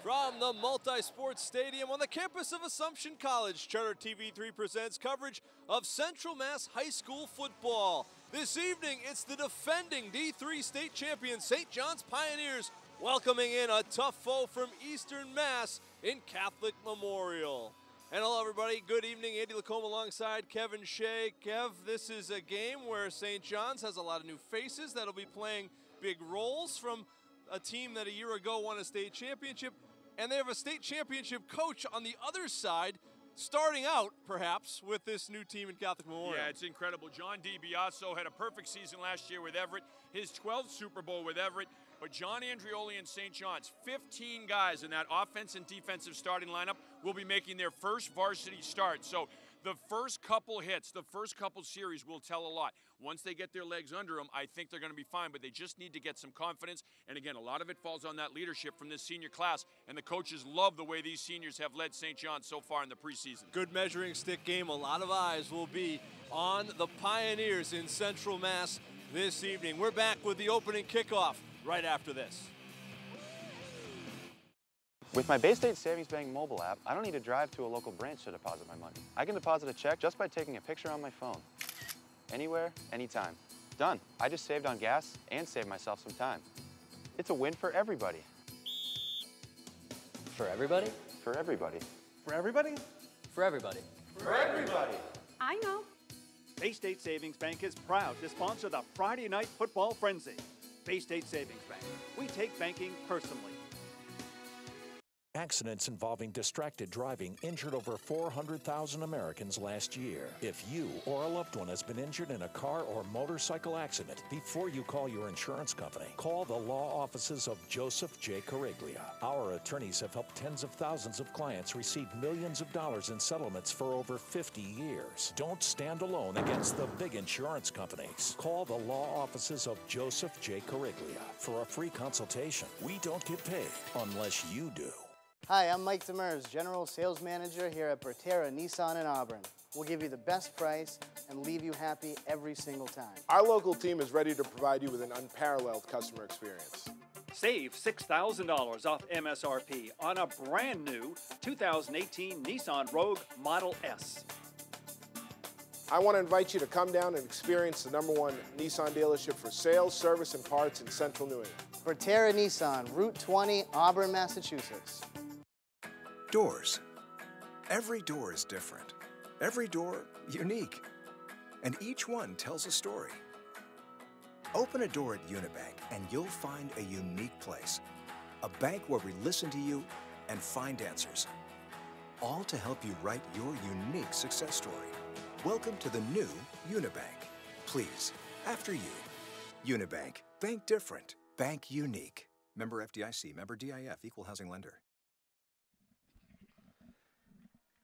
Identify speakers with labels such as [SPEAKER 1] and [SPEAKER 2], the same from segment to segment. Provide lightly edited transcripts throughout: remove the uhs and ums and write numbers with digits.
[SPEAKER 1] From the multi-sports stadium on the campus of Assumption College, Charter TV3 presents coverage of Central Mass High School football. This evening, it's the defending D3 state champion St. John's Pioneers welcoming in a tough foe from Eastern Mass in Catholic Memorial. And hello, everybody. Good evening. Andy Lacombe alongside Kevin Shea. Kev, this is a game where St. John's has a lot of new faces that'll be playing big roles from a team that a year ago won a state championship. And they have a state championship coach on the other side, starting out, perhaps, with this new team in Catholic Memorial.
[SPEAKER 2] Yeah, it's incredible. John Dibiase had a perfect season last year with Everett, his 12th Super Bowl with Everett. But John Andreoli and St. John's, 15 guys in that offense and defensive starting lineup will be making their first varsity start. So the first couple hits, the first couple series will tell a lot. Once they get their legs under them, I think they're going to be fine, but they just need to get some confidence. And again, a lot of it falls on that leadership from this senior class, and the coaches love the way these seniors have led St. John's so far in the preseason.
[SPEAKER 1] Good measuring stick game. A lot of eyes will be on the Pioneers in Central Mass this evening. We're back with the opening kickoff right after this.
[SPEAKER 3] With my Bay State Savings Bank mobile app, I don't need to drive to a local branch to deposit my money. I can deposit a check just by taking a picture on my phone. Anywhere, anytime. Done. I just saved on gas and saved myself some time. It's a win for everybody.
[SPEAKER 4] For everybody?
[SPEAKER 3] For everybody.
[SPEAKER 5] For everybody?
[SPEAKER 4] For everybody.
[SPEAKER 3] For everybody.
[SPEAKER 6] I know.
[SPEAKER 5] Bay State Savings Bank is proud to sponsor the Friday Night Football Frenzy. Bay State Savings Bank. We take banking personally.
[SPEAKER 7] Accidents involving distracted driving injured over 400,000 Americans last year. If you or a loved one has been injured in a car or motorcycle accident, before you call your insurance company, call the law offices of Joseph J. Cariglia. Our attorneys have helped tens of thousands of clients receive millions of dollars in settlements for over 50 years. Don't stand alone against the big insurance companies. Call the law offices of Joseph J. Cariglia for a free consultation. We don't get paid unless you do.
[SPEAKER 8] Hi, I'm Mike Demers, General Sales Manager here at Bertera Nissan in Auburn. We'll give you the best price and leave you happy every single time.
[SPEAKER 9] Our local team is ready to provide you with an unparalleled customer experience.
[SPEAKER 5] Save $6,000 off MSRP on a brand new 2018 Nissan Rogue Model S.
[SPEAKER 9] I want to invite you to come down and experience the #1 Nissan dealership for sales, service, and parts in Central New England.
[SPEAKER 8] Bertera Nissan, Route 20, Auburn, Massachusetts.
[SPEAKER 10] Doors. Every door is different. Every door, unique. And each one tells a story. Open a door at Unibank and you'll find a unique place. A bank where we listen to you and find answers. All to help you write your unique success story. Welcome to the new Unibank. Please, after you. Unibank. Bank different. Bank unique. Member FDIC. Member DIF. Equal housing lender.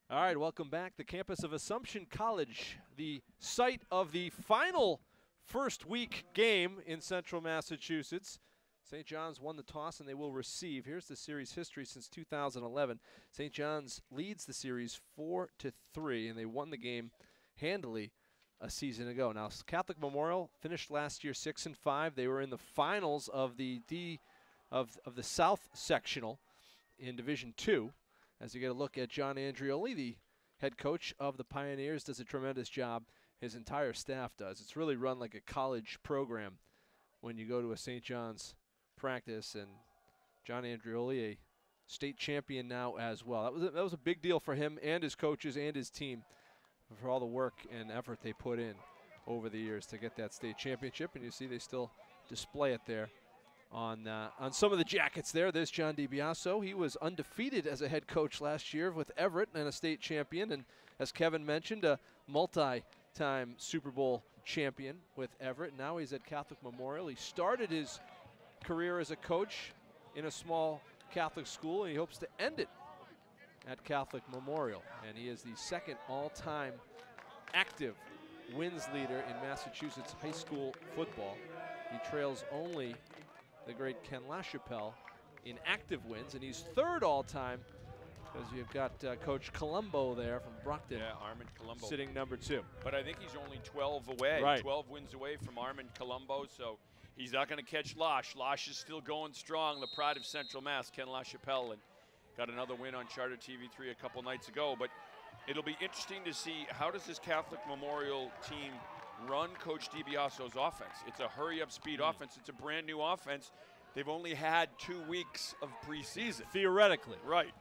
[SPEAKER 1] All right, welcome back. The campus of Assumption College, the site of the final first week game in Central Massachusetts. St. John's won the toss and they will receive. Here's the series history since 2011. St. John's leads the series 4-3, and they won the game handily a season ago. Now, Catholic Memorial finished last year 6-5. They were in the finals of the South Sectional in Division II. As you get a look at John Andreoli, the head coach of the Pioneers, does a tremendous job. His entire staff does. It's really run like a college program when you go to a St. John's practice. And John Andreoli, a state champion now as well. That was a big deal for him and his coaches and his team for all the work and effort they put in over the years to get that state championship. And you see they still display it there on some of the jackets there. There's John Dibiase. He was undefeated as a head coach last year with Everett and a state champion. And as Kevin mentioned, a multi-time Super Bowl champion with Everett. Now he's at Catholic Memorial. He started his career as a coach in a small Catholic school, and he hopes to end it at Catholic Memorial. And he is the second all-time active wins leader in Massachusetts high school football. He trails only the great Ken LaChapelle in active wins, and he's third all-time because you've got Coach Colombo there from Brockton.
[SPEAKER 2] Yeah, Armand Colombo.
[SPEAKER 1] Sitting #2.
[SPEAKER 2] But I think he's only 12 away,
[SPEAKER 1] right.
[SPEAKER 2] 12 wins away from Armand Colombo, so he's not going to catch Losh. Losh is still going strong, the pride of Central Mass, Ken LaChapelle. And got another win on Charter TV3 a couple nights ago. But it'll be interesting to see, how does this Catholic Memorial team run Coach Dibiase's offense? It's a hurry-up speed offense. It's a brand new offense. They've only had 2 weeks of preseason.
[SPEAKER 1] Theoretically.
[SPEAKER 2] Right.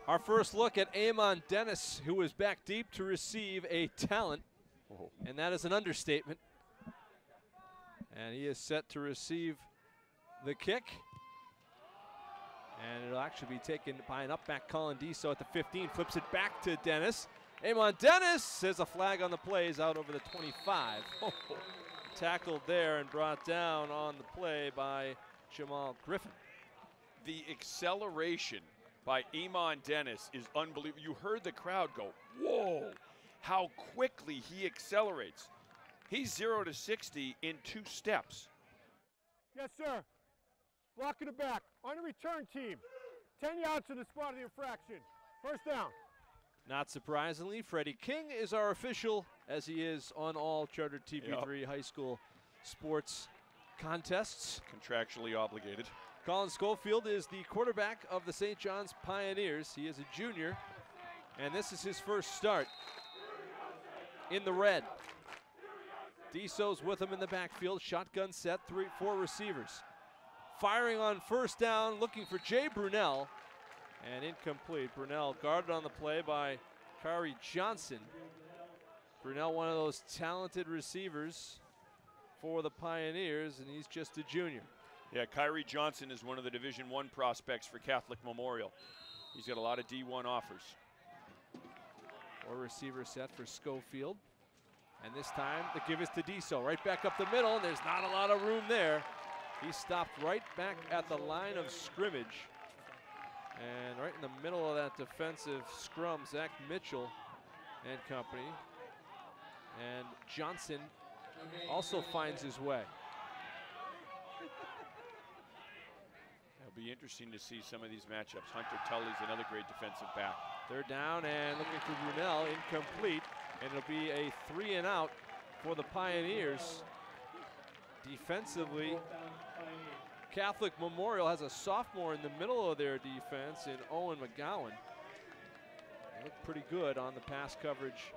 [SPEAKER 1] Our first look at Amon Dennis, who is back deep to receive a talent, and that is an understatement. And he is set to receive the kick. And it'll actually be taken by an up-back Colin Diso at the 15, flips it back to Dennis. Amon Dennis has a flag on the plays out over the 25. Tackled there and brought down on the play by Jamal Griffin.
[SPEAKER 2] The acceleration by Amon Dennis is unbelievable. You heard the crowd go, whoa, how quickly he accelerates. He's 0 to 60 in 2 steps.
[SPEAKER 4] Yes, sir. Blocking the back. On the return team. 10 yards to the spot of the infraction. First down.
[SPEAKER 1] Not surprisingly, Freddie King is our official, as he is on all Charter TV3 high school sports contests.
[SPEAKER 2] Contractually obligated.
[SPEAKER 1] Colin Schofield is the quarterback of the St. John's Pioneers. He is a junior, and this is his first start in the red. Diso's with him in the backfield. Shotgun set, 4 receivers. Firing on first down, looking for Jay Brunel, and incomplete. Brunel guarded on the play by Kari Johnson. Brunel, one of those talented receivers for the Pioneers, and he's just a junior.
[SPEAKER 2] Yeah, Kyrie Johnson is one of the Division I prospects for Catholic Memorial. He's got a lot of D1 offers.
[SPEAKER 1] 4 receivers set for Schofield. And this time, the give is to Diso. Right back up the middle, and there's not a lot of room there. He stopped right back at the line of scrimmage. And right in the middle of that defensive scrum, Zach Mitchell and company. And Johnson also finds his way.
[SPEAKER 2] It'll be interesting to see some of these matchups. Hunter Tully's another great defensive back.
[SPEAKER 1] Third down and looking for Brunel, incomplete. And it'll be a 3 and out for the Pioneers. Defensively, Catholic Memorial has a sophomore in the middle of their defense in Owen McGowan. They look pretty good on the pass coverage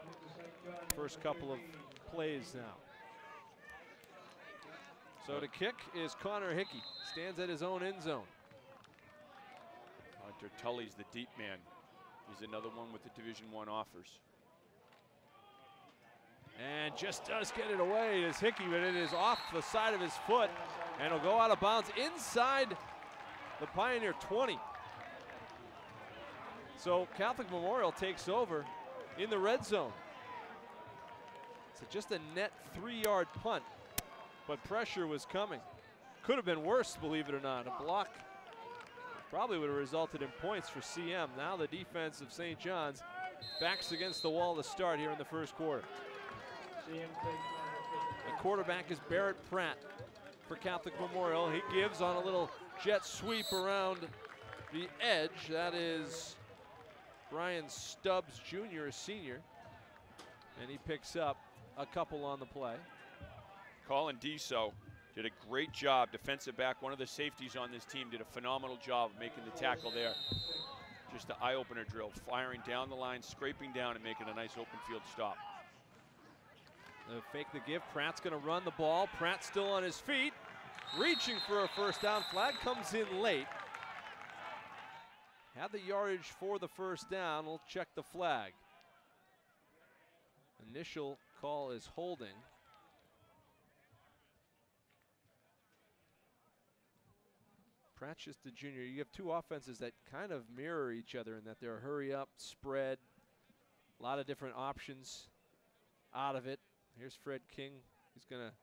[SPEAKER 1] first couple of plays now. So to kick is Connor Hickey. Stands at his own end zone.
[SPEAKER 2] Hunter Tully's the deep man. He's another one with the Division I offers.
[SPEAKER 1] And just does get it away is Hickey, but it is off the side of his foot, and it'll go out of bounds inside the Pioneer 20. So Catholic Memorial takes over in the red zone. So just a net 3-yard punt, but pressure was coming. Could have been worse, believe it or not. A block probably would have resulted in points for CM. Now the defense of St. John's backs against the wall to start here in the first quarter. The quarterback is Barrett Pratt for Catholic Memorial. He gives on a little jet sweep around the edge. That is Brian Stubbs Jr., a senior. And he picks up a couple on the play.
[SPEAKER 2] Colin Diso did a great job. Defensive back, one of the safeties on this team, did a phenomenal job of making the tackle there. Just an eye-opener drill, firing down the line, scraping down and making a nice open field stop.
[SPEAKER 1] The fake the give. Pratt's going to run the ball. Pratt still on his feet, reaching for a first down. Flag comes in late. Had the yardage for the first down. We'll check the flag. Initial call is holding. Pratt's just a junior. You have 2 offenses that kind of mirror each other in that they're hurry up, spread, a lot of different options out of it. Here's Fred King. He's going to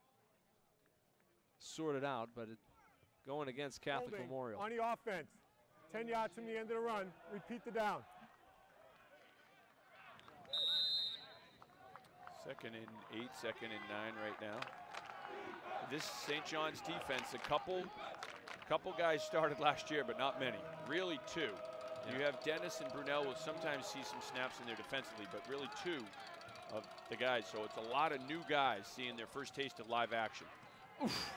[SPEAKER 1] sort it out, but going against Catholic Memorial.
[SPEAKER 4] On the offense. 10 yards from the end of the run. Repeat the down.
[SPEAKER 2] 2nd and 8, 2nd and 9 right now. This St. John's defense, a couple guys started last year, but not many. Really 2. Yeah. You have Dennis and Brunel will sometimes see some snaps in there defensively, but really 2 of the guys. So it's a lot of new guys seeing their first taste of live action.
[SPEAKER 1] Oof.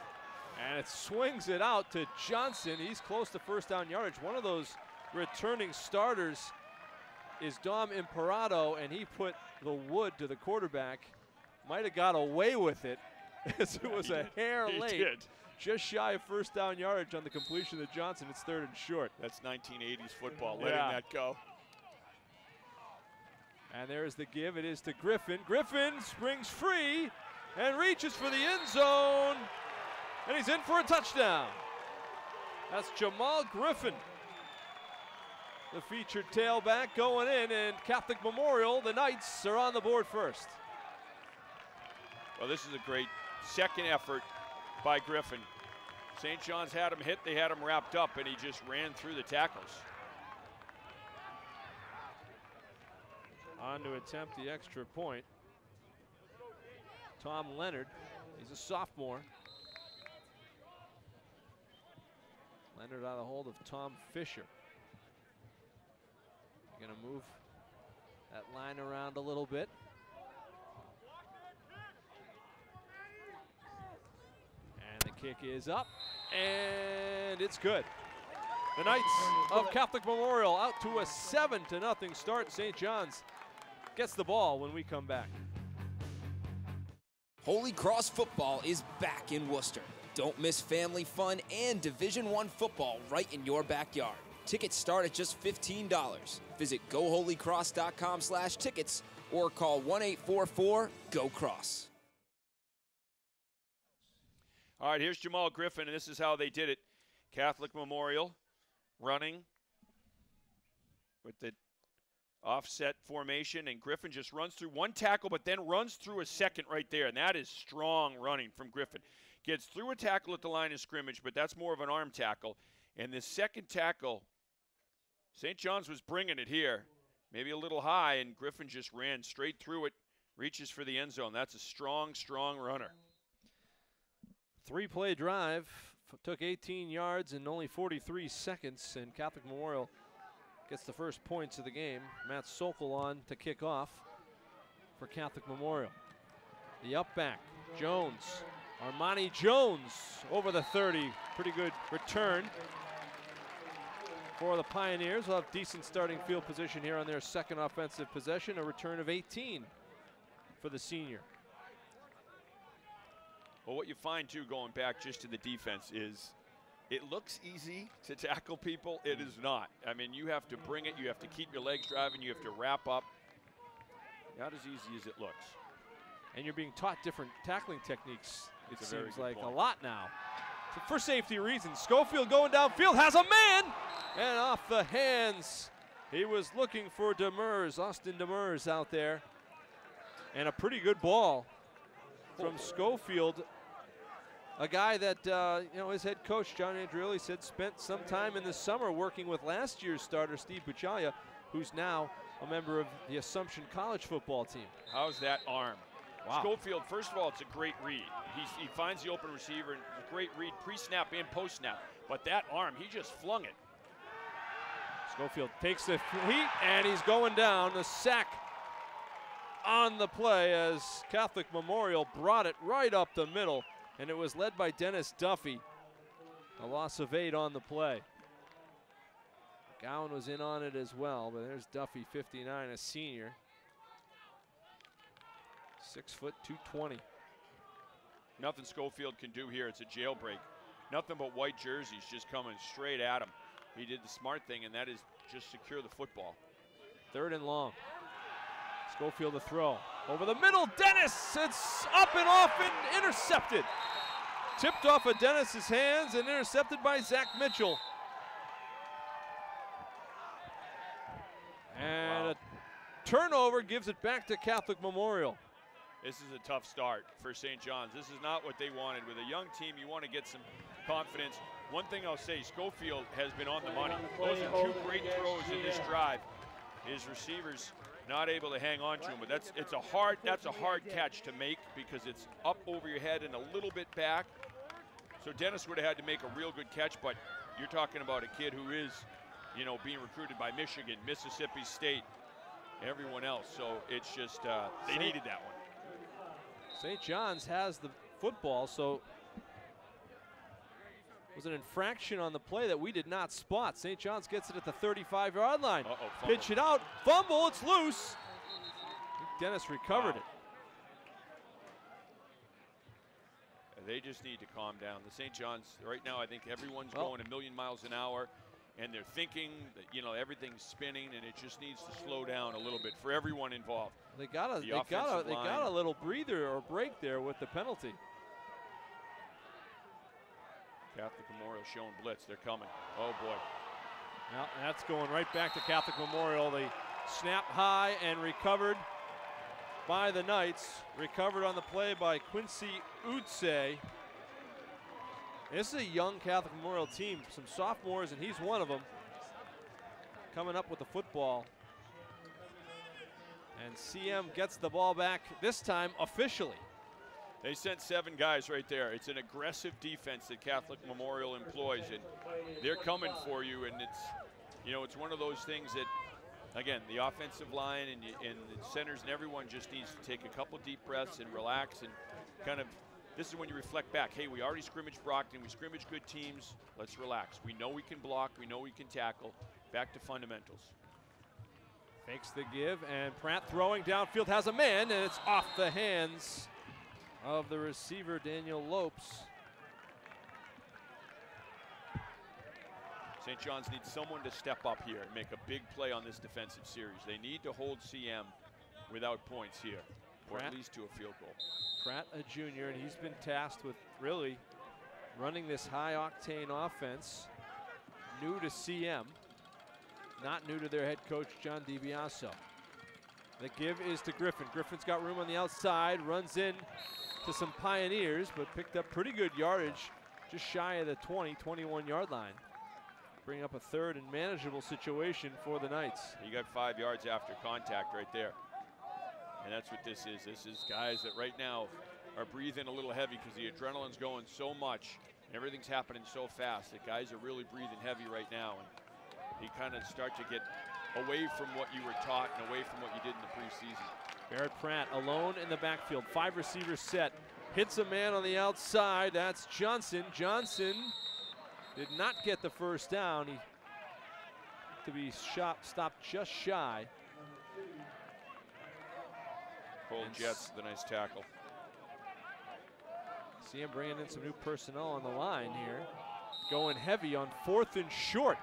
[SPEAKER 1] And it swings it out to Johnson. He's close to first down yardage. One of those returning starters is Dom Imperato, and he put the wood to the quarterback. Might have got away with it, as it was a hair late. Just shy of first down yardage on the completion to Johnson. It's 3rd and short.
[SPEAKER 2] That's 1980s football, letting that go.
[SPEAKER 1] And there's the give. It is to Griffin. Griffin springs free and reaches for the end zone. And he's in for a touchdown. That's Jamal Griffin, the featured tailback, going in. And Catholic Memorial, the Knights, are on the board first.
[SPEAKER 2] Well, this is a great second effort by Griffin. St. John's had him hit. They had him wrapped up, and he just ran through the tackles.
[SPEAKER 1] On to attempt the extra point. Tom Leonard, he's a sophomore. Leonard out of the hold of Tom Fisher. Going to move that line around a little bit. And the kick is up, and it's good. The Knights of Catholic Memorial out to a 7-0 start. St. John's gets the ball when we come back.
[SPEAKER 6] Holy Cross football is back in Worcester. Don't miss family fun and Division I football right in your backyard. Tickets start at just $15. Visit goholycross.com/tickets or call 1-844-GO-CROSS.
[SPEAKER 2] All right, here's Jamal Griffin, and this is how they did it. Catholic Memorial running with the offset formation, and Griffin just runs through one tackle, but then runs through a second right there, and that is strong running from Griffin. Gets through a tackle at the line of scrimmage, but that's more of an arm tackle. And the second tackle, St. John's was bringing it here, maybe a little high, and Griffin just ran straight through it, reaches for the end zone. That's a strong, strong runner.
[SPEAKER 1] 3-play drive, took 18 yards in only 43 seconds, and Catholic Memorial gets the first points of the game. Matt Sokol on to kick off for Catholic Memorial. The up back, Jones, Armani Jones over the 30. Pretty good return for the Pioneers. Will have decent starting field position here on their second offensive possession. A return of 18 for the senior.
[SPEAKER 2] Well, what you find, too, going back just to the defense is it looks easy to tackle people. It is not. I mean, you have to bring it. You have to keep your legs driving. You have to wrap up. Not as easy as it looks.
[SPEAKER 1] And you're being taught different tackling techniques, it seems like,
[SPEAKER 2] point.
[SPEAKER 1] a lot now. So for safety reasons, Schofield going downfield, has a man! And off the hands. He was looking for Demers, Austin Demers out there. And a pretty good ball from Schofield. A guy that, his head coach, John Andreoli, said spent some time in the summer working with last year's starter, Steve Buchalia, who's now a member of the Assumption College football team.
[SPEAKER 2] How's that arm?
[SPEAKER 1] Wow.
[SPEAKER 2] Schofield, first of all, it's a great read. He finds the open receiver, and a great read pre-snap and post-snap. But that arm, he just flung it.
[SPEAKER 1] Schofield takes the heat, and he's going down. The sack on the play as Catholic Memorial brought it right up the middle. And it was led by Dennis Duffy. A loss of 8 on the play. Gowan was in on it as well, but there's Duffy, 59, a senior. 6 foot, 220.
[SPEAKER 2] Nothing Schofield can do here. It's a jailbreak. Nothing but white jerseys just coming straight at him. He did the smart thing, and that is just secure the football.
[SPEAKER 1] 3rd and long. Schofield to throw. Over the middle, Dennis! It's up and off and intercepted. Tipped off of Dennis's hands and intercepted by Zach Mitchell. And a turnover gives it back to Catholic Memorial.
[SPEAKER 2] This is a tough start for St. John's. This is not what they wanted. With a young team, you want to get some confidence. One thing I'll say, Schofield has been on the money. Those are 2 great throws in this drive. His receivers not able to hang on to him, but that's a hard catch to make because it's up over your head and a little bit back. So Dennis would have had to make a real good catch, but you're talking about a kid who is, being recruited by Michigan, Mississippi State, everyone else. So it's just they needed that one.
[SPEAKER 1] St. John's has the football, so was an infraction on the play that we did not spot. St. John's gets it at the 35-yard line. Pitch it out, fumble, it's loose. Dennis recovered it.
[SPEAKER 2] They just need to calm down. The St. John's, right now, I think everyone's going a million miles an hour, and they're thinking that, you know, everything's spinning, and it just needs to slow down a little bit for everyone involved.
[SPEAKER 1] They got a little breather or break there with the penalty.
[SPEAKER 2] Catholic Memorial showing blitz. They're coming. Oh, boy.
[SPEAKER 1] Well, that's going right back to Catholic Memorial. They snap high and recovered by the Knights. Recovered on the play by Quincy Utse. This is a young Catholic Memorial team. Some sophomores, and he's one of them, coming up with the football. And CM gets the ball back, this time officially.
[SPEAKER 2] They sent 7 guys right there. It's an aggressive defense that Catholic Memorial employs, and they're coming for you. And it's, you know, it's one of those things that, again, the offensive line and the centers and everyone just needs to take a couple deep breaths and relax and kind of. This is when you reflect back. Hey, we already scrimmaged Brockton. We scrimmaged good teams. Let's relax. We know we can block. We know we can tackle. Back to fundamentals.
[SPEAKER 1] Fakes the give, and Pratt throwing downfield has a man, and it's off the hands of the receiver, Daniel Lopes.
[SPEAKER 2] St. John's needs someone to step up here and make a big play on this defensive series. They need to hold CM without points here, or at least to a field goal.
[SPEAKER 1] Pratt, a junior, and he's been tasked with really running this high-octane offense. New to CM, not new to their head coach, John Dibiase. The give is to Griffin. Griffin's got room on the outside, runs in to some Pioneers, but picked up pretty good yardage, just shy of the 20, 21-yard line. Bring up a third and manageable situation for the Knights.
[SPEAKER 2] You got 5 yards after contact right there. And that's what this is. This is guys that right now are breathing a little heavy because the adrenaline's going so much. And everything's happening so fast that guys are really breathing heavy right now. And you kind of start to get away from what you were taught and away from what you did in the preseason.
[SPEAKER 1] Barrett Pratt alone in the backfield. 5 receivers set. Hits a man on the outside. That's Johnson. Johnson did not get the first down. He to be stopped just shy.
[SPEAKER 2] Cole Jets, the nice tackle.
[SPEAKER 1] See him bringing in some new personnel on the line here. Going heavy on 4th and short.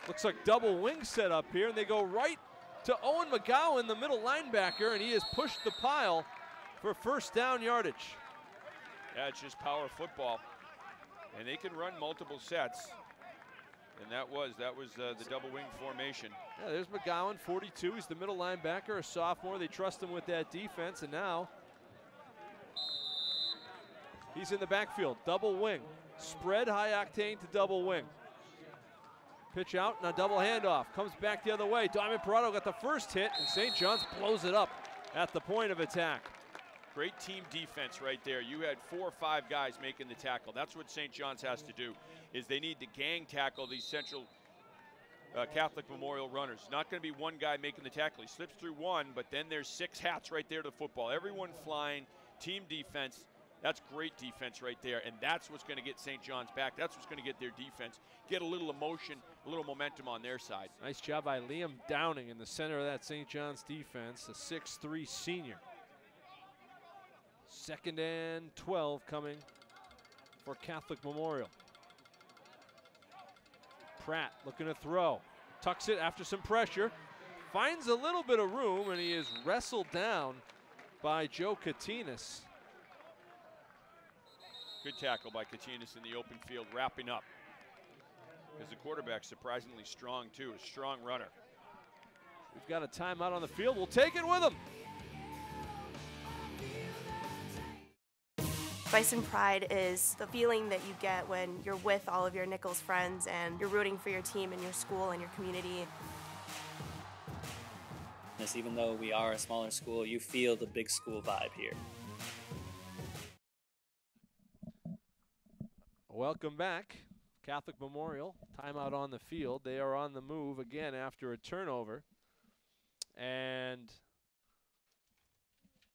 [SPEAKER 1] Looks like double wing set up here, and they go right to Owen McGowan, the middle linebacker, and he has pushed the pile for first down yardage.
[SPEAKER 2] Yeah, it's just power football. And they can run multiple sets. And that was the double wing formation.
[SPEAKER 1] Yeah, there's McGowan, 42. He's the middle linebacker, a sophomore. They trust him with that defense, and now he's in the backfield. Double wing. Spread high octane to double wing. Pitch out and a double handoff. Comes back the other way. Diamond Parado got the first hit, and St. John's blows it up at the point of attack.
[SPEAKER 2] Great team defense right there. You had 4 or 5 guys making the tackle. That's what St. John's has to do, is they need to gang tackle these Central Catholic Memorial runners. Not going to be one guy making the tackle. He slips through one, but then there's 6 hats right there to the football. Everyone flying, team defense. That's great defense right there, and that's what's going to get St. John's back. That's what's going to get their defense, get a little emotion, a little momentum on their side.
[SPEAKER 1] Nice job by Liam Downing in the center of that St. John's defense, a 6'3" senior. 2nd and 12 coming for Catholic Memorial. Pratt looking to throw. Tucks it after some pressure. Finds a little bit of room, and he is wrestled down by Joe Katinas.
[SPEAKER 2] Good tackle by Katinas in the open field, wrapping up. Because the quarterback's surprisingly strong, too, a strong runner.
[SPEAKER 1] We've got a timeout on the field. We'll take it with him.
[SPEAKER 11] Bison Pride is the feeling that you get when you're with all of your Nichols friends and you're rooting for your team and your school and your community.
[SPEAKER 12] Even though we are a smaller school, you feel the big school vibe here.
[SPEAKER 1] Welcome back. Catholic Memorial, timeout on the field. They are on the move again after a turnover. And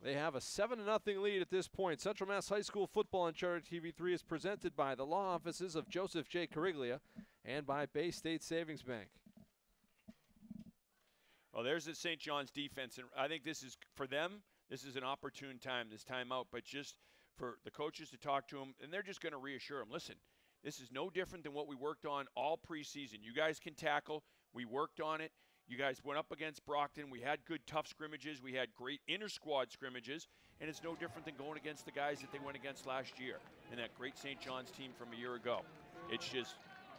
[SPEAKER 1] They have a 7-0 lead at this point. Central Mass High School football on Charter TV3 is presented by the law offices of Joseph J. Cariglia and by Bay State Savings Bank.
[SPEAKER 2] Well, there's the St. John's defense, and I think this is, for them, this is an opportune time, this timeout, but just for the coaches to talk to them, and they're just going to reassure them, listen, this is no different than what we worked on all preseason. You guys can tackle. We worked on it. You guys went up against Brockton. We had good, tough scrimmages. We had great inter-squad scrimmages, and it's no different than going against the guys that they went against last year and that great St. John's team from a year ago. It's just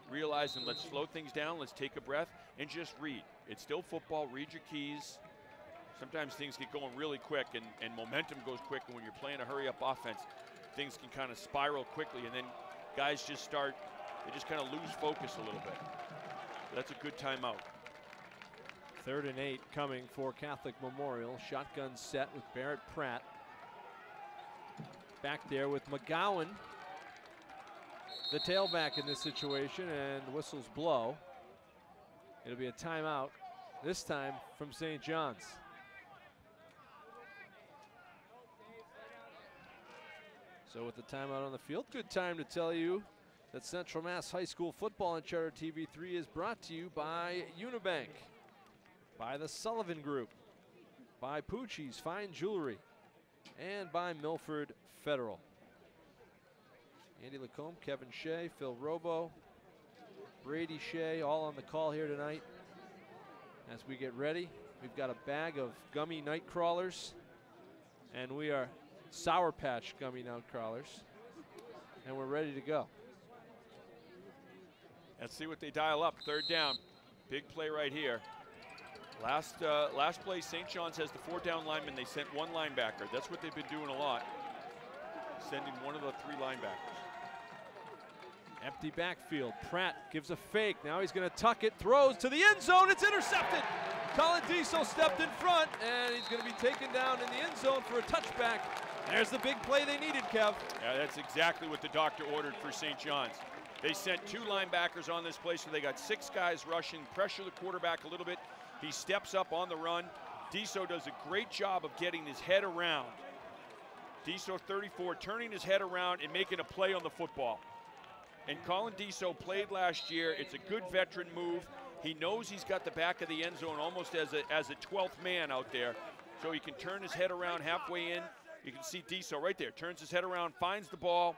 [SPEAKER 2] realizing, let's slow things down, let's take a breath, and just read. It's still football. Read your keys. Sometimes things get going really quick, and momentum goes quick, and when you're playing a hurry-up offense, things can kind of spiral quickly, and then guys just start, they just kind of lose focus a little bit. That's a good timeout.
[SPEAKER 1] 3rd and 8 coming for Catholic Memorial. Shotgun set with Barrett Pratt. Back there with McGowan, the tailback in this situation, and the whistles blow. It'll be a timeout, this time from St. John's. So with the timeout on the field, good time to tell you that Central Mass High School football on Charter TV3 is brought to you by Unibank, by the Sullivan Group, by Pucci's Fine Jewelry, and by Milford Federal. Andy Lacombe, Kevin Shea, Phil Robo, Brady Shea, all on the call here tonight. As we get ready, we've got a bag of gummy night crawlers, and we are Sour Patch gummy night crawlers, and we're ready to go.
[SPEAKER 2] Let's see what they dial up. 3rd down, big play right here. Last play, St. John's has the 4-down lineman. They sent 1 linebacker. That's what they've been doing a lot, sending one of the 3 linebackers.
[SPEAKER 1] Empty backfield. Pratt gives a fake. Now he's going to tuck it, throws to the end zone. It's intercepted. Colin Diesel stepped in front, and he's going to be taken down in the end zone for a touchback. There's the big play they needed, Kev.
[SPEAKER 2] Yeah, that's exactly what the doctor ordered for St. John's. They sent 2 linebackers on this play, so they got 6 guys rushing, pressure the quarterback a little bit. He steps up on the run. Diesel does a great job of getting his head around. Diesel 34, turning his head around and making a play on the football. And Colin Diesel played last year. It's a good veteran move. He knows he's got the back of the end zone almost as a 12th man out there, so he can turn his head around halfway in. You can see Diesel right there, turns his head around, finds the ball,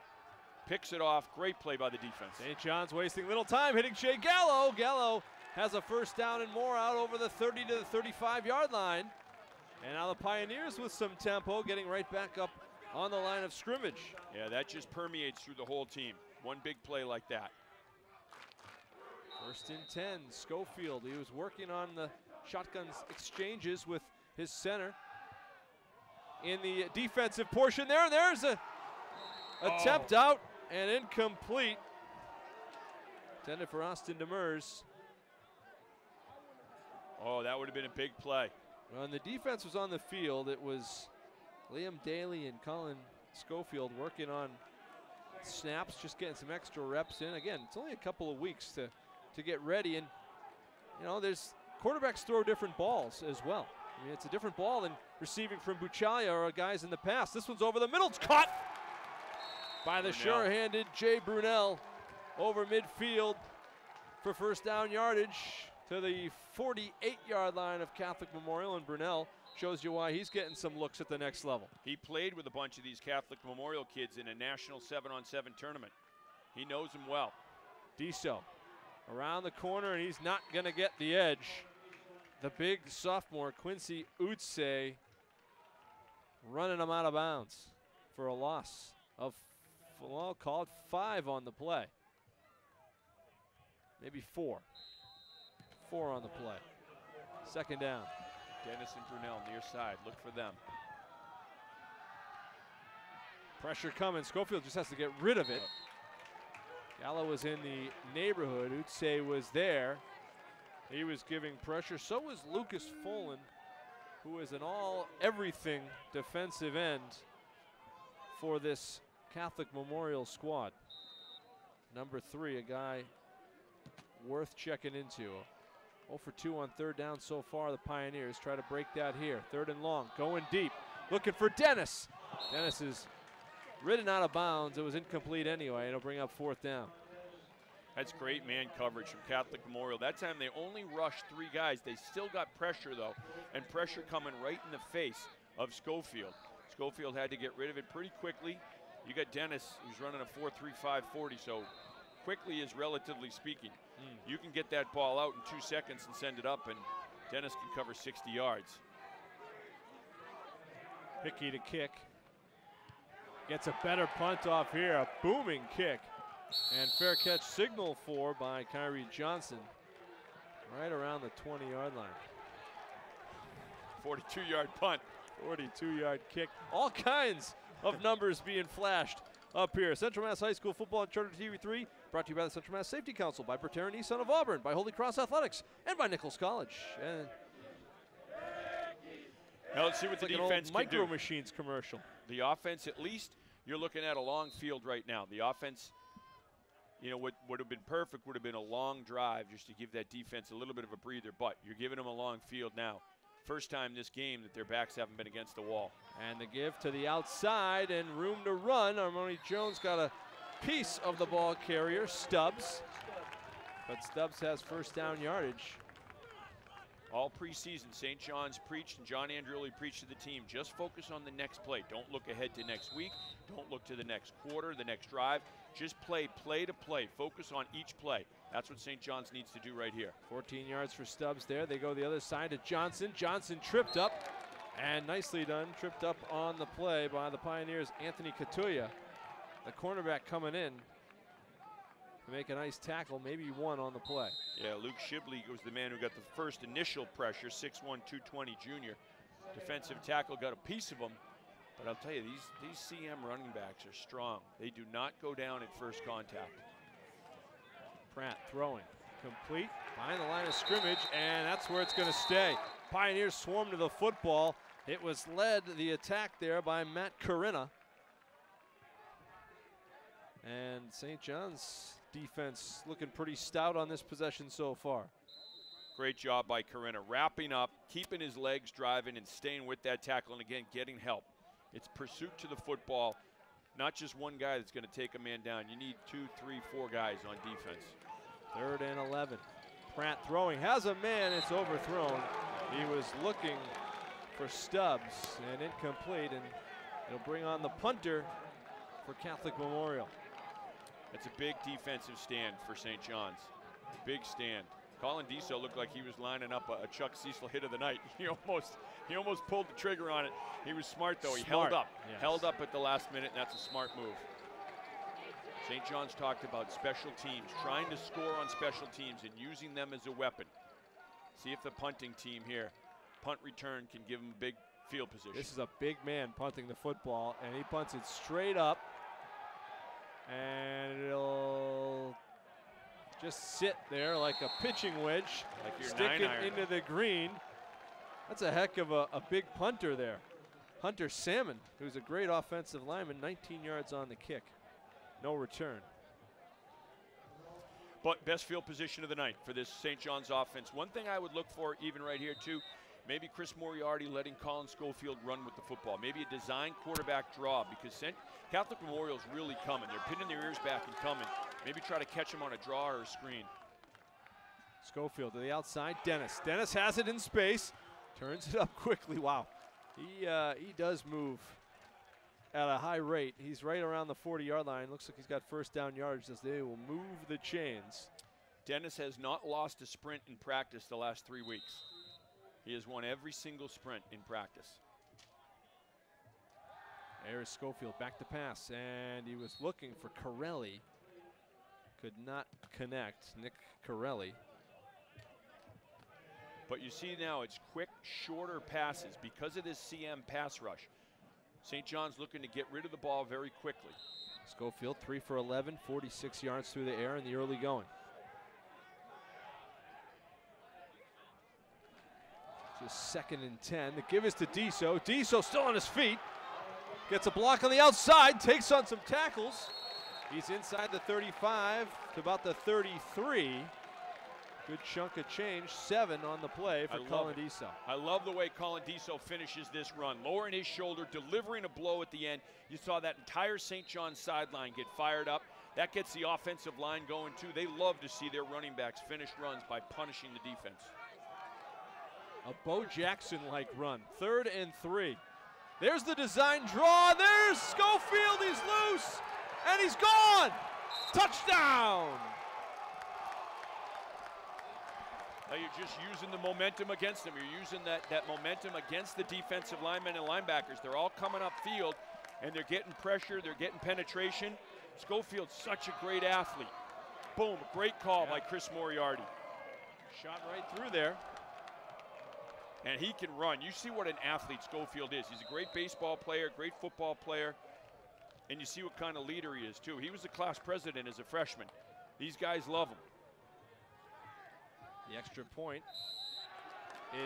[SPEAKER 2] picks it off. Great play by the defense.
[SPEAKER 1] St. John's wasting little time, hitting Shea Gallo. Gallo has a 1st down and more out over the 30 to the 35-yard line. And now the Pioneers with some tempo, getting right back up on the line of scrimmage.
[SPEAKER 2] Yeah, that just permeates through the whole team. One big play like that.
[SPEAKER 1] 1st and 10, Schofield. He was working on the shotgun exchanges with his center in the defensive portion there. And there's a attempt out and incomplete. Intended for Austin Demers.
[SPEAKER 2] Oh, that would have been a big play.
[SPEAKER 1] When the defense was on the field, it was Liam Daly and Colin Schofield working on snaps, just getting some extra reps in. Again, it's only a couple of weeks to get ready, and you know, there's quarterbacks throw different balls as well. I mean, it's a different ball than receiving from Buchalia or guys in the past. This one's over the middle. It's caught by the sure-handed Jay Brunel over midfield for 1st down yardage to the 48-yard line of Catholic Memorial, and Brunel shows you why he's getting some looks at the next level.
[SPEAKER 2] He played with a bunch of these Catholic Memorial kids in a national 7-on-7 tournament. He knows them well.
[SPEAKER 1] Diso around the corner, and he's not going to get the edge. The big sophomore, Quincy Utse, running him out of bounds for a loss of, well, called 5 on the play. Maybe 4. 4 on the play. 2nd down.
[SPEAKER 2] Dennis and Brunel near side. Look for them.
[SPEAKER 1] Pressure coming. Schofield just has to get rid of it. Gallo was in the neighborhood. Utse was there. He was giving pressure. So was Lucas Folan, who is an all-everything defensive end for this Catholic Memorial squad. Number 3, a guy worth checking into. 0 for 2 on 3rd down so far. The Pioneers try to break that here. 3rd and long, going deep. looking for Dennis. Dennis is ridden out of bounds. It was incomplete anyway. It'll bring up 4th down.
[SPEAKER 2] That's great man coverage from Catholic Memorial. That time they only rushed 3 guys. They still got pressure, though, and pressure coming right in the face of Schofield. Schofield had to get rid of it pretty quickly. You got Dennis, who's running a 4.35 40, so quickly is relatively speaking. You can get that ball out in 2 seconds and send it up, and Dennis can cover 60 yards.
[SPEAKER 1] Hickey to kick. Gets a better punt off here, a booming kick. And fair catch signal for by Kyrie Johnson. Right around the 20-yard line.
[SPEAKER 2] 42-yard punt.
[SPEAKER 1] 42-yard kick. All kinds of numbers being flashed up here. Central Mass High School football on Charter TV3, brought to you by the Central Mass Safety Council, by Bertera Nissan of Auburn, by Holy Cross Athletics, and by Nichols College. And
[SPEAKER 2] now let's see what the
[SPEAKER 1] like
[SPEAKER 2] defense can do.
[SPEAKER 1] Micro Machines commercial.
[SPEAKER 2] The offense, at least you're looking at a long field right now. The offense, you know, what would have been perfect would have been a long drive just to give that defense a little bit of a breather, but you're giving them a long field now. First time this game that their backs haven't been against the wall.
[SPEAKER 1] And the give to the outside and room to run. Armoni Jones got a piece of the ball carrier, Stubbs. But Stubbs has first down yardage.
[SPEAKER 2] All preseason, St. John's preached and John Andreoli preached to the team, just focus on the next play. Don't look ahead to next week. Don't look to the next quarter, the next drive. Just play to play. Focus on each play. That's what St. John's needs to do right here. 14
[SPEAKER 1] yards for Stubbs there. They go the other side to Johnson. Johnson tripped up, and nicely done. Tripped up on the play by the Pioneers' Anthony Katuya. The cornerback coming in to make a nice tackle, maybe one on the play.
[SPEAKER 2] Yeah, Luke Shibley was the man who got the first initial pressure, 6'1", 220 junior. Defensive tackle got a piece of him. But I'll tell you, these CM running backs are strong. They do not go down at first contact.
[SPEAKER 1] Pratt throwing, complete, behind the line of scrimmage, and that's where it's going to stay. Pioneers swarm to the football. It was led, the attack there, by Matt Corinna. And St. John's defense looking pretty stout on this possession so far.
[SPEAKER 2] Great job by Corinna, wrapping up, keeping his legs driving and staying with that tackle, and again, getting help. It's pursuit to the football, not just one guy that's going to take a man down. You need 2, 3, 4 guys on defense.
[SPEAKER 1] 3rd and 11. Pratt throwing, has a man, it's overthrown. He was looking for Stubbs and incomplete, and it'll bring on the punter for Catholic Memorial.
[SPEAKER 2] It's a big defensive stand for St. John's. Big stand. Colin Deso looked like he was lining up a Chuck Cecil hit of the night. He almost pulled the trigger on it. He was smart though. He held up.
[SPEAKER 1] Yes.
[SPEAKER 2] Held up at the last minute, and that's a smart move. St. John's talked about special teams, trying to score on special teams and using them as a weapon. See if the punting team here, punt return, can give them a big field position.
[SPEAKER 1] This is a big man punting the football, and he punts it straight up. And it'll just sit there like a pitching wedge,
[SPEAKER 2] like your
[SPEAKER 1] stick
[SPEAKER 2] 9-iron.
[SPEAKER 1] it into the green. That's a heck of a big punter there. Hunter Salmon, who's a great offensive lineman, 19 yards on the kick. No return.
[SPEAKER 2] But best field position of the night for this St. John's offense. One thing I would look for even right here too, maybe Chris Moriarty letting Colin Schofield run with the football. Maybe a design quarterback draw, because Catholic Memorial's really coming. They're pinning their ears back and coming. Maybe try to catch them on a draw or a screen.
[SPEAKER 1] Schofield to the outside, Dennis. Dennis has it in space, turns it up quickly. Wow, he does move at a high rate. He's right around the 40-yard line. Looks like he's got first down yardage as they will move the chains.
[SPEAKER 2] Dennis has not lost a sprint in practice the last 3 weeks. He has won every single sprint in practice.
[SPEAKER 1] There's Schofield back to pass, and he was looking for Corelli. Could not connect. Nick Corelli.
[SPEAKER 2] But you see now it's quick, shorter passes because of this CM pass rush. St. John's looking to get rid of the ball very quickly.
[SPEAKER 1] Schofield 3 for 11, 46 yards through the air in the early going. Just 2nd and 10. The give is to Deso. Deso still on his feet. Gets a block on the outside, takes on some tackles. He's inside the 35 to about the 33. Good chunk of change, 7 on the play for Colin Deso.
[SPEAKER 2] I love the way Colin Deso finishes this run, lowering his shoulder, delivering a blow at the end. You saw that entire St. John's sideline get fired up. That gets the offensive line going too. They love to see their running backs finish runs by punishing the defense.
[SPEAKER 1] A Bo Jackson-like run, 3rd and 3. There's the design draw, there's Schofield, he's loose, and he's gone! Touchdown!
[SPEAKER 2] Now you're just using the momentum against them. You're using that momentum against the defensive linemen and linebackers. They're all coming upfield, and they're getting pressure, they're getting penetration. Schofield's such a great athlete. Boom, great call by Chris Moriarty.
[SPEAKER 1] Shot right through there.
[SPEAKER 2] And he can run. You see what an athlete Schofield is. He's a great baseball player, great football player, and you see what kind of leader he is too. He was the class president as a freshman. These guys love him.
[SPEAKER 1] The extra point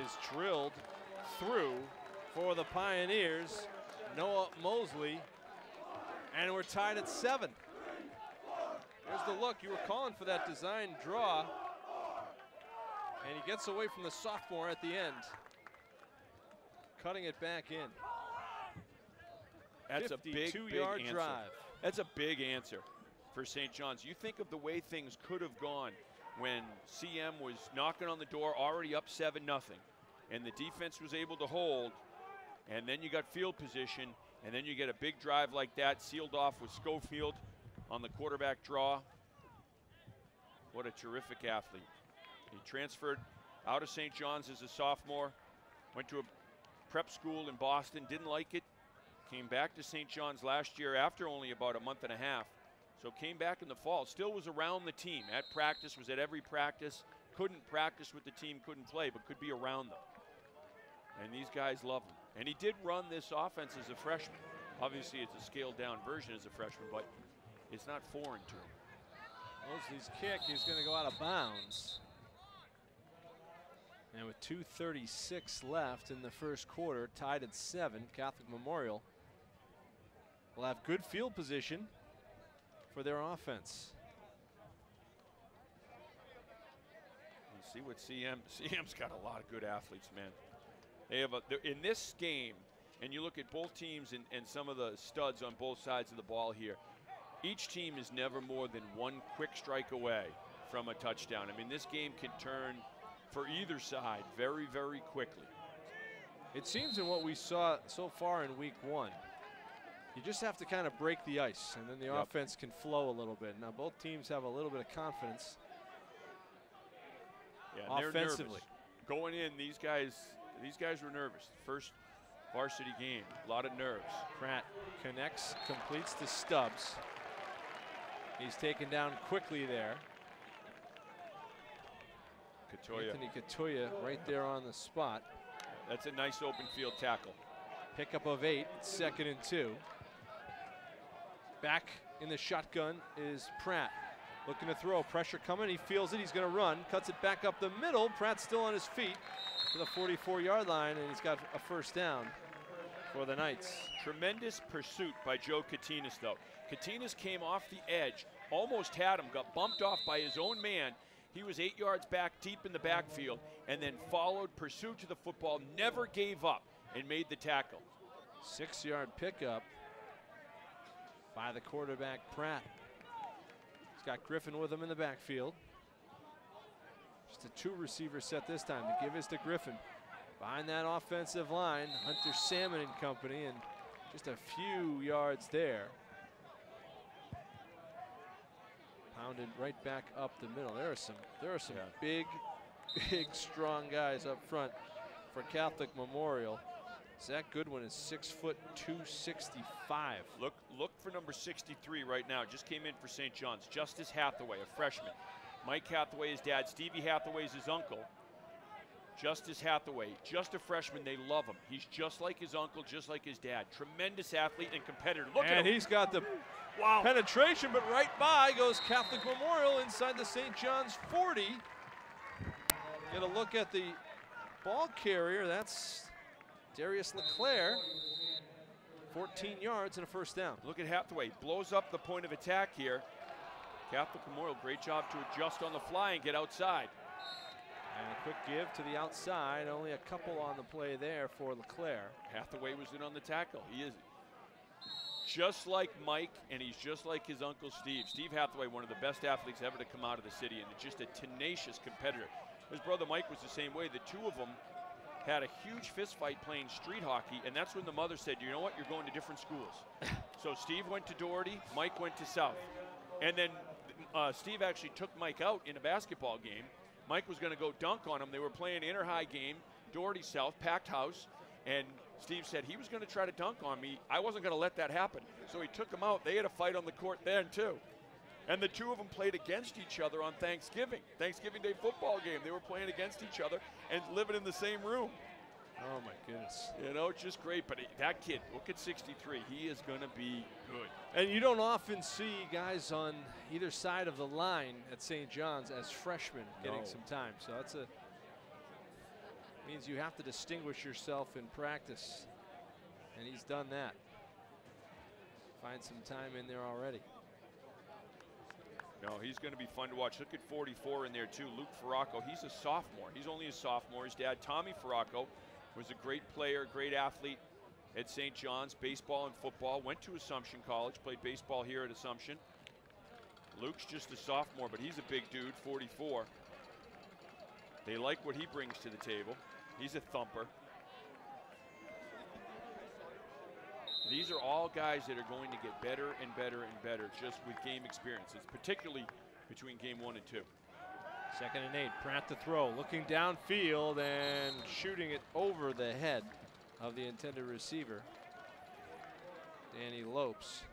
[SPEAKER 1] is drilled through for the Pioneers. Noah Mosley, and we're tied at 7. There's the look. You were calling for that design draw, and he gets away from the sophomore at the end, cutting it back in.
[SPEAKER 2] That's a big,
[SPEAKER 1] 52-yard drive.
[SPEAKER 2] That's a big answer for St. John's. You think of the way things could have gone when CM was knocking on the door, already up 7-0, and the defense was able to hold, and then you got field position, and then you get a big drive like that, sealed off with Schofield on the quarterback draw. What a terrific athlete. He transferred out of St. John's as a sophomore, went to a prep school in Boston, didn't like it, came back to St. John's last year after only about a month and a half. So came back in the fall, still was around the team, at practice, was at every practice, couldn't practice with the team, couldn't play, but could be around them. And these guys love him. And he did run this offense as a freshman. Obviously it's a scaled down version as a freshman, but it's not foreign to him.
[SPEAKER 1] Mosley's kick is going to go out of bounds. And with 2:36 left in the first quarter, tied at 7, Catholic Memorial will have good field position for their offense.
[SPEAKER 2] You see what CM's got a lot of good athletes, man. They have in this game, and you look at both teams and some of the studs on both sides of the ball here, each team is never more than one quick strike away from a touchdown. I mean, this game can turn for either side very, very quickly.
[SPEAKER 1] It seems in what we saw so far in week 1, you just have to kind of break the ice, and then the offense can flow a little bit. Now both teams have a little bit of confidence offensively.
[SPEAKER 2] Going in, these guys were nervous. First varsity game, a lot of nerves.
[SPEAKER 1] Pratt connects, completes to Stubbs. He's taken down quickly there.
[SPEAKER 2] Katoya.
[SPEAKER 1] Anthony Katoya right there on the spot.
[SPEAKER 2] That's a nice open field tackle.
[SPEAKER 1] Pickup of 8, 2nd and 2. Back in the shotgun is Pratt. Looking to throw, pressure coming, he feels it, he's gonna run, cuts it back up the middle. Pratt's still on his feet to the 44-yard line, and he's got a first down for the Knights.
[SPEAKER 2] Tremendous pursuit by Joe Katinas, though. Katinas came off the edge, almost had him, got bumped off by his own man. He was 8 yards back, deep in the backfield, and then followed, pursued to the football, never gave up, and made the tackle.
[SPEAKER 1] 6-yard pickup by the quarterback, Pratt. He's got Griffin with him in the backfield. Just a 2-receiver set this time. The give is to Griffin. Behind that offensive line, Hunter Salmon and company, and just a few yards there. Pounded right back up the middle. There are some big, strong guys up front for Catholic Memorial. Zach Goodwin is 6 foot 265.
[SPEAKER 2] Look for number 63 right now. Just came in for St. John's. Justice Hathaway, a freshman. Mike Hathaway, his dad. Stevie Hathaway is his uncle. Justice Hathaway, just a freshman. They love him. He's just like his uncle, just like his dad. Tremendous athlete and competitor. Look at him.
[SPEAKER 1] And he's got the penetration, but right by goes Catholic Memorial inside the St. John's 40. Get a look at the ball carrier. That's Darius LeClaire. 14 yards and a first down.
[SPEAKER 2] Look at Hathaway. Blows up the point of attack here. Catholic Memorial, great job to adjust on the fly and get outside.
[SPEAKER 1] quick give to the outside. Only a couple on the play there for LeClaire.
[SPEAKER 2] Hathaway was in on the tackle. He is just like Mike, and he's just like his uncle Steve. Steve Hathaway, one of the best athletes ever to come out of the city, and just a tenacious competitor. His brother Mike was the same way. The two of them had a huge fist fight playing street hockey, and that's when the mother said, you know what, you're going to different schools. So Steve went to Doherty, Mike went to South. And then Steve actually took Mike out in a basketball game. Mike was going to go dunk on him. They were playing inter-high game, Doherty South, packed house, and Steve said he was going to try to dunk on me. I wasn't going to let that happen. So he took him out. They had a fight on the court then, too. And the two of them played against each other on Thanksgiving Day football game. They were playing against each other and living in the same room.
[SPEAKER 1] Oh, my goodness.
[SPEAKER 2] You know, just great. But that kid, look at 63. He is going to be good.
[SPEAKER 1] And you don't often see guys on either side of the line at St. John's as freshmen getting some time. So that's means you have to distinguish yourself in practice. And he's done that. Find some time in there already.
[SPEAKER 2] No, he's going to be fun to watch. Look at 44 in there, too. Luke Farraco, he's a sophomore. He's only a sophomore. His dad, Tommy Farraco, was a great player, great athlete at St. John's, baseball and football. Went to Assumption College, played baseball here at Assumption. Luke's just a sophomore, but he's a big dude, 44. They like what he brings to the table. He's a thumper. These are all guys that are going to get better and better and better just with game experiences, particularly between game 1 and 2.
[SPEAKER 1] 2nd and 8, Pratt to throw, looking downfield and shooting it over the head of the intended receiver, Danny Lopes.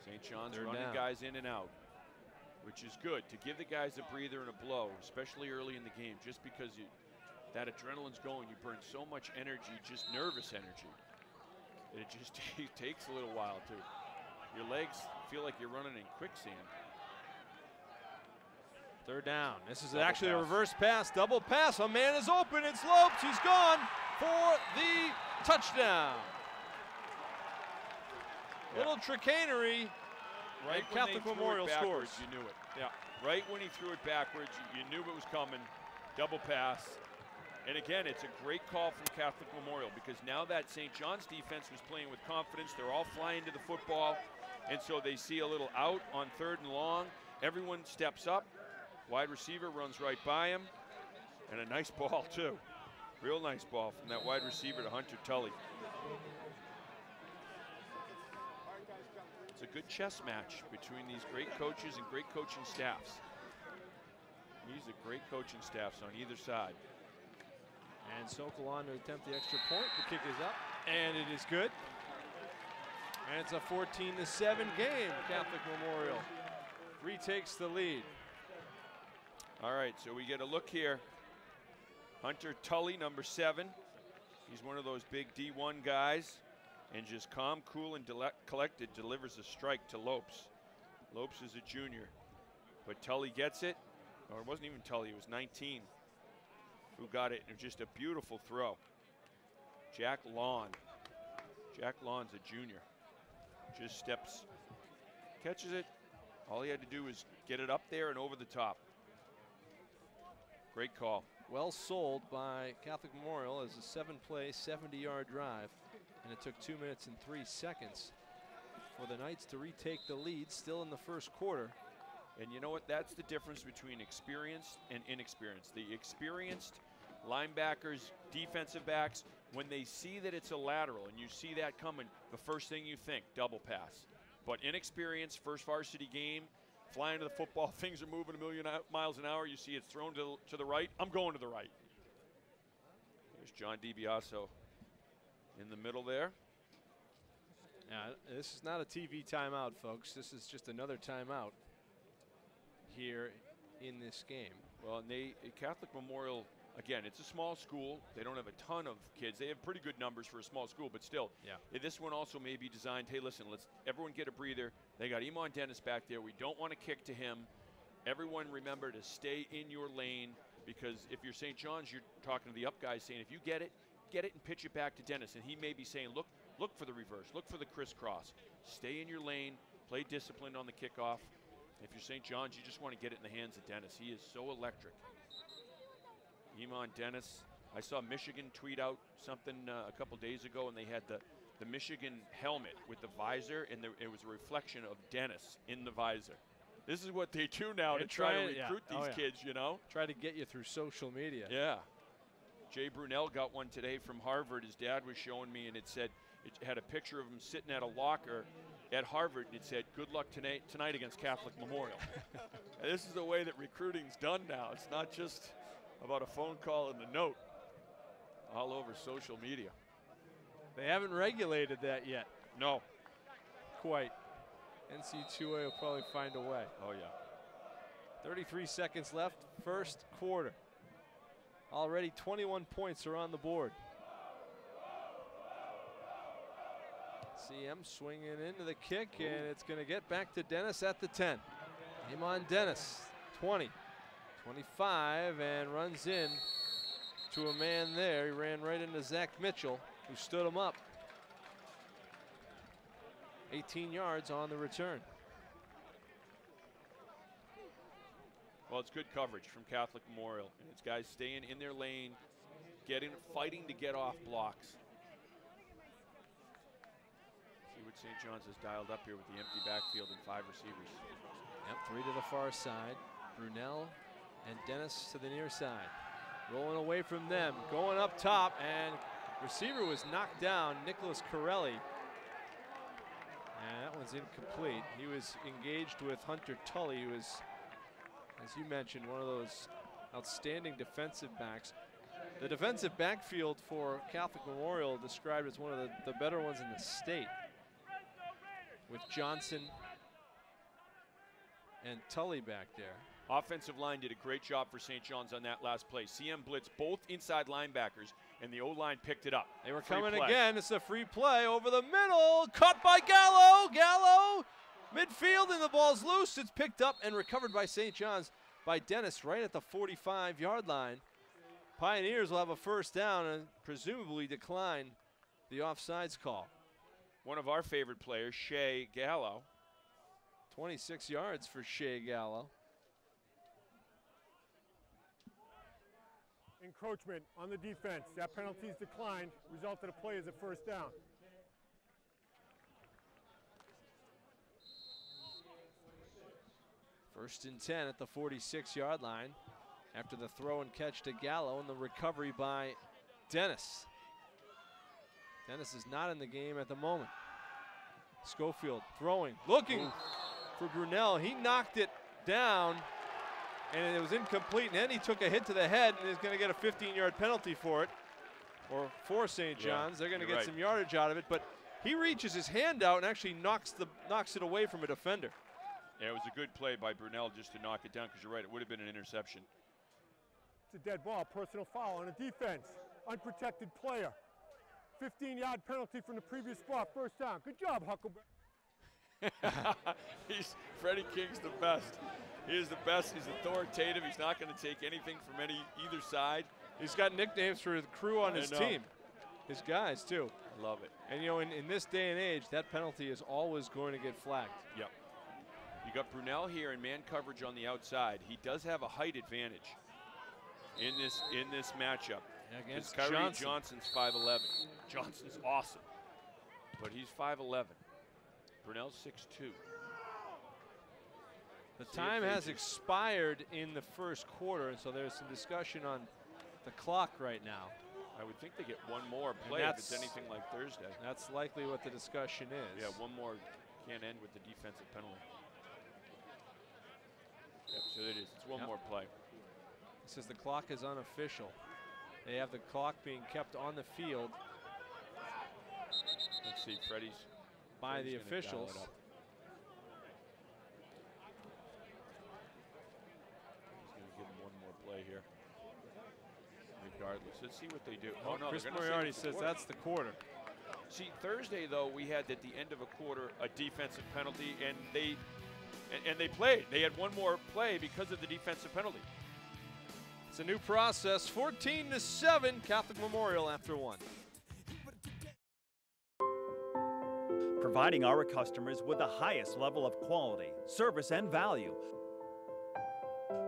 [SPEAKER 2] St. John's running guys in and out, which is good to give the guys a breather and a blow, especially early in the game, just because that adrenaline's going. You burn so much energy, just nervous energy. It just takes a little while too. Your legs feel like you're running in quicksand.
[SPEAKER 1] 3rd down. This is actually a reverse pass, double pass. A man is open. It's Lopes. He's gone for the touchdown. Little chicanery.
[SPEAKER 2] Right when
[SPEAKER 1] Catholic Memorial scores.
[SPEAKER 2] You knew it.
[SPEAKER 1] Yeah.
[SPEAKER 2] Right when he threw it backwards, you knew it was coming. Double pass. And again, it's a great call from Catholic Memorial because now that St. John's defense was playing with confidence, they're all flying to the football, and so they see a little out on 3rd and long. Everyone steps up. Wide receiver runs right by him, and a nice ball too. Real nice ball from that wide receiver to Hunter Tully. It's a good chess match between these great coaches and great coaching staffs. These are great coaching staffs on either side.
[SPEAKER 1] And Sokol on to attempt the extra point. The kick is up, and it is good. And it's a 14-7 game. Catholic Memorial retakes the lead.
[SPEAKER 2] All right, so we get a look here. Hunter Tully, number 7. He's one of those big D1 guys, and just calm, cool, and collected delivers a strike to Lopes. Lopes is a junior, but Tully gets it. Or it wasn't even Tully, it was 19 who got it, and just a beautiful throw. Jack Lawn. Jack Lawn's a junior. Just steps, catches it. All he had to do was get it up there and over the top. Great call.
[SPEAKER 1] Well sold by Catholic Memorial as a 7-play, 70-yard drive. And it took 2 minutes and 3 seconds for the Knights to retake the lead, still in the first quarter.
[SPEAKER 2] And you know what? That's the difference between experienced and inexperienced. The experienced linebackers, defensive backs, when they see that it's a lateral and you see that coming, the first thing you think, double pass. But inexperienced, first varsity game, flying to the football, things are moving a million miles an hour. You see it's thrown to the right. I'm going to the right. There's John Dibiase in the middle there.
[SPEAKER 1] Yeah, this is not a TV timeout, folks. This is just another timeout here in this game.
[SPEAKER 2] Well, and Catholic Memorial, again, it's a small school. They don't have a ton of kids. They have pretty good numbers for a small school, but still, this one also may be designed, hey, listen, let's everyone get a breather. They got Iman Dennis back there. We don't want to kick to him. Everyone remember to stay in your lane, because if you're St. John's, you're talking to the up guys saying, if you get it and pitch it back to Dennis. And he may be saying, look for the reverse, look for the crisscross. Stay in your lane, play disciplined on the kickoff. If you're St. John's, you just want to get it in the hands of Dennis. He is so electric. Iman Dennis. I saw Michigan tweet out something a couple days ago, and they had the Michigan helmet with the visor, and it was a reflection of Dennis in the visor. This is what they do now to try to recruit these kids, you know?
[SPEAKER 1] Try to get you through social media.
[SPEAKER 2] Yeah. Jay Brunel got one today from Harvard. His dad was showing me, and it had a picture of him sitting at a locker at Harvard, and it said, "Good luck tonight against Catholic Memorial." This is the way that recruiting's done now. It's not just about a phone call and a note. All over social media.
[SPEAKER 1] They haven't regulated that yet.
[SPEAKER 2] No.
[SPEAKER 1] Quite. NC2A will probably find a way.
[SPEAKER 2] Oh, yeah.
[SPEAKER 1] 33 seconds left, first quarter. Already 21 points are on the board. CM swinging into the kick, and it's going to get back to Dennis at the 10. Iman Dennis, 20, 25, and runs in to a man there. He ran right into Zach Mitchell, who stood him up. 18 yards on the return.
[SPEAKER 2] Well, it's good coverage from Catholic Memorial. And it's guys staying in their lane, fighting to get off blocks. See what St. John's has dialed up here with the empty backfield and 5 receivers.
[SPEAKER 1] Yep, 3 to the far side. Brunel and Dennis to the near side. Rolling away from them, going up top, and receiver was knocked down, Nicholas Corelli. And that one's incomplete. He was engaged with Hunter Tully, who is, as you mentioned, one of those outstanding defensive backs. The defensive backfield for Catholic Memorial described as one of the better ones in the state, with Johnson and Tully back there.
[SPEAKER 2] Offensive line did a great job for St. John's on that last play. CM blitzed both inside linebackers, and the O-line picked it up.
[SPEAKER 1] They were coming again. It's a free play over the middle. Caught by Gallo. Gallo, midfield, and the ball's loose. It's picked up and recovered by St. John's by Dennis right at the 45-yard line. Pioneers will have a first down and presumably decline the offsides call.
[SPEAKER 2] One of our favorite players, Shea Gallo.
[SPEAKER 1] 26 yards for Shea Gallo.
[SPEAKER 4] Encroachment on the defense. That penalty's declined. Result of the play is a first down.
[SPEAKER 1] First and 10 at the 46-yard line after the throw and catch to Gallo and the recovery by Dennis. Dennis is not in the game at the moment. Schofield throwing, looking for Brunel. He knocked it down, and it was incomplete, and then he took a hit to the head and is going to get a 15-yard penalty for it, or for St. John's. They're going to get some yardage out of it, but he reaches his hand out and actually knocks it away from a defender.
[SPEAKER 2] Yeah, it was a good play by Brunel just to knock it down, because you're right, it would have been an interception.
[SPEAKER 4] It's a dead ball, personal foul on a defense. Unprotected player. 15-yard penalty from the previous spot, first down. Good job, Huckleberry.
[SPEAKER 2] Freddie King's the best. He is the best. He's authoritative. He's not going to take anything from either side.
[SPEAKER 1] He's got nicknames for the crew on his team. His guys, too.
[SPEAKER 2] I love it.
[SPEAKER 1] And, you know, in this day and age, that penalty is always going to get flagged.
[SPEAKER 2] Yep. You got Brunel here in man coverage on the outside. He does have a height advantage in this matchup.
[SPEAKER 1] Against
[SPEAKER 2] Kyrie Johnson's 5'11". Johnson's awesome, but he's 5'11". Brunel's 6'2".
[SPEAKER 1] The time has expired in the first quarter, and so there's some discussion on the clock right now.
[SPEAKER 2] I would think they get one more play if it's anything like Thursday.
[SPEAKER 1] That's likely what the discussion is.
[SPEAKER 2] Yeah, one more can't end with the defensive penalty. Yep, so it is. It's one more play.
[SPEAKER 1] It says the clock is unofficial. They have the clock being kept on the field.
[SPEAKER 2] Let's see, Freddie's
[SPEAKER 1] by the officials.
[SPEAKER 2] He's going to give him one more play here. Regardless, let's see what they do. Oh no,
[SPEAKER 1] Chris Moriarty says that's the quarter.
[SPEAKER 2] See, Thursday though, we had at the end of a quarter a defensive penalty, and they played. They had one more play because of the defensive penalty.
[SPEAKER 1] It's a new process. 14-7, Catholic Memorial after one.
[SPEAKER 5] providing our customers with the highest level of quality, service, and value.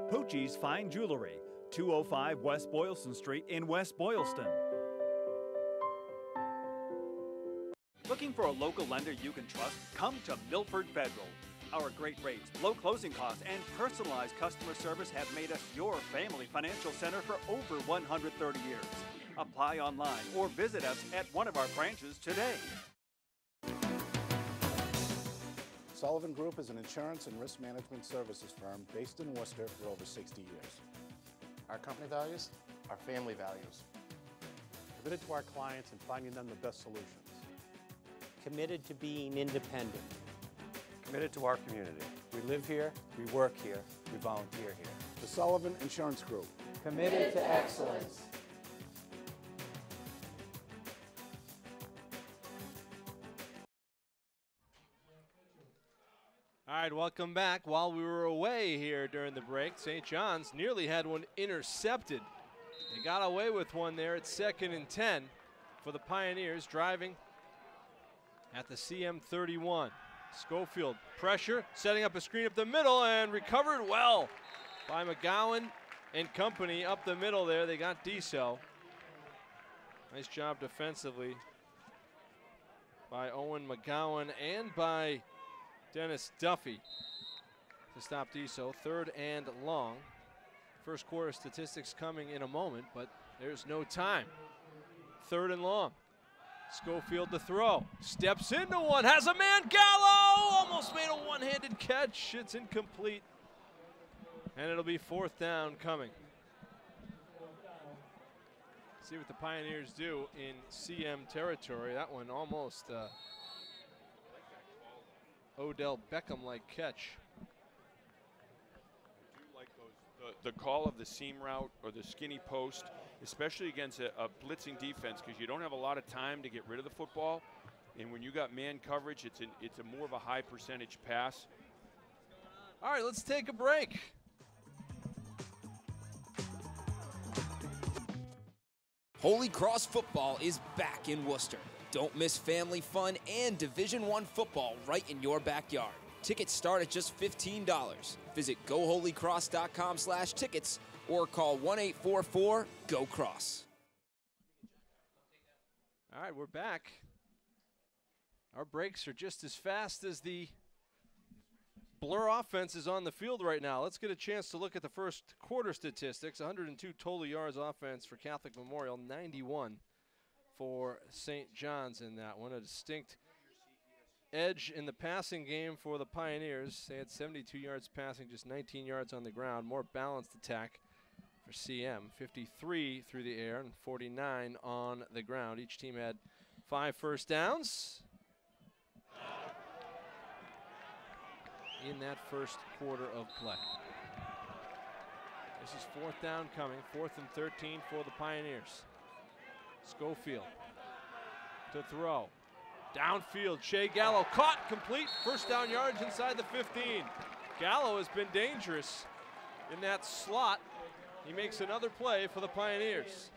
[SPEAKER 5] Poochie's Fine Jewelry, 205 West Boylston Street in West Boylston. Looking for a local lender you can trust? Come to Milford Federal. Our great rates, low closing costs, and personalized customer service have made us your family financial center for over 130 years. Apply online or visit us at one of our branches today.
[SPEAKER 13] Sullivan Group is an insurance and risk management services firm based in Worcester for over 60 years.
[SPEAKER 14] Our company values, our family values.
[SPEAKER 4] Committed to our clients and finding them the best solutions.
[SPEAKER 15] Committed to being independent.
[SPEAKER 14] Committed to our community.
[SPEAKER 13] We live here, we work here, we volunteer here. The Sullivan Insurance Group.
[SPEAKER 15] Committed to excellence.
[SPEAKER 1] All right, welcome back. While we were away here during the break, St. John's nearly had one intercepted. They got away with one there at 2nd and 10 for the Pioneers, driving at the CM 31. Schofield, pressure, setting up a screen up the middle, and recovered well by McGowan and company up the middle there. They got Diso. Nice job defensively by Owen McGowan and by Dennis Duffy to stop Diso. 3rd and long. First quarter statistics coming in a moment, but there's no time. 3rd and long. Schofield to throw. Steps into one. Has a man. Gallo almost made a one-handed catch. It's incomplete. And it'll be 4th down coming. See what the Pioneers do in CM territory. That one almost Odell Beckham-like catch.
[SPEAKER 2] I do like those, the call of the seam route or the skinny post, especially against a blitzing defense, because you don't have a lot of time to get rid of the football. And when you got man coverage, it's a more of a high percentage pass.
[SPEAKER 1] All right, let's take a break.
[SPEAKER 6] Holy Cross football is back in Worcester. Don't miss family fun and Division I football right in your backyard. Tickets start at just $15. Visit goholycross.com/tickets or call 1-844-GO-CROSS.
[SPEAKER 1] All right, we're back. Our breaks are just as fast as the Blur offense is on the field right now. Let's get a chance to look at the first quarter statistics. 102 total yards offense for Catholic Memorial, 91 for St. John's in that one. A distinct edge in the passing game for the Pioneers. They had 72 yards passing, just 19 yards on the ground. More balanced attack for CM. 53 through the air and 49 on the ground. Each team had 5 first downs in that first quarter of play. This is 4th down coming. 4th and 13 for the Pioneers. Schofield to throw. Downfield, Shea Gallo caught, complete, first down yards inside the 15. Gallo has been dangerous in that slot. He makes another play for the Pioneers.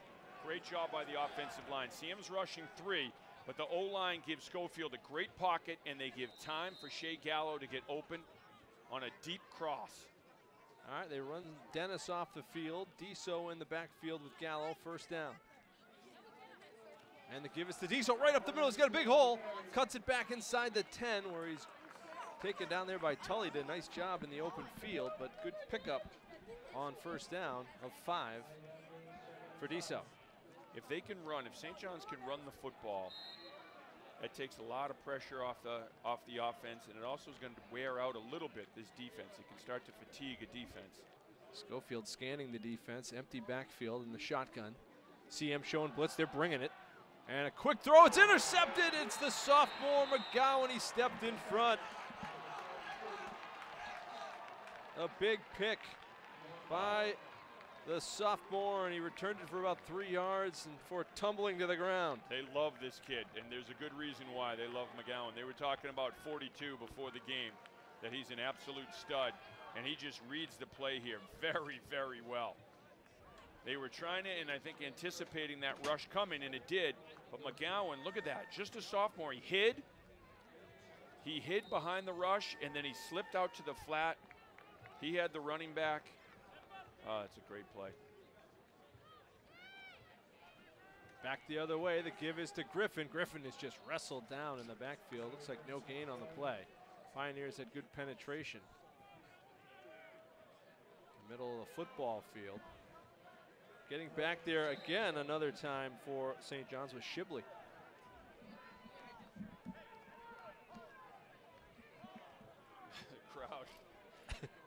[SPEAKER 2] Great job by the offensive line. CM's rushing 3, but the O-line gives Schofield a great pocket, and they give time for Shea Gallo to get open on a deep cross.
[SPEAKER 1] All right, they run Dennis off the field. Diso in the backfield with Gallo, first down. And the give is to Diso right up the middle. He's got a big hole. Cuts it back inside the 10 where he's taken down there by Tully. Did a nice job in the open field, but good pickup on first down of 5 for Diso.
[SPEAKER 2] If they can run, if St. John's can run the football, that takes a lot of pressure off the offense, and it also is going to wear out a little bit this defense. It can start to fatigue a defense.
[SPEAKER 1] Schofield scanning the defense, empty backfield in the shotgun. CM showing blitz, they're bringing it. And a quick throw, it's intercepted. It's the sophomore McGowan, he stepped in front. A big pick by the sophomore, and he returned it for about 3 yards and before tumbling to the ground.
[SPEAKER 2] They love this kid, and there's a good reason why they love McGowan. They were talking about 42 before the game, that he's an absolute stud, and he just reads the play here very, very well. They were trying to, and I think anticipating that rush coming, and it did. But McGowan, look at that, just a sophomore. He hid, He hid behind the rush, and then he slipped out to the flat. He had the running back. It's a great play.
[SPEAKER 1] Back the other way, the give is to Griffin. Griffin is just wrestled down in the backfield. Looks like no gain on the play. Pioneers had good penetration. Middle of the football field. Getting back there again another time for St. John's with Shibley.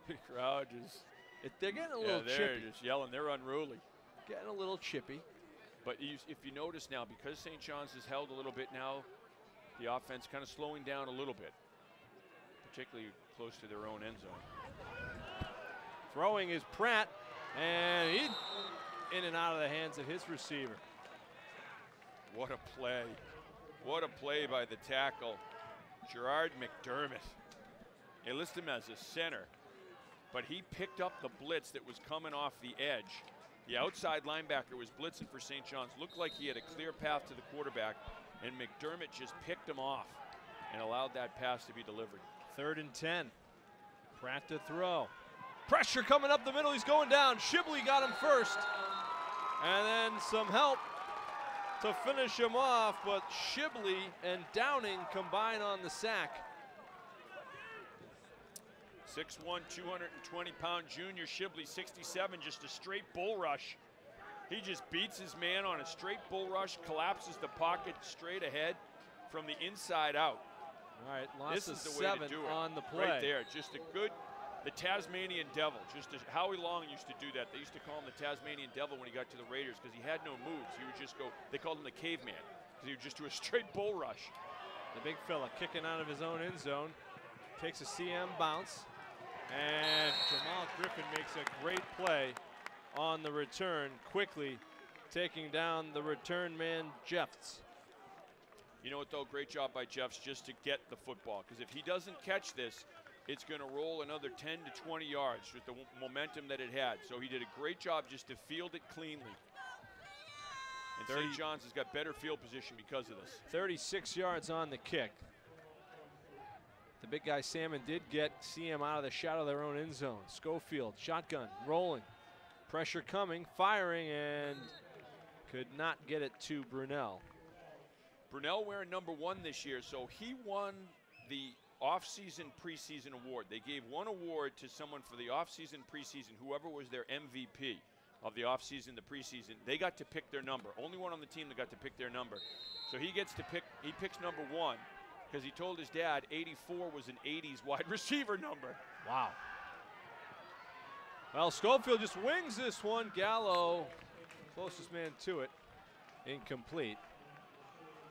[SPEAKER 2] The crowd is.
[SPEAKER 1] They're getting a little chippy.
[SPEAKER 2] They're just yelling. They're unruly.
[SPEAKER 1] Getting a little chippy.
[SPEAKER 2] But if you notice now, because St. John's has held a little bit now, the offense kind of slowing down a little bit, particularly close to their own end zone.
[SPEAKER 1] Throwing is Pratt, and he in and out of the hands of his receiver.
[SPEAKER 2] What a play. What a play by the tackle, Gerard McDermott. They list him as a center, but he picked up the blitz that was coming off the edge. The outside linebacker was blitzing for St. John's. Looked like he had a clear path to the quarterback, and McDermott just picked him off and allowed that pass to be delivered.
[SPEAKER 1] 3rd and 10. Pratt to throw. Pressure coming up the middle. He's going down. Shibley got him first. And then some help to finish him off, but Shibley and Downing combine on the sack.
[SPEAKER 2] 6'1", 220-pound junior Shibley, 67, just a straight bull rush. He just beats his man on a straight bull rush, collapses the pocket straight ahead from the inside out.
[SPEAKER 1] All right, loss
[SPEAKER 2] this
[SPEAKER 1] of
[SPEAKER 2] is the way
[SPEAKER 1] 7
[SPEAKER 2] to do it.
[SPEAKER 1] on the play.
[SPEAKER 2] Right there, just a good, the Tasmanian Devil. Just as Howie Long used to do that. They used to call him the Tasmanian Devil when he got to the Raiders because he had no moves. He would just go, they called him the caveman because he would just do a straight bull rush.
[SPEAKER 1] The big fella kicking out of his own end zone, takes a CM bounce. And Jamal Griffin makes a great play on the return, quickly taking down the return man, Jeffs.
[SPEAKER 2] You know what, though? Great job by Jeffs just to get the football, because if he doesn't catch this, it's going to roll another 10 to 20 yards with the momentum that it had. So he did a great job just to field it cleanly. And St. John's has got better field position because of this.
[SPEAKER 1] 36 yards on the kick. The big guy Salmon did get CM out of the shadow of their own end zone. Schofield, shotgun, rolling. Pressure coming, firing, and could not get it to Brunel.
[SPEAKER 2] Brunel wearing number 1 this year, so he won the off-season preseason award. They gave one award to someone for the off-season preseason, whoever was their MVP of the off-season, the preseason. They got to pick their number. Only one on the team that got to pick their number. So he gets to pick, he picks number 1. Because he told his dad 84 was an 80s wide receiver number.
[SPEAKER 1] Wow. Well, Schofield just wings this one. Gallo, closest man to it, incomplete.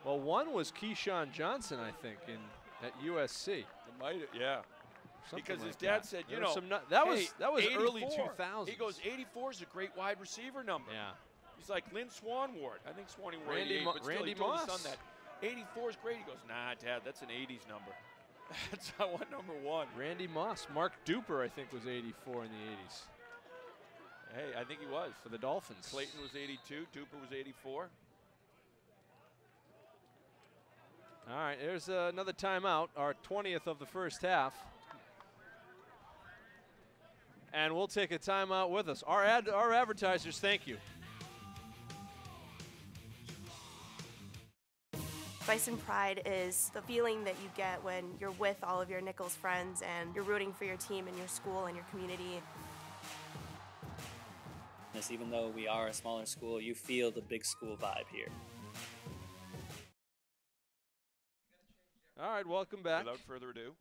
[SPEAKER 1] Well, one was Keyshawn Johnson, I think, at USC.
[SPEAKER 2] It might, yeah.
[SPEAKER 1] Something
[SPEAKER 2] because
[SPEAKER 1] like
[SPEAKER 2] his dad
[SPEAKER 1] that.
[SPEAKER 2] said,
[SPEAKER 1] There
[SPEAKER 2] you know,
[SPEAKER 1] that
[SPEAKER 2] hey,
[SPEAKER 1] was
[SPEAKER 2] 84.
[SPEAKER 1] early 2000s.
[SPEAKER 2] He goes, 84 is a great wide receiver number.
[SPEAKER 1] Yeah.
[SPEAKER 2] He's like Lynn Swan Ward. I think Swanee wore
[SPEAKER 1] Randy
[SPEAKER 2] 88, but still,
[SPEAKER 1] Randy
[SPEAKER 2] he told his
[SPEAKER 1] Moss.
[SPEAKER 2] son that. 84 is great. He goes, nah, Dad, that's an 80s number. That's I want number 1.
[SPEAKER 1] Randy Moss. Mark Duper, I think, was 84 in the 80s.
[SPEAKER 2] Hey, I think he was.
[SPEAKER 1] For the Dolphins.
[SPEAKER 2] Clayton was 82. Duper was 84.
[SPEAKER 1] All right, there's another timeout, our 20th of the first half. And we'll take a timeout with us. Our advertisers, thank you.
[SPEAKER 11] Bison Pride is the feeling that you get when you're with all of your Nichols friends and you're rooting for your team and your school and your community.
[SPEAKER 12] Even though we are a smaller school, you feel the big school vibe here.
[SPEAKER 1] All right, welcome back.
[SPEAKER 2] Without further ado.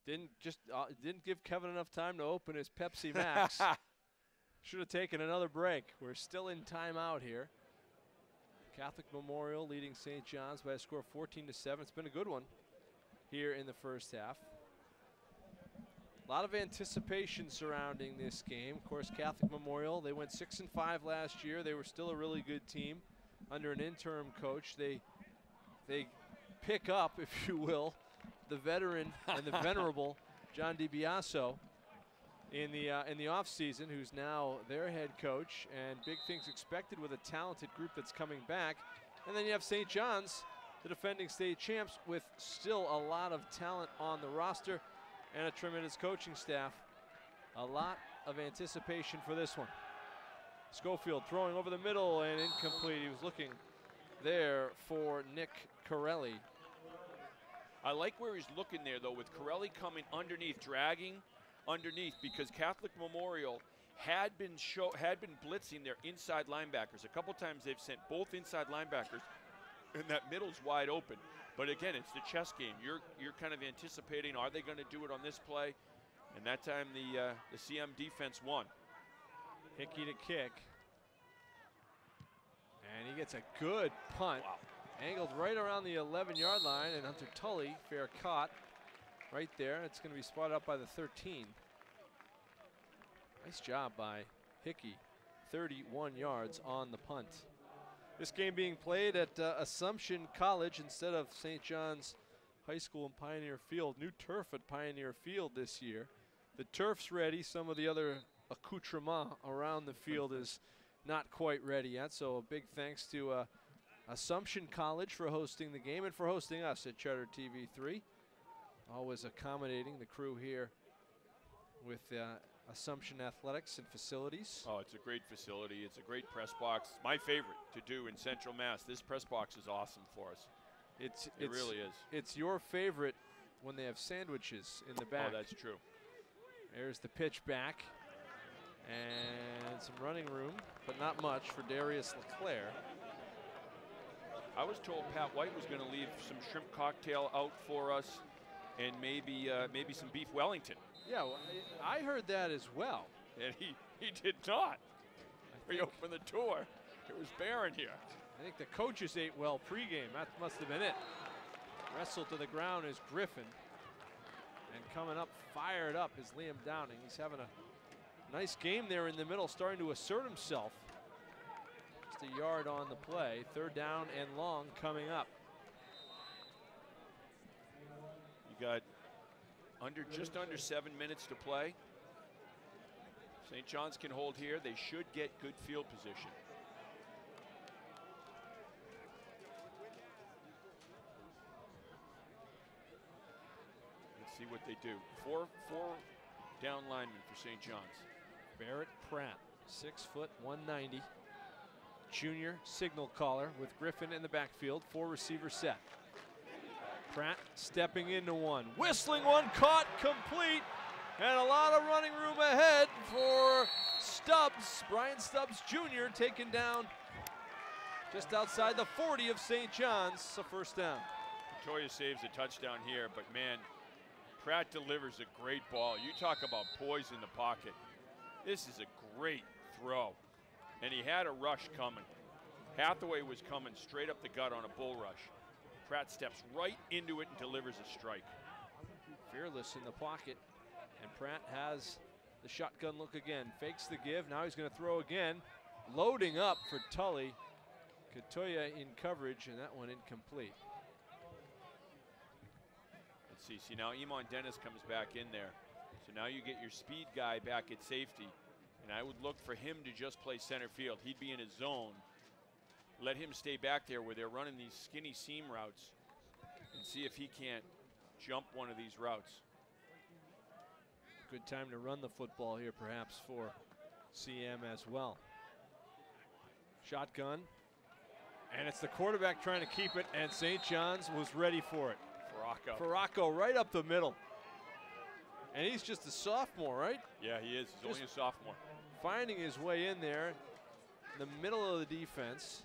[SPEAKER 1] Didn't give Kevin enough time to open his Pepsi Max. Should have taken another break. We're still in timeout here. Catholic Memorial leading St. John's by a score of 14-7. It's been a good one here in the first half. A lot of anticipation surrounding this game. Of course, Catholic Memorial, they went 6-5 last year. They were still a really good team under an interim coach. They pick up, if you will, the veteran and the venerable John Dibiase in the offseason, who's now their head coach, and big things expected with a talented group that's coming back. And then you have St. John's, the defending state champs, with still a lot of talent on the roster and a tremendous coaching staff. A lot of anticipation for this one. Schofield throwing over the middle and incomplete. He was looking there for Nick Corelli.
[SPEAKER 2] I like where he's looking there, though, with Corelli coming underneath, dragging underneath, because Catholic Memorial had been blitzing their inside linebackers. A couple times they've sent both inside linebackers, and that middle's wide open. But again, it's the chess game. You're kind of anticipating, are they going to do it on this play? And that time the CM defense won.
[SPEAKER 1] Hickey to kick. And he gets a good punt.
[SPEAKER 2] Wow.
[SPEAKER 1] Angled right around the 11-yard line, and Hunter Tully, fair caught right there. It's going to be spotted up by the 13. Nice job by Hickey. 31 yards on the punt. This game being played at Assumption College instead of St. John's High School and Pioneer Field. New turf at Pioneer Field this year. The turf's ready. Some of the other accoutrement around the field is not quite ready yet. So a big thanks to Assumption College for hosting the game and for hosting us at Charter TV 3. Always accommodating the crew here with Assumption Athletics and facilities.
[SPEAKER 2] Oh, it's a great facility. It's a great press box. My favorite to do in Central Mass. This press box is awesome for us. It really is.
[SPEAKER 1] It's your favorite when they have sandwiches in the back.
[SPEAKER 2] Oh, that's true.
[SPEAKER 1] There's the pitch back. And some running room, but not much for Darius LeClaire.
[SPEAKER 2] I was told Pat White was going to leave some shrimp cocktail out for us, and maybe some beef Wellington.
[SPEAKER 1] Yeah, well, I heard that as well.
[SPEAKER 2] And he did not. We opened the door. It was barren here.
[SPEAKER 1] I think the coaches ate well pregame. That must have been it. Wrestled to the ground is Griffin. And coming up, fired up, is Liam Downing. He's having a nice game there in the middle, starting to assert himself. Just a yard on the play. 3rd down and long coming up.
[SPEAKER 2] You got just under 7 minutes to play. St. John's can hold here. They should get good field position. Let's see what they do. Four down linemen for St. John's.
[SPEAKER 1] Barrett Pratt, 6 foot, 190. Junior signal caller with Griffin in the backfield. 4 receiver set. Pratt stepping into one. Whistling one, caught, complete. And a lot of running room ahead for Stubbs. Brian Stubbs Jr. taken down just outside the 40 of St. John's. A 1st down.
[SPEAKER 2] Toya saves a touchdown here, but man, Pratt delivers a great ball. You talk about poise in the pocket. This is a great throw. And he had a rush coming. Hathaway was coming straight up the gut on a bull rush. Pratt steps right into it and delivers a strike.
[SPEAKER 1] Fearless in the pocket. And Pratt has the shotgun look again. Fakes the give. Now he's going to throw again. Loading up for Tully. Katoya in coverage, and that one incomplete.
[SPEAKER 2] Let's see. See, now Iman Dennis comes back in there. So now you get your speed guy back at safety. And I would look for him to just play center field. He'd be in his zone. Let him stay back there where they're running these skinny seam routes and see if he can't jump one of these routes.
[SPEAKER 1] Good time to run the football here perhaps for CM as well. Shotgun. And it's the quarterback trying to keep it, and St. John's was ready for it. Faracco right up the middle. And he's just a sophomore, right?
[SPEAKER 2] Yeah, he is. He's only a sophomore.
[SPEAKER 1] Finding his way in there in the middle of the defense.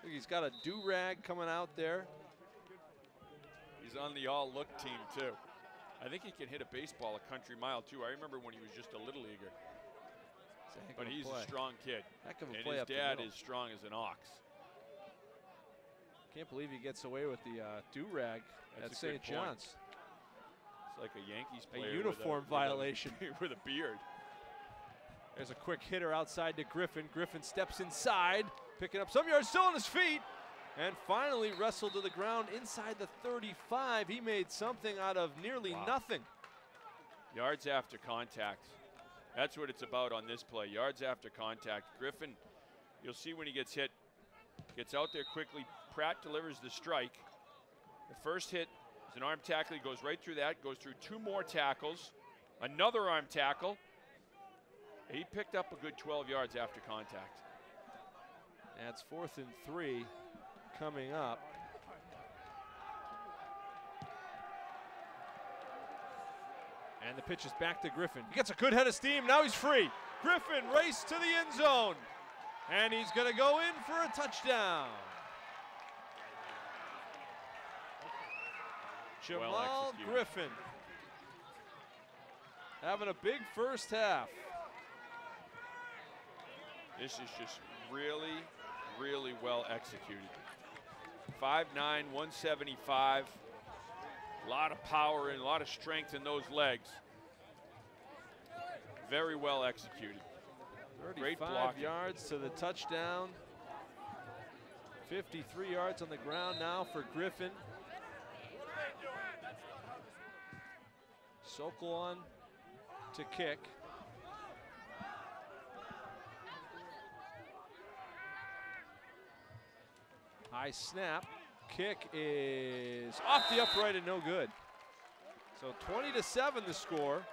[SPEAKER 1] Look, he's got a do-rag coming out there.
[SPEAKER 2] He's on the all-look team, too. I think he can hit a baseball a country mile, too. I remember when he was just a little leaguer. But he's a strong kid.
[SPEAKER 1] Heck of a
[SPEAKER 2] and
[SPEAKER 1] play
[SPEAKER 2] his
[SPEAKER 1] up the
[SPEAKER 2] dad
[SPEAKER 1] middle.
[SPEAKER 2] is strong as an ox.
[SPEAKER 1] Can't believe he gets away with the do-rag at St. John's.
[SPEAKER 2] It's like a Yankees player.
[SPEAKER 1] A uniform violation.
[SPEAKER 2] With a beard.
[SPEAKER 1] There's a quick hitter outside to Griffin. Griffin steps inside, picking up some yards, still on his feet, and finally wrestled to the ground inside the 35. He made something out of nearly nothing.
[SPEAKER 2] Yards after contact. That's what it's about on this play. Yards after contact. Griffin, you'll see when he gets hit, gets out there quickly, Pratt delivers the strike. The first hit is an arm tackle. He goes right through that, goes through 2 more tackles, another arm tackle. He picked up a good 12 yards after contact.
[SPEAKER 1] That's 4th and 3 coming up. And the pitch is back to Griffin. He gets a good head of steam. Now he's free. Griffin race to the end zone. And he's going to go in for a touchdown. Jamal Griffin having a big first half.
[SPEAKER 2] This is just really, really well executed. 5'9", 175. A lot of power and a lot of strength in those legs. Very well executed. Great
[SPEAKER 1] 35
[SPEAKER 2] blocking.
[SPEAKER 1] yards to the touchdown. 53 yards on the ground now for Griffin. Sokol on to kick. High snap. Kick is off the upright and no good. So 20-7 the score.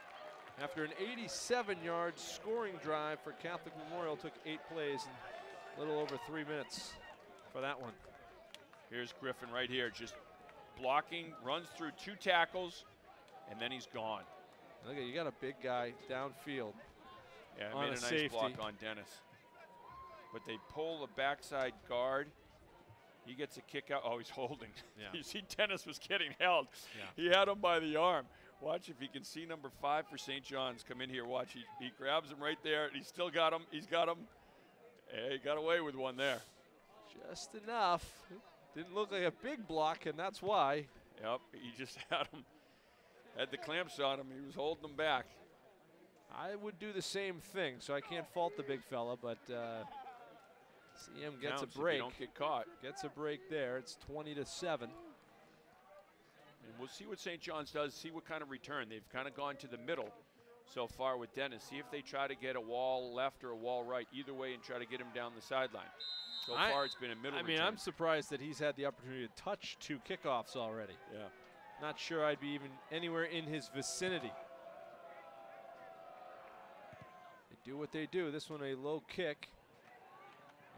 [SPEAKER 1] After an 87-yard scoring drive for Catholic Memorial, took 8 plays and a little over 3 minutes for that one.
[SPEAKER 2] Here's Griffin right here, just blocking, runs through 2 tackles, and then he's gone.
[SPEAKER 1] Look at, you got a big guy downfield.
[SPEAKER 2] Yeah,
[SPEAKER 1] on
[SPEAKER 2] made a nice
[SPEAKER 1] safety.
[SPEAKER 2] block on Dennis. But they pull the backside guard. He gets a kick out. Oh, he's holding.
[SPEAKER 1] Yeah.
[SPEAKER 2] You see Dennis was getting held.
[SPEAKER 1] Yeah.
[SPEAKER 2] He had him by the arm. Watch if he can see number 5 for St. John's come in here. Watch, he grabs him right there. He's still got him. He's got him. Hey, he got away with one there.
[SPEAKER 1] Just enough. Didn't look like a big block, and that's why.
[SPEAKER 2] Yep, he just had him. Had the clamps on him. He was holding them back.
[SPEAKER 1] I would do the same thing, so I can't fault the big fella, but CM gets
[SPEAKER 2] Counts
[SPEAKER 1] a break.
[SPEAKER 2] if you don't get caught.
[SPEAKER 1] Gets a break there. It's 20-7.
[SPEAKER 2] And we'll see what St. John's does, see what kind of return. They've kind of gone to the middle so far with Dennis. See if they try to get a wall left or a wall right, either way, and try to get him down the sideline. So far, it's been a middle return.
[SPEAKER 1] I'm surprised that he's had the opportunity to touch 2 kickoffs already.
[SPEAKER 2] Yeah.
[SPEAKER 1] Not sure I'd be even anywhere in his vicinity. They do what they do. This one a low kick.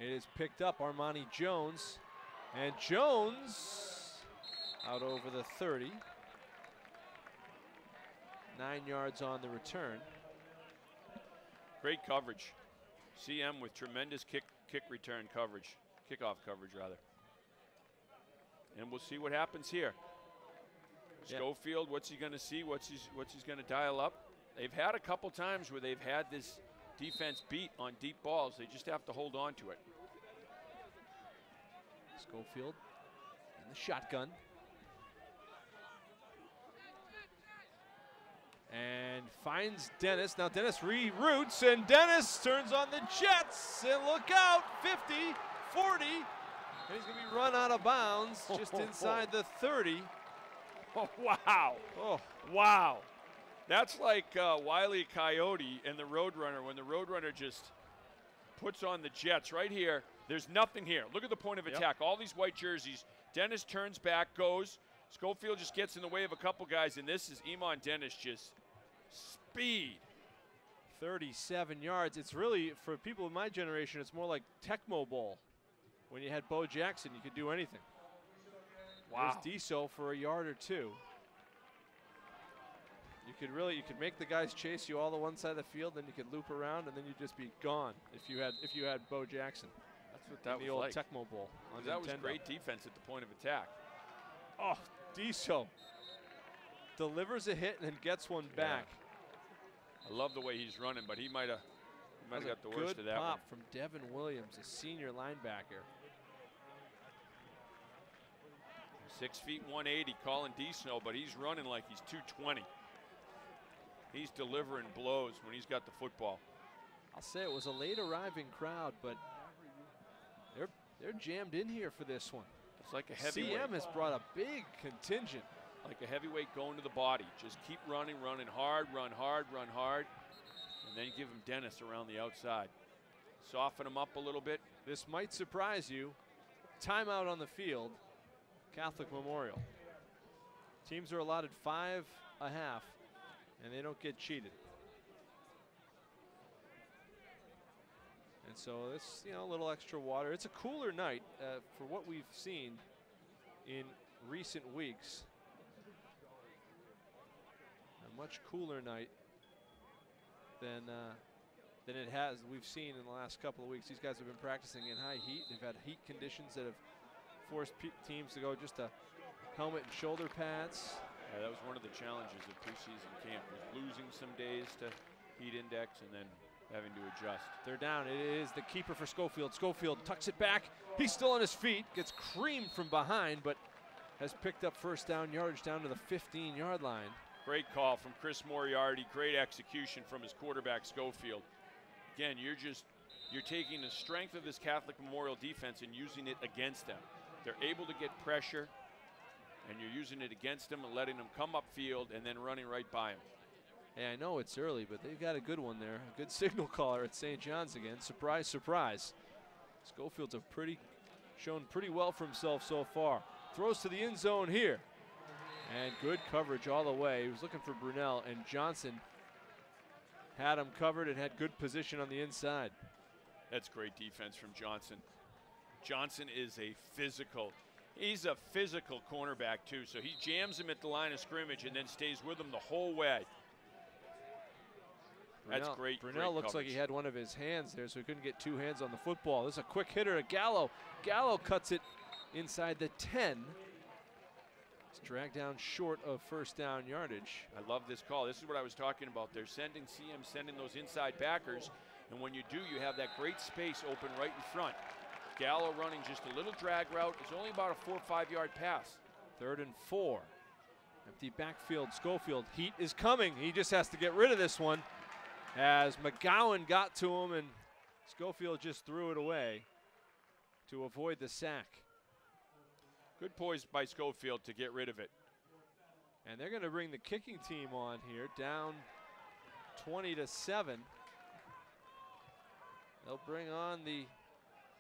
[SPEAKER 1] It is picked up, Armani Jones. And Jones out over the 30. 9 yards on the return.
[SPEAKER 2] Great coverage. CM with tremendous kick return coverage, kickoff coverage rather. And we'll see what happens here.
[SPEAKER 1] Yeah.
[SPEAKER 2] Schofield, what's he going to see? What's he's going to dial up? They've had a couple times where they've had this defense beat on deep balls. They just have to hold on to it.
[SPEAKER 1] Schofield in the shotgun. And finds Dennis. Now Dennis reroutes, and Dennis turns on the Jets. And look out, 50, 40. And he's going to be run out of bounds just inside the 30.
[SPEAKER 2] Oh, wow.
[SPEAKER 1] Oh,
[SPEAKER 2] wow. That's like Wile E. Coyote and the Roadrunner when the Roadrunner just puts on the Jets. Right here, there's nothing here. Look at the point of attack. All these white jerseys. Dennis turns back, goes. Schofield just gets in the way of a couple guys, and this is Iman Dennis just speed.
[SPEAKER 1] 37 yards. It's really, for people in my generation, it's more like Tecmo Bowl. When you had Bo Jackson, you could do anything.
[SPEAKER 2] Wow.
[SPEAKER 1] There's Diso for a yard or 2. You could make the guys chase you all to one side of the field, then you could loop around, and then you'd just be gone if you had Bo Jackson.
[SPEAKER 2] That's what that was
[SPEAKER 1] the old
[SPEAKER 2] like.
[SPEAKER 1] Tecmo Bowl.
[SPEAKER 2] That was great defense at the point of attack.
[SPEAKER 1] Oh, Diso delivers a hit and then gets one back.
[SPEAKER 2] I love the way he's running, but he might have got the worst of that
[SPEAKER 1] good
[SPEAKER 2] one.
[SPEAKER 1] pop from Devin Williams, a senior linebacker.
[SPEAKER 2] 6 feet 180, Colin DeSnow, but he's running like he's 220. He's delivering blows when he's got the football.
[SPEAKER 1] I'll say it was a late arriving crowd, but they're jammed in here for this one.
[SPEAKER 2] It's like a heavyweight.
[SPEAKER 1] CM has brought a big contingent.
[SPEAKER 2] Like a heavyweight going to the body. Just keep running hard, run hard, and then give him Dennis around the outside. Soften him up a little bit.
[SPEAKER 1] This might surprise you. timeout on the field, Catholic Memorial. Teams are allotted 5 a half, and they don't get cheated. And so it's, you know, a little extra water. It's a cooler night for what we've seen in recent weeks. A much cooler night than we've seen in the last couple of weeks. These guys have been practicing in high heat. They've had heat conditions that have forced teams to go just to helmet and shoulder pads.
[SPEAKER 2] Yeah, that was one of the challenges of preseason camp, was losing some days to heat index and then having to adjust.
[SPEAKER 1] They're down. It is the keeper for Schofield. Schofield tucks it back. He's still on his feet. Gets creamed from behind, but has picked up first down yardage down to the 15-yard line.
[SPEAKER 2] Great call from Chris Moriarty. Great execution from his quarterback, Schofield. Again, you're taking the strength of this Catholic Memorial defense and using it against them. They're able to get pressure, and you're using it against them and letting them come upfield and then running right by them.
[SPEAKER 1] Hey, I know it's early, but they've got a good one there. A good signal caller at St. John's again. Surprise, surprise. Schofield's shown pretty well for himself so far. Throws to the end zone here. And good coverage all the way. He was looking for Brunel, and Johnson had him covered and had good position on the inside.
[SPEAKER 2] That's great defense from Johnson. Johnson is he's a physical cornerback too, so he jams him at the line of scrimmage and then stays with him the whole way. That's great.
[SPEAKER 1] Brunel looks like he had one of his hands there, so he couldn't get 2 hands on the football. This is a quick hitter to Gallo. Gallo cuts it inside the 10. It's dragged down short of first down yardage.
[SPEAKER 2] I love this call. This is what I was talking about. They're sending those inside backers, and when you do, you have that great space open right in front. Gallo running just a little drag route. It's only about a 4 or 5 yard pass.
[SPEAKER 1] 3rd and 4. Empty backfield, Schofield. Heat is coming. He just has to get rid of this one, as McGowan got to him, and Schofield just threw it away to avoid the sack.
[SPEAKER 2] Good poise by Schofield to get rid of it.
[SPEAKER 1] And they're going to bring the kicking team on here, down 20-7. They'll bring on the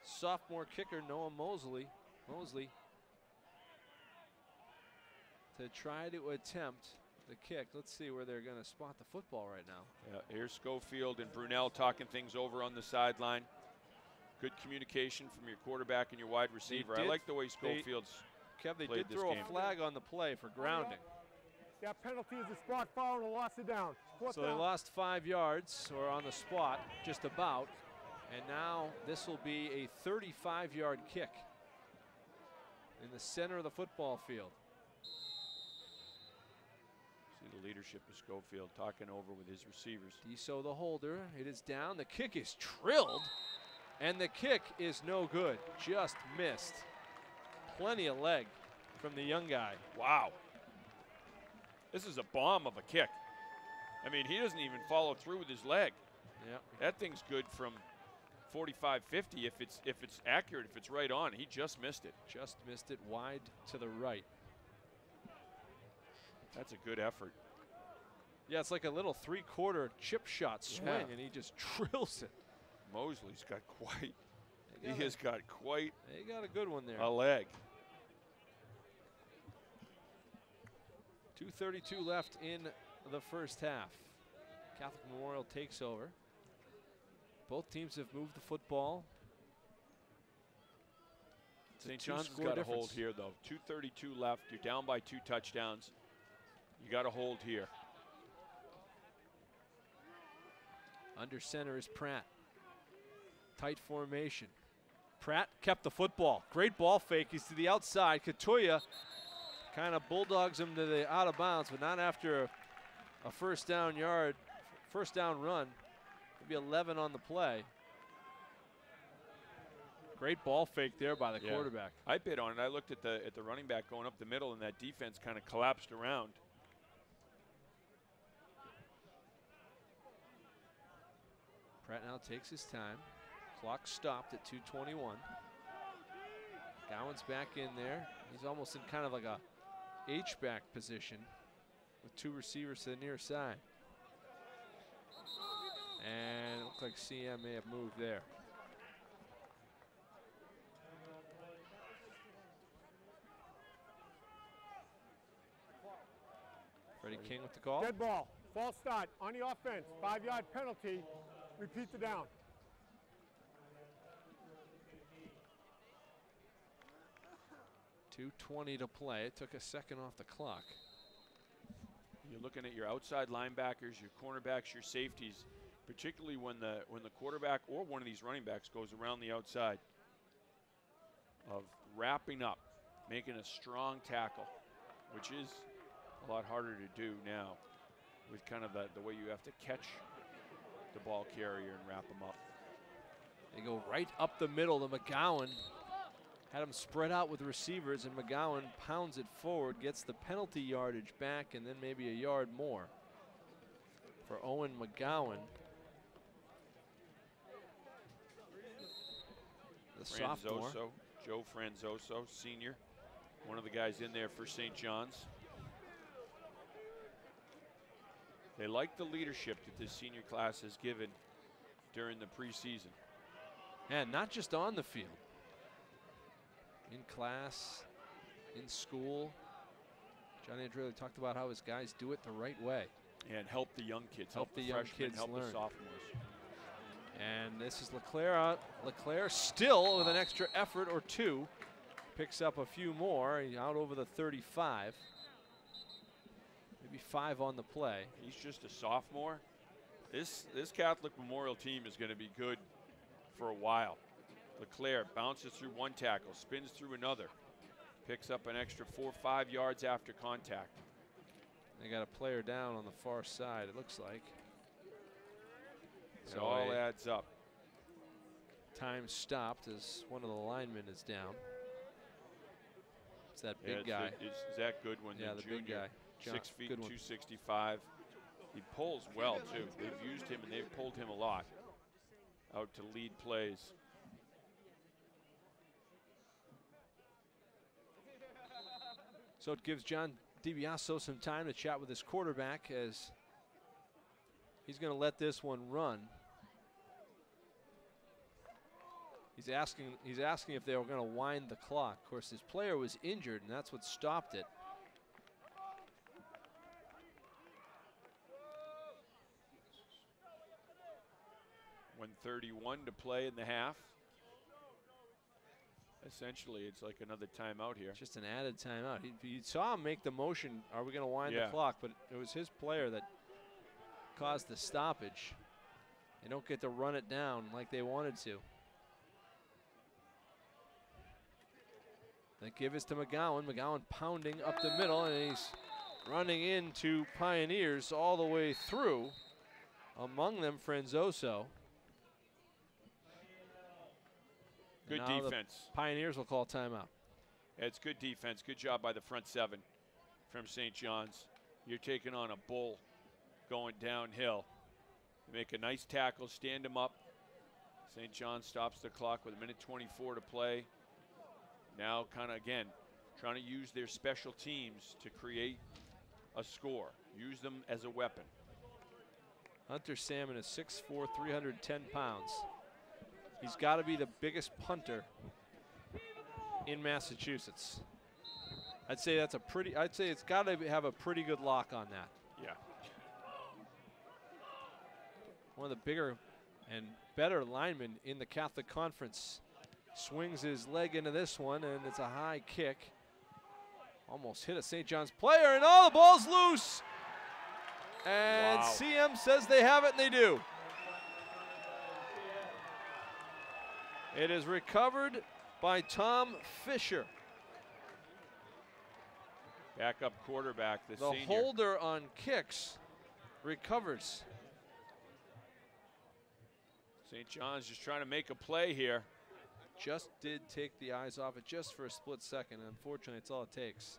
[SPEAKER 1] sophomore kicker, Noah Mosley, to try to attempt the kick. Let's see where they're going to spot the football right now.
[SPEAKER 2] Yeah, here's Schofield and Brunel talking things over on the sideline. Good communication from your quarterback and your wide receiver. I like the way Schofield's
[SPEAKER 1] Kev, they did throw a flag on the play for grounding.
[SPEAKER 4] That penalty is a spot foul and a loss of down.
[SPEAKER 1] So they lost 5 yards, or on the spot, just about. And now this will be a 35-yard kick in the center of the football field.
[SPEAKER 2] See the leadership of Schofield talking over with his receivers.
[SPEAKER 1] Diso the holder. It is down. The kick is trilled. And the kick is no good. Just missed. Plenty of leg from the young guy.
[SPEAKER 2] Wow. This is a bomb of a kick. I mean, he doesn't even follow through with his leg.
[SPEAKER 1] Yeah.
[SPEAKER 2] That thing's good from 45, 50 if it's accurate, if it's right on. He just missed it.
[SPEAKER 1] Just missed it wide to the right.
[SPEAKER 2] That's a good effort.
[SPEAKER 1] Yeah, it's like a little 3/4 chip shot swing, and he just drills it.
[SPEAKER 2] Mosley's got quite, he has got quite
[SPEAKER 1] They got a good one there.
[SPEAKER 2] a leg.
[SPEAKER 1] 2:32 left in the first half. Catholic Memorial takes over. Both teams have moved the football.
[SPEAKER 2] St. John's got to hold here, though. 2:32 left. You're down by 2 touchdowns. You got to hold here.
[SPEAKER 1] Under center is Pratt. Tight formation. Pratt kept the football. Great ball fake. He's to the outside. Katoya kind of bulldogs him to the out of bounds, but not after a first down run. Maybe 11 on the play. Great ball fake there by the quarterback.
[SPEAKER 2] I bid on it. I looked at the running back going up the middle, and that defense kind of collapsed around.
[SPEAKER 1] Pratt now takes his time. Clock stopped at 2:21. Gowan's back in there. He's almost in kind of like a H-back position with 2 receivers to the near side. And it looks like CM may have moved there. Freddie King with the call.
[SPEAKER 4] Dead ball. False start on the offense. 5-yard penalty. Repeat the down.
[SPEAKER 1] .220 to play. It took a second off the clock.
[SPEAKER 2] You're looking at your outside linebackers, your cornerbacks, your safeties, particularly when the quarterback or one of these running backs goes around the outside, of wrapping up, making a strong tackle, which is a lot harder to do now with kind of the way you have to catch the ball carrier and wrap them up.
[SPEAKER 1] They go right up the middle to McGowan. Had him spread out with receivers, and McGowan pounds it forward, gets the penalty yardage back, and then maybe a yard more for Owen McGowan. The sophomore.
[SPEAKER 2] Joe Franzoso, senior, one of the guys in there for St. John's. They like the leadership that this senior class has given during the preseason.
[SPEAKER 1] And not just on the field. In class, in school. Johnny Andreoli talked about how his guys do it the right way.
[SPEAKER 2] And help the young kids.
[SPEAKER 1] Help the young
[SPEAKER 2] freshmen,
[SPEAKER 1] kids
[SPEAKER 2] help
[SPEAKER 1] learn.
[SPEAKER 2] the sophomores.
[SPEAKER 1] And this is LeClaire out. LeClaire still with an extra effort or two. Picks up a few more. He's out over the 35. Maybe 5 on the play.
[SPEAKER 2] He's just a sophomore. This Catholic Memorial team is going to be good for a while. LeClaire bounces through one tackle, spins through another, picks up an extra 4 or 5 yards after contact.
[SPEAKER 1] They got a player down on the far side, it looks like.
[SPEAKER 2] It all adds up.
[SPEAKER 1] Time stopped as one of the linemen is down. It's that big guy.
[SPEAKER 2] Is that Goodwin,
[SPEAKER 1] yeah,
[SPEAKER 2] the
[SPEAKER 1] junior. Big guy.
[SPEAKER 2] 6 feet, 265. He pulls well, too. They've used him, and they've pulled him a lot out to lead plays.
[SPEAKER 1] So it gives John Dibiase some time to chat with his quarterback, as he's going to let this one run. He's asking if they were going to wind the clock. Of course, his player was injured, and that's what stopped it.
[SPEAKER 2] .131 to play in the half. Essentially, it's like another timeout here.
[SPEAKER 1] Just an added timeout. You saw him make the motion, are we going to wind the clock? But it was his player that caused the stoppage. They don't get to run it down like they wanted to. They give it to McGowan. McGowan pounding up the middle, and he's running into Pioneers all the way through. Among them, Franzoso.
[SPEAKER 2] Good defense.
[SPEAKER 1] Pioneers will call timeout.
[SPEAKER 2] Yeah, it's good defense. Good job by the front 7 from St. John's. You're taking on a bull going downhill. You make a nice tackle, stand him up. St. John's stops the clock with 1:24 to play. Now kind of, again, trying to use their special teams to create a score. Use them as a weapon.
[SPEAKER 1] Hunter Salmon is 6'4", 310 pounds. He's got to be the biggest punter in Massachusetts. I'd say it's got to have a pretty good lock on that.
[SPEAKER 2] Yeah.
[SPEAKER 1] One of the bigger and better linemen in the Catholic Conference. Swings his leg into this one, and it's a high kick. Almost hit a St. John's player, and the ball's loose. And
[SPEAKER 2] wow.
[SPEAKER 1] CM says they have it, and they do. It is recovered by Tom Fisher.
[SPEAKER 2] Backup quarterback, the
[SPEAKER 1] senior. The holder on kicks recovers.
[SPEAKER 2] St. John's just trying to make a play here.
[SPEAKER 1] Just did take the eyes off it just for a split second. Unfortunately, it's all it takes.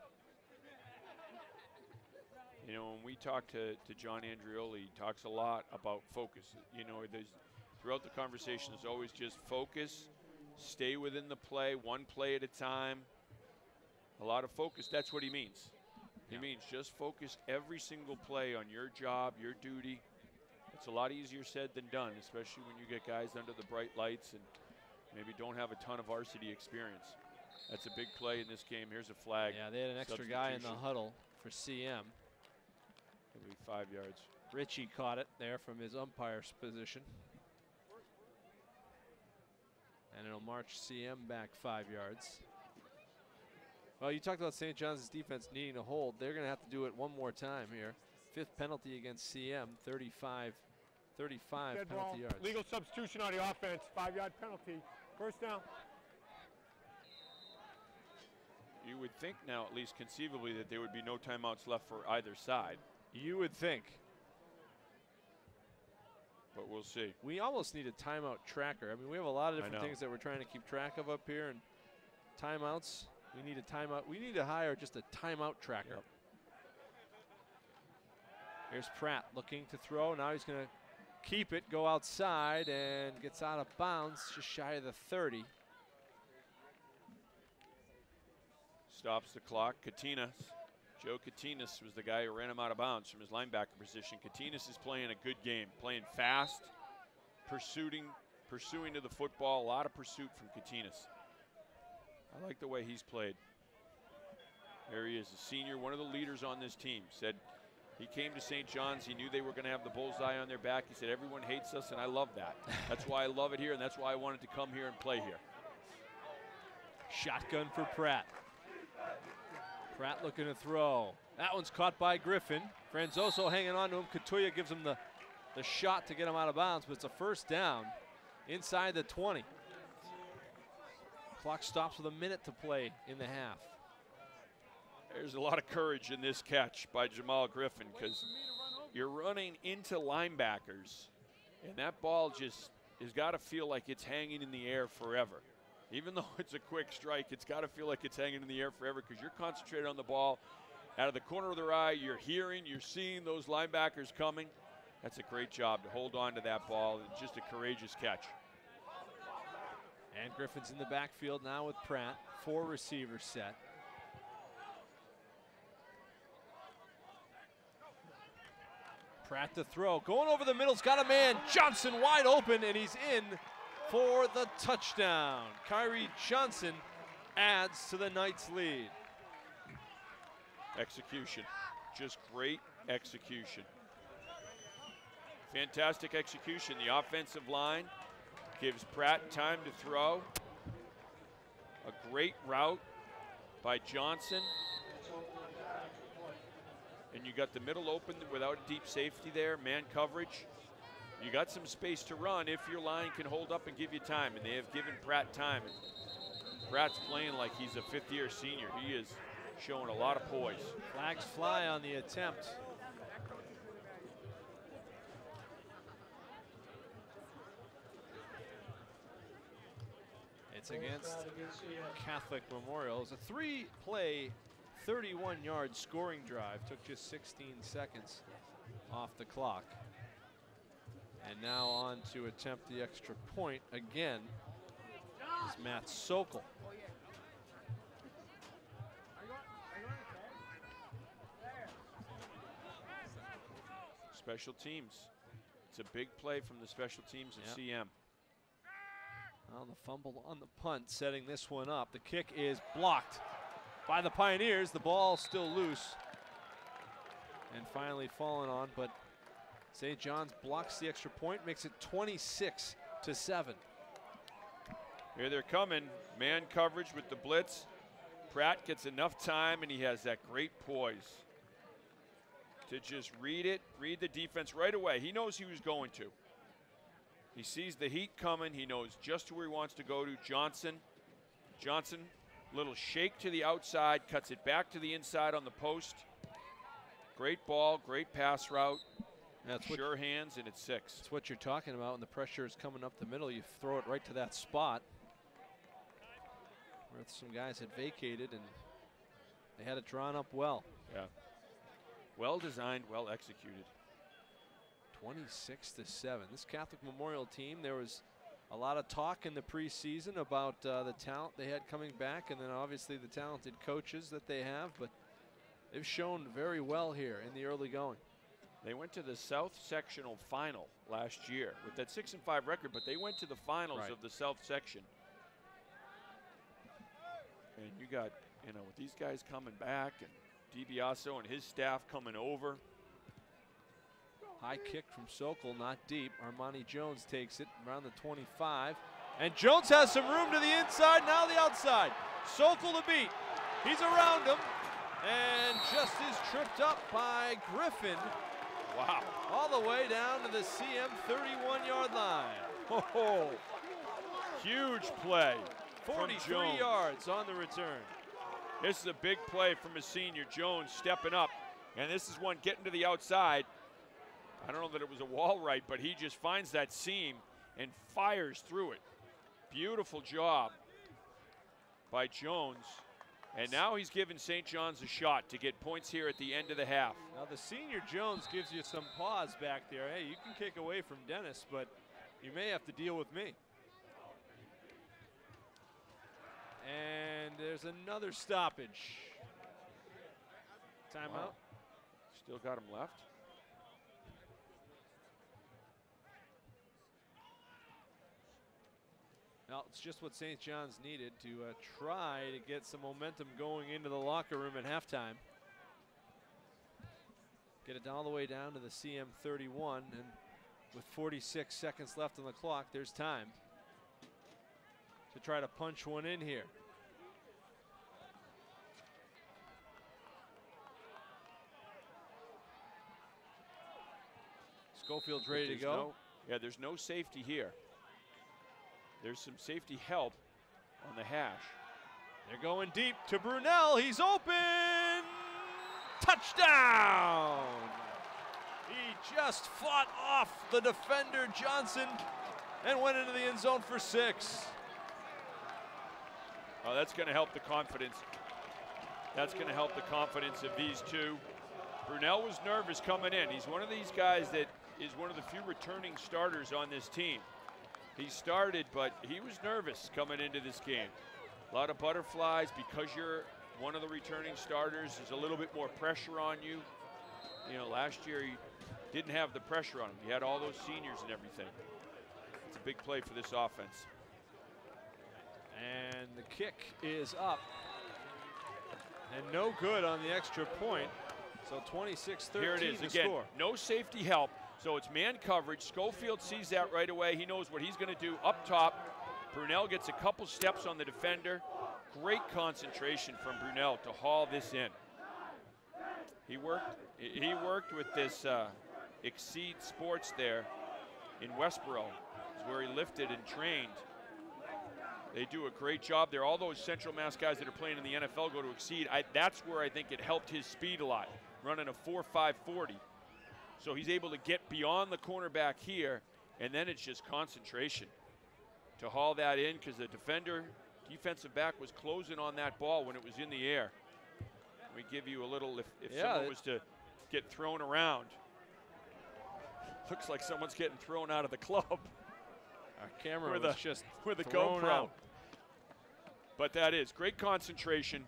[SPEAKER 2] You know, when we talk to John Andreoli, he talks a lot about focus. You know, throughout the conversation, there's always just focus, stay within the play, one play at a time. A lot of focus, that's what he means. He means just focus every single play on your job, your duty. It's a lot easier said than done, especially when you get guys under the bright lights and maybe don't have a ton of varsity experience. That's a big play in this game. Here's a flag.
[SPEAKER 1] Yeah, they had an extra guy in the huddle for CM.
[SPEAKER 2] It'll be 5 yards.
[SPEAKER 1] Richie caught it there from his umpire's position. And it'll march CM back 5 yards. Well, you talked about St. John's defense needing to hold. They're going to have to do it one more time here. 5th penalty against CM, 35
[SPEAKER 4] Dead
[SPEAKER 1] penalty
[SPEAKER 4] ball.
[SPEAKER 1] yards.
[SPEAKER 4] Legal substitution on the offense. 5-yard penalty. First down.
[SPEAKER 2] You would think now, at least conceivably, that there would be no timeouts left for either side.
[SPEAKER 1] You would think.
[SPEAKER 2] But we'll see.
[SPEAKER 1] We almost need a timeout tracker. I mean, we have a lot of different
[SPEAKER 2] know.
[SPEAKER 1] things that we're trying to keep track of up here, and timeouts. We need a timeout. We need to hire just a timeout tracker.
[SPEAKER 2] Yep.
[SPEAKER 1] Here's Pratt looking to throw. Now he's going to keep it, go outside, and gets out of bounds just shy of the 30.
[SPEAKER 2] Stops the clock. Katinas. Joe Katinas was the guy who ran him out of bounds from his linebacker position. Katinas is playing a good game, playing fast, pursuing to the football. A lot of pursuit from Katinas. I like the way he's played. There he is, a senior, one of the leaders on this team. Said he came to St. John's. He knew they were going to have the bullseye on their back. He said, everyone hates us, and I love that. That's why I love it here, and that's why I wanted to come here and play here.
[SPEAKER 1] Shotgun for Pratt. Pratt looking to throw. That one's caught by Griffin. Franzoso hanging on to him. Katuya gives him the shot to get him out of bounds, but it's a first down inside the 20. Clock stops with a minute to play in the half.
[SPEAKER 2] There's a lot of courage in this catch by Jamal Griffin because you're running into linebackers, and that ball just has got to feel like it's hanging in the air forever. Even though it's a quick strike, it's got to feel like it's hanging in the air forever because you're concentrated on the ball. Out of the corner of their eye, you're hearing, you're seeing those linebackers coming. That's a great job to hold on to that ball, and just a courageous catch.
[SPEAKER 1] And Griffin's in the backfield now with Pratt. 4 receivers set. Pratt to throw. Going over the middle's got a man. Johnson wide open, and he's in for the touchdown. Kyrie Johnson adds to the Knights' lead.
[SPEAKER 2] Execution. Just great execution. Fantastic execution. The offensive line gives Pratt time to throw. A great route by Johnson. And you got the middle open without a deep safety there, man coverage. You got some space to run if your line can hold up and give you time, and they have given Pratt time. And Pratt's playing like he's a 5th-year senior. He is showing a lot of poise.
[SPEAKER 1] Flags fly on the attempt. It's against Catholic Memorial. It's a 3-play, 31-yard scoring drive. Took just 16 seconds off the clock. And now on to attempt the extra point again is Matt Sokol.
[SPEAKER 2] Special teams. It's a big play from the special teams of CM.
[SPEAKER 1] On the fumble on the punt, setting this one up. The kick is blocked by the Pioneers. The ball still loose and finally fallen on, but St. John's blocks the extra point, makes it 26-7.
[SPEAKER 2] Here they're coming. Man coverage with the blitz. Pratt gets enough time, and he has that great poise to just read it, read the defense right away. He knows he was going to. He sees the heat coming. He knows just where he wants to go to. Johnson, little shake to the outside, cuts it back to the inside on the post. Great ball, great pass route.
[SPEAKER 1] That's
[SPEAKER 2] sure hands, and it's 6.
[SPEAKER 1] That's what you're talking about. When the pressure is coming up the middle, you throw it right to that spot where some guys had vacated, and they had it drawn up well.
[SPEAKER 2] Yeah. Well designed, well executed.
[SPEAKER 1] 26-7. This Catholic Memorial team, there was a lot of talk in the preseason about the talent they had coming back, and then obviously the talented coaches that they have, but they've shown very well here in the early going.
[SPEAKER 2] They went to the South Sectional Final last year with that 6-5 record, but they went to the finals of the South Section. And you got, with these guys coming back and Dibiase and his staff coming over,
[SPEAKER 1] High kick from Sokol, not deep. Armani Jones takes it around the 25. And Jones has some room to the inside, now the outside. Sokol to beat. He's around him. And just is tripped up by Griffin.
[SPEAKER 2] Wow.
[SPEAKER 1] All the way down to the CM 31-yard line.
[SPEAKER 2] Oh, huge play.
[SPEAKER 1] 43 yards on the return.
[SPEAKER 2] This is a big play from a senior, Jones, stepping up. And this is one getting to the outside. I don't know that it was a wall right, but he just finds that seam and fires through it. Beautiful job by Jones. And now he's giving St. John's a shot to get points here at the end of the half.
[SPEAKER 1] Now the senior Jones gives you some pause back there. Hey, you can kick away from Dennis, but you may have to deal with me. And there's another stoppage. Timeout.
[SPEAKER 2] Wow. Still got him left.
[SPEAKER 1] Well, it's just what St. John's needed to try to get some momentum going into the locker room at halftime. Get it all the way down to the CM 31, and with 46 seconds left on the clock, there's time to try to punch one in here. Schofield's ready to go.
[SPEAKER 2] There's no safety here. There's some safety help on the hash.
[SPEAKER 1] They're going deep to Brunel. He's open. Touchdown. He just fought off the defender Johnson and went into the end zone for 6.
[SPEAKER 2] Oh, that's going to help the confidence. That's going to help the confidence of these two. Brunel was nervous coming in. He's one of these guys that is one of the few returning starters on this team. He started, but he was nervous coming into this game. A lot of butterflies because you're one of the returning starters. There's a little bit more pressure on you. You know, last year he didn't have the pressure on him. He had all those seniors and everything. It's a big play for this offense.
[SPEAKER 1] And the kick is up. And no good on the extra point. So 26-13
[SPEAKER 2] Here it is again.
[SPEAKER 1] Score.
[SPEAKER 2] No safety help. So it's man coverage. Schofield sees that right away. He knows what he's going to do up top. Brunel gets a couple steps on the defender. Great concentration from Brunel to haul this in. He worked with this Exceed Sports there in Westboro. It's where he lifted and trained. They do a great job there. All those Central Mass guys that are playing in the NFL go to Exceed. That's where I think it helped his speed a lot, running a 4.5 40. So he's able to get beyond the cornerback here, and then it's just concentration to haul that in because the defensive back was closing on that ball when it was in the air. We give you a little, if someone was to get thrown around. Looks like someone's getting thrown out of the club.
[SPEAKER 1] Our camera was just
[SPEAKER 2] with a
[SPEAKER 1] thrown
[SPEAKER 2] GoPro.
[SPEAKER 1] out.
[SPEAKER 2] But that is great concentration.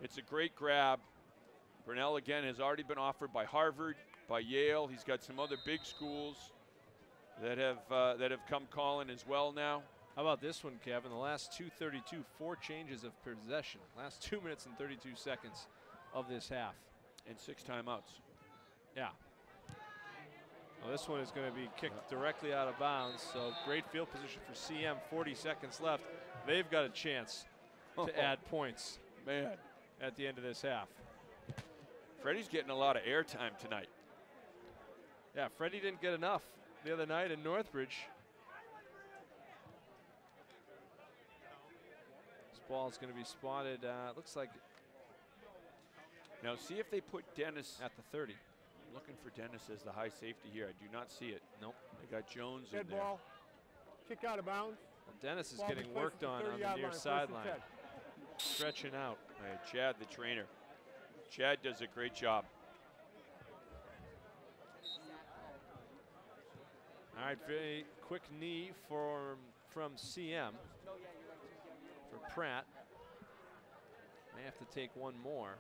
[SPEAKER 2] It's a great grab. Brunel, again, has already been offered by Harvard, by Yale. He's got some other big schools that have come calling as well now.
[SPEAKER 1] How about this one, Kevin? The last 2:32, 4 changes of possession. Last 2 minutes and 32 seconds of this half.
[SPEAKER 2] And 6 timeouts.
[SPEAKER 1] Yeah. Well, this one is going to be kicked directly out of bounds. So great field position for CM. 40 seconds left. They've got a chance to add points.
[SPEAKER 2] Man.
[SPEAKER 1] At the end of this half.
[SPEAKER 2] Freddie's getting a lot of airtime tonight.
[SPEAKER 1] Yeah, Freddie didn't get enough the other night in Northbridge. This ball is going to be spotted, looks like.
[SPEAKER 2] Now see if they put Dennis
[SPEAKER 1] at the 30.
[SPEAKER 2] I'm looking for Dennis as the high safety here. I do not see it.
[SPEAKER 1] Nope.
[SPEAKER 2] They got Jones in
[SPEAKER 4] Dead
[SPEAKER 2] there.
[SPEAKER 4] ball. Kick out of bounds.
[SPEAKER 1] Well, Dennis is
[SPEAKER 4] Ball
[SPEAKER 1] getting
[SPEAKER 4] displaced
[SPEAKER 1] worked
[SPEAKER 4] at
[SPEAKER 1] on the
[SPEAKER 4] 30-yard
[SPEAKER 1] near
[SPEAKER 4] line,
[SPEAKER 1] sideline.
[SPEAKER 4] 1st and 10.
[SPEAKER 1] Stretching out.
[SPEAKER 2] Hey, Chad, the trainer. Chad does a great job.
[SPEAKER 1] All right, very quick knee from CM for Pratt. May have to take one more.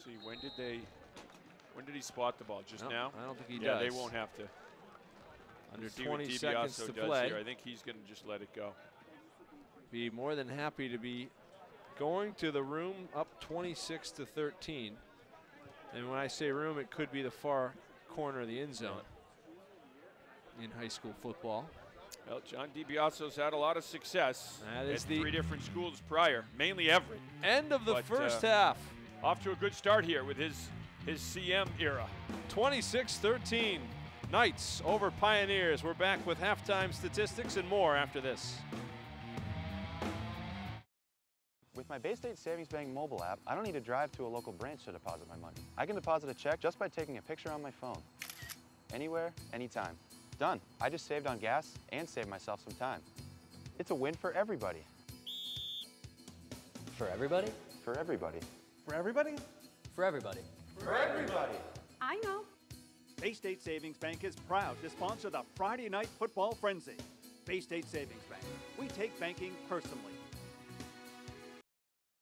[SPEAKER 2] See, when did he spot the ball? Just
[SPEAKER 1] No,
[SPEAKER 2] now?
[SPEAKER 1] I don't think he
[SPEAKER 2] Yeah,
[SPEAKER 1] does.
[SPEAKER 2] they won't have to.
[SPEAKER 1] Under
[SPEAKER 2] See
[SPEAKER 1] 20
[SPEAKER 2] what
[SPEAKER 1] seconds
[SPEAKER 2] Dibiase
[SPEAKER 1] to
[SPEAKER 2] does
[SPEAKER 1] play.
[SPEAKER 2] here. I think he's going to just let it go.
[SPEAKER 1] Be more than happy to be going to the room up 26-13. And when I say room, it could be the far corner of the end zone in high school football.
[SPEAKER 2] Well, John Dibiase's had a lot of success
[SPEAKER 1] That is
[SPEAKER 2] at
[SPEAKER 1] the
[SPEAKER 2] 3 different schools prior, mainly Everett.
[SPEAKER 1] End of the first half.
[SPEAKER 2] Off to a good start here with his CM era.
[SPEAKER 1] 26-13. Knights over Pioneers. We're back with halftime statistics and more after this.
[SPEAKER 3] With my Bay State Savings Bank mobile app, I don't need to drive to a local branch to deposit my money. I can deposit a check just by taking a picture on my phone. Anywhere, anytime. Done. I just saved on gas and saved myself some time. It's a win for everybody.
[SPEAKER 16] For everybody?
[SPEAKER 3] For everybody.
[SPEAKER 16] For everybody? For everybody.
[SPEAKER 3] For everybody.
[SPEAKER 11] I know.
[SPEAKER 5] Bay State Savings Bank is proud to sponsor the Friday Night Football Frenzy. Bay State Savings Bank. We take banking personally.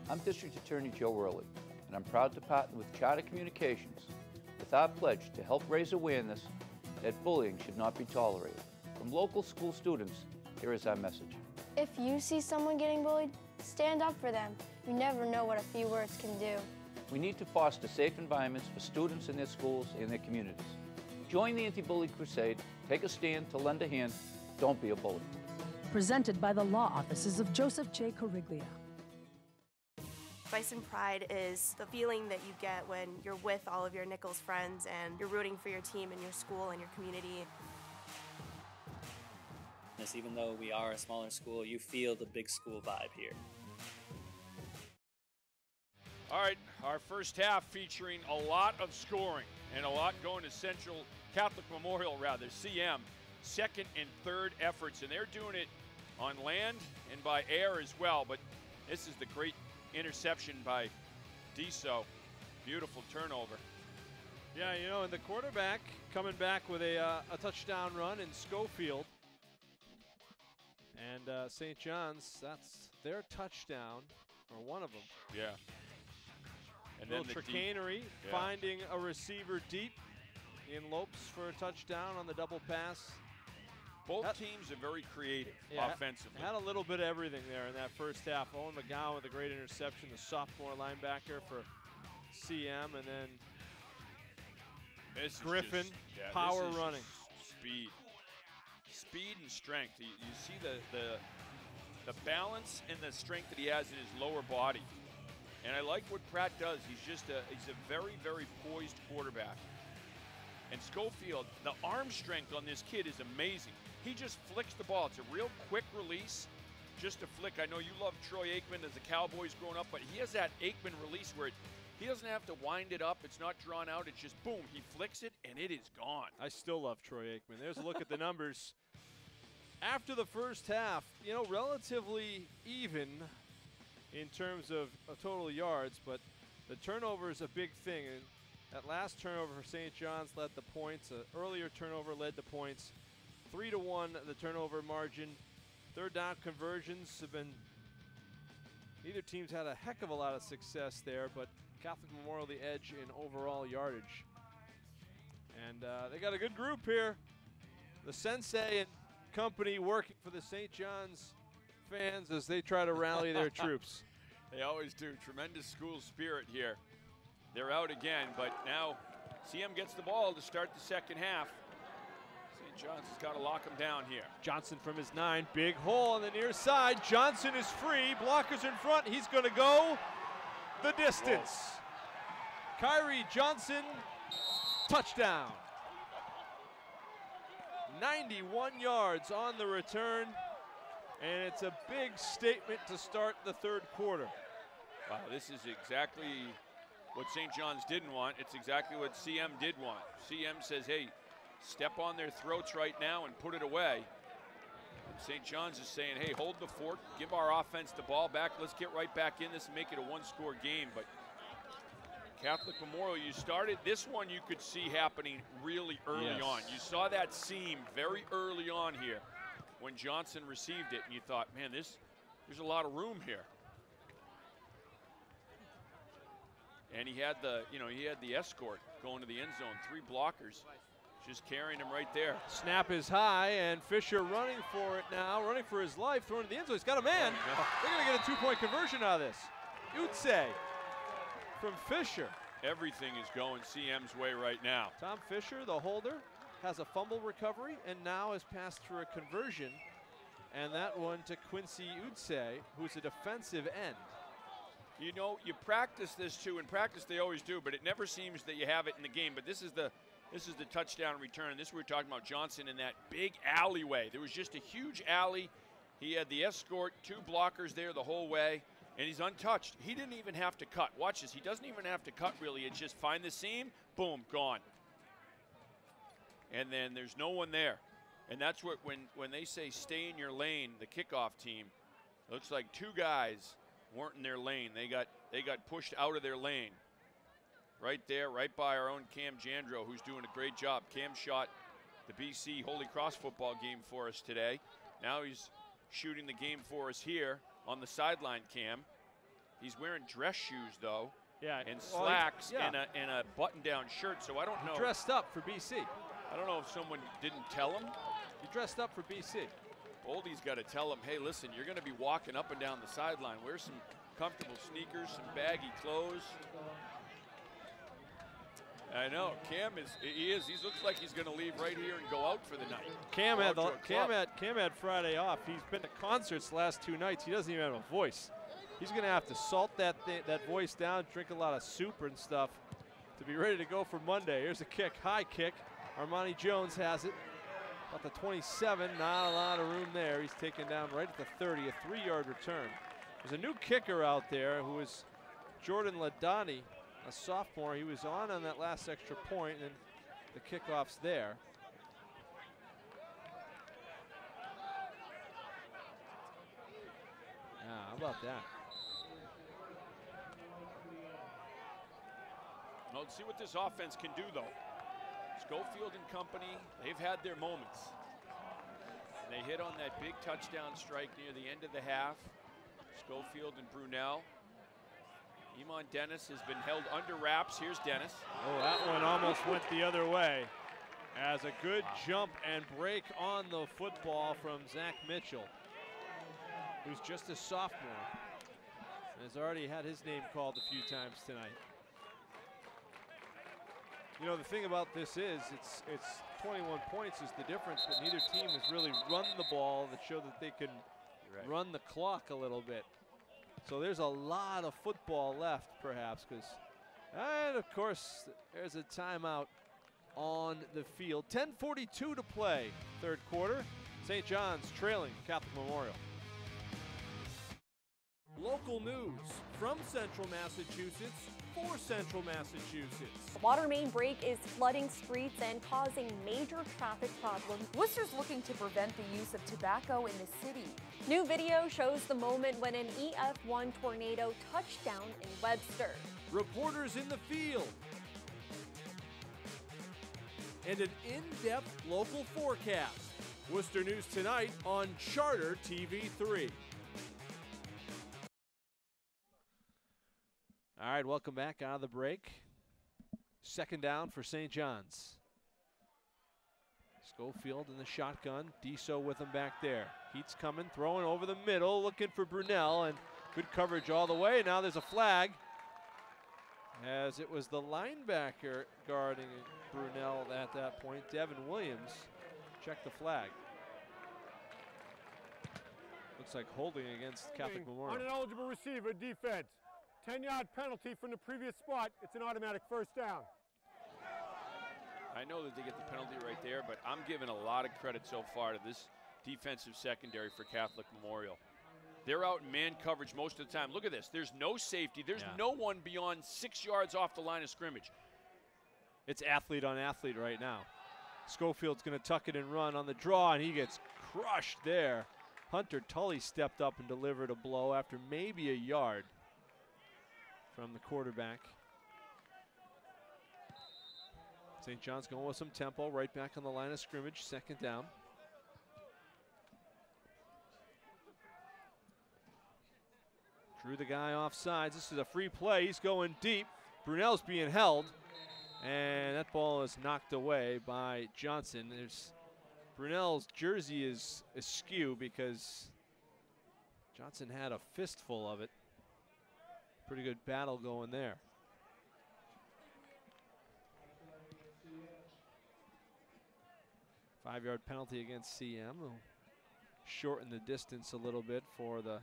[SPEAKER 17] I'm District Attorney Joe Worley, and I'm proud to partner with Charter Communications with our pledge to help raise awareness that bullying should not be tolerated. From local school students, here is our message.
[SPEAKER 18] If you see someone getting bullied, stand up for them. You never know what a few words can do.
[SPEAKER 17] We need to foster safe environments for students in their schools and their communities. Join the anti-bully crusade, take a stand to lend a hand, don't be a bully.
[SPEAKER 19] Presented by the law offices of Joseph J. Corriglia.
[SPEAKER 11] Bison Pride is the feeling that you get when you're with all of your Nichols friends and you're rooting for your team and your school and your community.
[SPEAKER 12] Even though we are a smaller school, you feel the big school vibe here.
[SPEAKER 2] All right, our first half featuring a lot of scoring and a lot going to Central Catholic Memorial, CM. Second and third efforts, and they're doing it on land and by air as well. But this is the great interception by Diso. Beautiful turnover.
[SPEAKER 1] Yeah, you know, and the quarterback coming back with a touchdown run in Schofield. And St. John's, that's their touchdown, or one of them.
[SPEAKER 2] Yeah. And
[SPEAKER 1] little
[SPEAKER 2] then the
[SPEAKER 1] chicanery, finding a receiver deep in Lopes for a touchdown on the double pass.
[SPEAKER 2] Both teams are very creative offensively.
[SPEAKER 1] Had a little bit of everything there in that first half. Owen McGowan with a great interception, the sophomore linebacker for CM, and then Griffin, power running.
[SPEAKER 2] Speed. Speed and strength. You see the balance and the strength that he has in his lower body. And I like what Pratt does. He's a very, very poised quarterback. And Schofield, the arm strength on this kid is amazing. He just flicks the ball. It's a real quick release, just a flick. I know you love Troy Aikman as the Cowboys growing up, but he has that Aikman release where he doesn't have to wind it up. It's not drawn out. It's just boom. He flicks it, and it is gone.
[SPEAKER 1] I still love Troy Aikman. There's a look at the numbers. After the first half, you know, relatively even in terms of total yards, but the turnover is a big thing. And that last turnover for St. John's led the points. An earlier turnover led the points. 3-1 the turnover margin. Third down conversions have been, neither team's had a heck of a lot of success there, but Catholic Memorial the edge in overall yardage. And they got a good group here. The Sensei and company working for the St. John's fans as they try to rally their troops.
[SPEAKER 2] They always do. Tremendous school spirit here. They're out again, but now CM gets the ball to start the second half. St. John's has got to lock him down here.
[SPEAKER 1] Johnson from his 9, big hole on the near side. Johnson is free, blockers in front. He's going to go the distance. Kyrie Johnson, touchdown. 91 yards on the return, and it's a big statement to start the third quarter.
[SPEAKER 2] Wow, this is exactly what St. John's didn't want. It's exactly what CM did want. CM says, hey, step on their throats right now and put it away. And St. John's is saying, hey, hold the fort, give our offense the ball back, let's get right back in this and make it a one-score game. But Catholic Memorial, you started this one, you could see happening really early on. You saw that seam very early on here when Johnson received it, and you thought, man, there's a lot of room here. And he had the escort going to the end zone, 3 blockers, just carrying him right there.
[SPEAKER 1] Snap is high, and Fisher running for it now, running for his life, throwing to the end zone. He's got a man. They're going to get a 2-point conversion out of this. Utse from Fisher.
[SPEAKER 2] Everything is going CM's way right now.
[SPEAKER 1] Tom Fisher, the holder, has a fumble recovery and now has passed through a conversion. And that one to Quincy Utse, who's a defensive end.
[SPEAKER 2] You know, you practice this too. In practice, they always do, but it never seems that you have it in the game. But this is the touchdown return. This we were talking about Johnson in that big alleyway. There was just a huge alley. He had the escort, 2 blockers there the whole way, and he's untouched. He didn't even have to cut. Watch this. He doesn't even have to cut, really. It's just find the seam, boom, gone. And then there's no one there. And that's what, when they say stay in your lane, the kickoff team, looks like 2 guys weren't in their lane. They got pushed out of their lane. Right there, right by our own Cam Jandro, who's doing a great job. Cam shot the BC Holy Cross football game for us today. Now he's shooting the game for us here on the sideline, Cam. He's wearing dress shoes, though.
[SPEAKER 1] Yeah,
[SPEAKER 2] and slacks and a button-down shirt, so I don't know.
[SPEAKER 1] He dressed up for BC.
[SPEAKER 2] I don't know if someone didn't tell him.
[SPEAKER 1] He dressed up for BC.
[SPEAKER 2] Oldie's got to tell him, hey, listen, you're going to be walking up and down the sideline. Wear some comfortable sneakers, some baggy clothes. I know, Cam he looks like he's going to leave right here and go out for the night.
[SPEAKER 1] Cam had Friday off. He's been to concerts the last 2 nights. He doesn't even have a voice. He's going to have to salt that voice down, drink a lot of soup and stuff to be ready to go for Monday. Here's a kick, high kick. Armani Jones has it. About the 27, not a lot of room there. He's taken down right at the 30, a 3-yard return. There's a new kicker out there who is Jordan Ladani, a sophomore. He was on that last extra point, and the kickoff's there. Yeah, how about that?
[SPEAKER 2] Well, let's see what this offense can do, though. Schofield and company, they've had their moments. And they hit on that big touchdown strike near the end of the half. Schofield and Brunel. Iman Dennis has been held under wraps. Here's Dennis.
[SPEAKER 1] Oh, that one almost went the other way. As a good jump and break on the football from Zach Mitchell, who's just a sophomore. And has already had his name called a few times tonight. You know, the thing about this is it's 21 points is the difference, but neither team has really run the ball that show that they can run the clock a little bit. So there's a lot of football left, perhaps, and of course, there's a timeout on the field. 10:42 to play, 3rd quarter. St. John's trailing Catholic Memorial. Local news from Central Massachusetts for Central Massachusetts.
[SPEAKER 20] Water main break is flooding streets and causing major traffic problems. Worcester's looking to prevent the use of tobacco in the city. New video shows the moment when an EF1 tornado touched down in Webster.
[SPEAKER 1] Reporters in the field. And an in-depth local forecast. Worcester News tonight on Charter TV3. All right, welcome back out of the break. 2nd down for St. John's. Schofield in the shotgun. Diso with him back there. Heat's coming, throwing over the middle, looking for Brunel, and good coverage all the way. Now there's a flag, as it was the linebacker guarding Brunel at that point. Devin Williams checked the flag. Looks like holding against Catholic Memorial.
[SPEAKER 4] Unineligible receiver, defense. 10-yard penalty from the previous spot. It's an automatic 1st down.
[SPEAKER 2] I know that they get the penalty right there, but I'm giving a lot of credit so far to this defensive secondary for Catholic Memorial. They're out in man coverage most of the time. Look at this. There's no safety. There's no one beyond 6 yards off the line of scrimmage.
[SPEAKER 1] It's athlete on athlete right now. Schofield's going to tuck it and run on the draw, and he gets crushed there. Hunter Tully stepped up and delivered a blow after maybe a yard from the quarterback. St. John's going with some tempo, right back on the line of scrimmage, 2nd down. Drew the guy off sides. This is a free play. He's going deep. Brunel's being held, and that ball is knocked away by Johnson. Brunel's jersey is askew because Johnson had a fistful of it. Pretty good battle going there. Five-yard penalty against CM. Will shorten the distance a little bit for the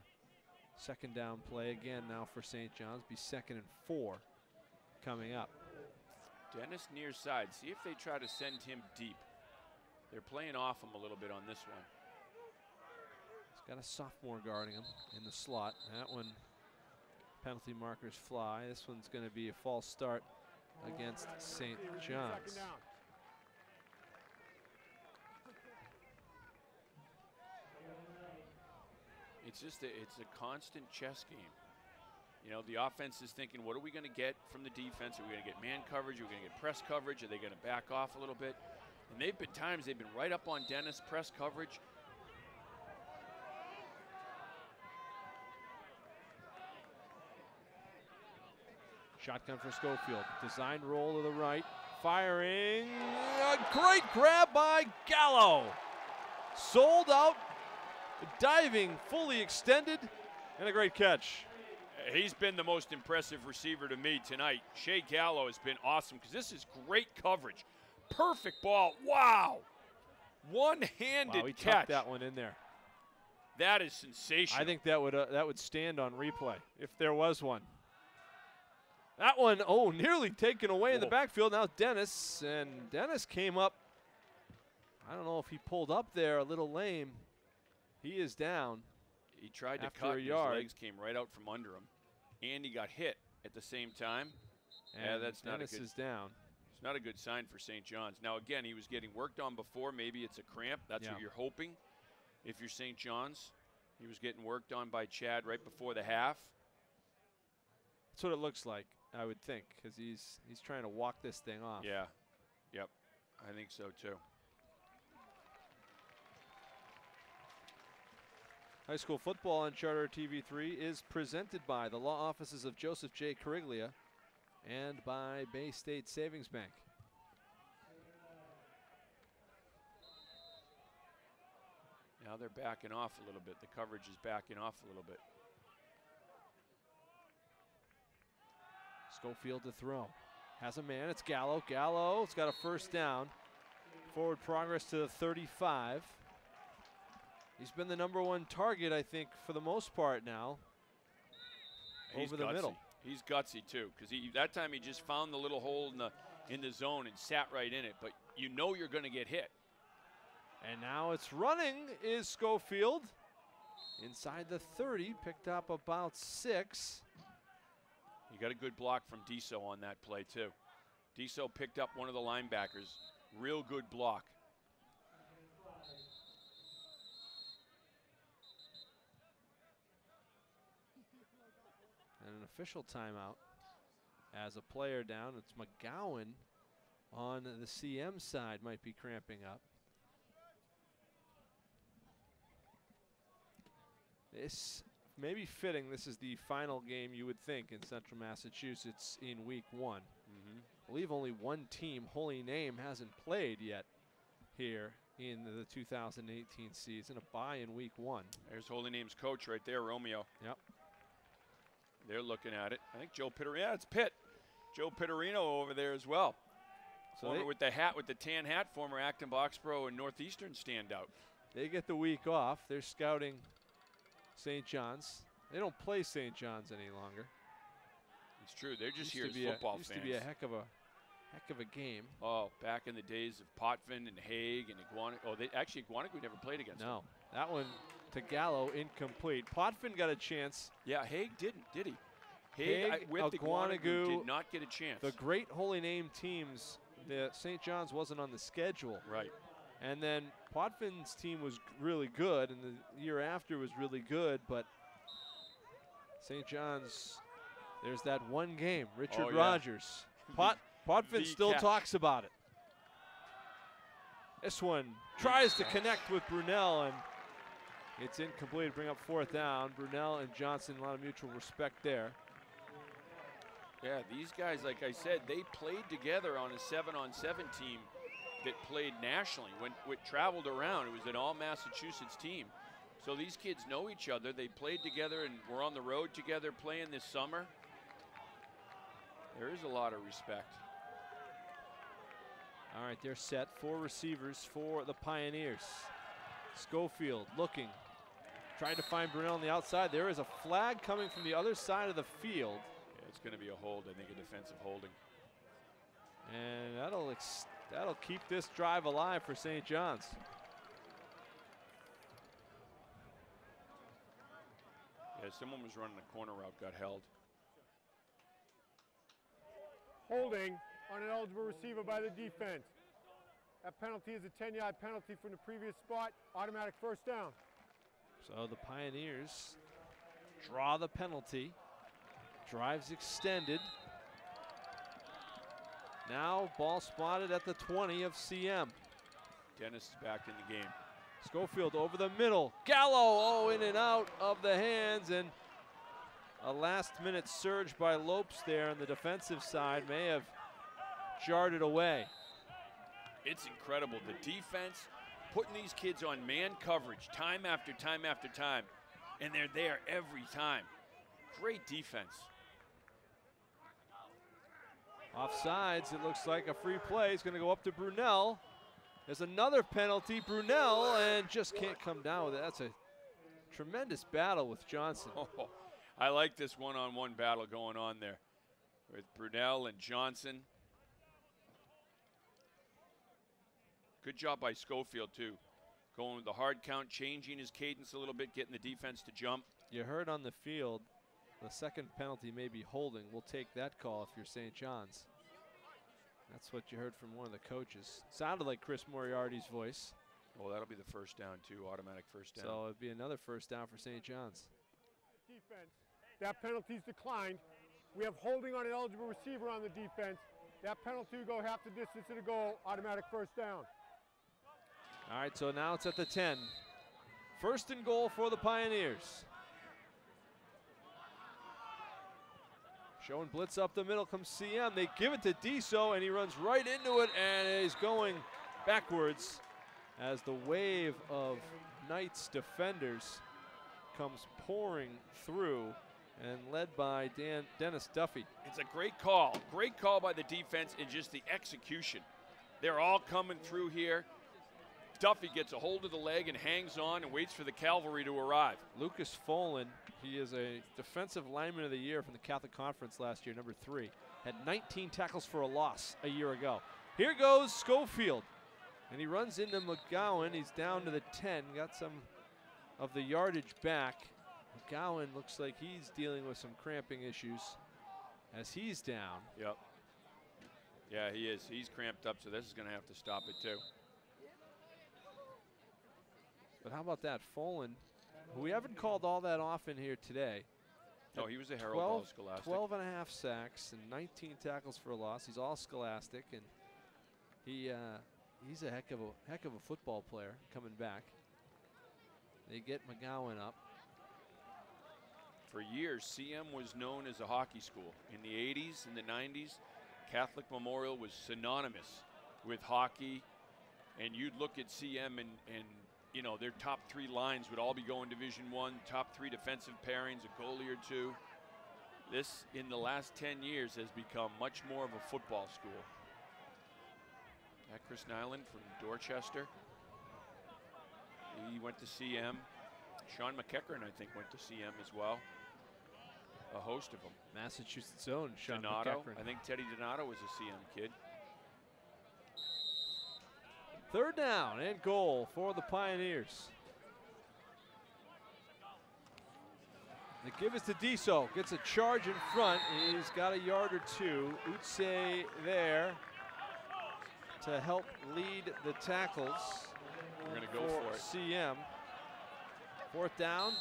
[SPEAKER 1] second down play again now for St. John's. Be 2nd and 4 coming up.
[SPEAKER 2] Dennis near side. See if they try to send him deep. They're playing off him a little bit on this one.
[SPEAKER 1] He's got a sophomore guarding him in the slot. That one, penalty markers fly. This one's going to be a false start against St. John's.
[SPEAKER 2] It's just it's a constant chess game. You know, the offense is thinking, what are we going to get from the defense? Are we going to get man coverage? Are we going to get press coverage? Are they going to back off a little bit? And they've been times they've been right up on Dennis, press coverage.
[SPEAKER 1] Shotgun for Schofield. Design roll to the right. Firing. A great grab by Gallo. Sold out. Diving, fully extended, and a great catch.
[SPEAKER 2] He's been the most impressive receiver to me tonight. Shea Gallo has been awesome because this is great coverage. Perfect ball. Wow. One-handed
[SPEAKER 1] he
[SPEAKER 2] catch.
[SPEAKER 1] tucked that one in there.
[SPEAKER 2] That is sensational.
[SPEAKER 1] I think that would stand on replay if there was one. That one, nearly taken away in the backfield. Now Dennis, and Dennis came up. I don't know if he pulled up there a little lame. He is down.
[SPEAKER 2] He tried to
[SPEAKER 1] after
[SPEAKER 2] cut,
[SPEAKER 1] a
[SPEAKER 2] and
[SPEAKER 1] yard.
[SPEAKER 2] his legs came right out from under him. And he got hit at the same time.
[SPEAKER 1] And
[SPEAKER 2] that's not a
[SPEAKER 1] Dennis
[SPEAKER 2] good,
[SPEAKER 1] is down.
[SPEAKER 2] It's not a good sign for St. John's. Now, again, he was getting worked on before. Maybe it's a cramp. That's what you're hoping if you're St. John's. He was getting worked on by Chad right before the half.
[SPEAKER 1] That's what it looks like, I would think, because he's trying to walk this thing off.
[SPEAKER 2] Yeah. Yep. I think so, too.
[SPEAKER 1] High school football on Charter TV3 is presented by the law offices of Joseph J. Cariglia and by Bay State Savings Bank.
[SPEAKER 2] Now they're backing off a little bit. The coverage is backing off a little bit.
[SPEAKER 1] Schofield to throw. Has a man. It's Gallo. Gallo's got a first down. Forward progress to the 35. He's been the #1 target, I think, for the most part now.
[SPEAKER 2] He's
[SPEAKER 1] over the
[SPEAKER 2] gutsy.
[SPEAKER 1] middle.
[SPEAKER 2] He's gutsy too, because that time he just found the little hole in the zone and sat right in it. But you know you're going to get hit.
[SPEAKER 1] And now it's running is Schofield. Inside the 30, picked up about 6.
[SPEAKER 2] You got a good block from Diso on that play too. Diso picked up one of the linebackers. Real good block.
[SPEAKER 1] And an official timeout as a player down. It's McGowan on the CM side, might be cramping up. This may be fitting. This is the final game, you would think, in Central Massachusetts in week 1. I believe only one team, Holy Name, hasn't played yet here in the 2018 season. A bye in week 1.
[SPEAKER 2] There's Holy Name's coach right there, Romeo.
[SPEAKER 1] Yep.
[SPEAKER 2] They're looking at it. I think Joe Pitterino. Yeah, it's Pitt. Joe Pitterino over there as well.
[SPEAKER 1] So
[SPEAKER 2] former with the tan hat, former Acton Boxborough and Northeastern standout.
[SPEAKER 1] They get the week off. They're scouting St. John's. They don't play St. John's any longer.
[SPEAKER 2] It's true. They're just here as football fans.
[SPEAKER 1] Used to be a heck of a game.
[SPEAKER 2] Oh, back in the days of Potvin and Hague and Iguana. Oh, Iguanac we never played against.
[SPEAKER 1] No, that one to Gallo, incomplete. Potvin got a chance.
[SPEAKER 2] Yeah, Hague didn't, did he? Hague with Iguanac did not get a chance.
[SPEAKER 1] The great Holy Name teams, the St. John's wasn't on the schedule.
[SPEAKER 2] Right.
[SPEAKER 1] And then Potvin's team was really good, and the year after was really good, but St. John's, there's that one game, Richard Rogers. Potvin still talks about it. This one tries to connect with Brunel, and it's incomplete. Bring up 4th down. Brunel and Johnson, a lot of mutual respect there.
[SPEAKER 2] Yeah, these guys, like I said, they played together on a 7-on-7 team that played nationally. When it traveled around, it was an all-Massachusetts team. So these kids know each other. They played together and were on the road together playing this summer. There is a lot of respect.
[SPEAKER 1] All right, they're set. 4 receivers for the Pioneers. Schofield looking. Trying to find Brunel on the outside. There is a flag coming from the other side of the field.
[SPEAKER 2] Yeah, it's going to be a hold, I think, a defensive holding.
[SPEAKER 1] And that'll keep this drive alive for St. John's.
[SPEAKER 2] Yeah, someone was running a corner route, got held.
[SPEAKER 4] Holding on an eligible receiver by the defense. That penalty is a 10-yard penalty from the previous spot. Automatic first down.
[SPEAKER 1] So the Pioneers draw the penalty. Drives extended. Now ball spotted at the 20 of CM.
[SPEAKER 2] Dennis is back in the game.
[SPEAKER 1] Schofield over the middle. Gallo, in and out of the hands, and a last-minute surge by Lopes there on the defensive side may have jarred it away.
[SPEAKER 2] It's incredible. The defense putting these kids on man coverage time after time after time, and they're there every time. Great defense.
[SPEAKER 1] Offsides, it looks like a free play. It's going to go up to Brunel. There's another penalty. Brunel, and just can't come down with it. That's a tremendous battle with Johnson.
[SPEAKER 2] Oh, I like this one-on-one battle going on there with Brunel and Johnson. Good job by Schofield, too. Going with the hard count, changing his cadence a little bit, getting the defense to jump.
[SPEAKER 1] You heard on the field, the second penalty may be holding. We'll take that call if you're St. John's. That's what you heard from one of the coaches. Sounded like Chris Moriarty's voice.
[SPEAKER 2] Well, that'll be the first down, too, automatic first down.
[SPEAKER 1] So it'd be another first down for St. John's.
[SPEAKER 4] Defense. That penalty's declined. We have holding on an eligible receiver on the defense. That penalty will go half the distance to the goal, automatic first down.
[SPEAKER 1] All right, so now it's at the 10. First and goal for the Pioneers. Showing blitz up the middle comes CM. They give it to Diso, and he runs right into it, and is going backwards as the wave of Knights defenders comes pouring through, and led by Dennis Duffy.
[SPEAKER 2] It's a great call by the defense, and just the execution. They're all coming through here. Duffy gets a hold of the leg and hangs on and waits for the cavalry to arrive.
[SPEAKER 1] Lucas Folan, he is a defensive lineman of the year from the Catholic Conference last year, number 3. Had 19 tackles for a loss a year ago. Here goes Schofield, and he runs into McGowan. He's down to the 10, got some of the yardage back. McGowan looks like he's dealing with some cramping issues as he's down.
[SPEAKER 2] Yep. Yeah, he is. He's cramped up, so this is going to have to stop it too.
[SPEAKER 1] But how about that, Folan, who we haven't called all that often here today.
[SPEAKER 2] No, he was a Herald All-Scholastic.
[SPEAKER 1] 12 and a half sacks and 19 tackles for a loss. He's all Scholastic, and he's a heck of a football player coming back. They get McGowan up.
[SPEAKER 2] For years, CM was known as a hockey school. In the 80s, in the 90s, Catholic Memorial was synonymous with hockey. And you'd look at CM and you know, their top 3 lines would all be going Division I, top 3 defensive pairings, a goalie or 2. This, in the last 10 years, has become much more of a football school. Chris Nyland from Dorchester. He went to CM. Sean McEachern, I think, went to CM as well. A host of them.
[SPEAKER 1] Massachusetts' own Sean
[SPEAKER 2] Donato.
[SPEAKER 1] McEachern.
[SPEAKER 2] I think Teddy Donato was a CM kid.
[SPEAKER 1] Third down and goal for the Pioneers. The give is to Diso. Gets a charge in front. He's got a yard or 2. Utse there to help lead the tackles.
[SPEAKER 2] We're going to go for it.
[SPEAKER 1] CM. Fourth down.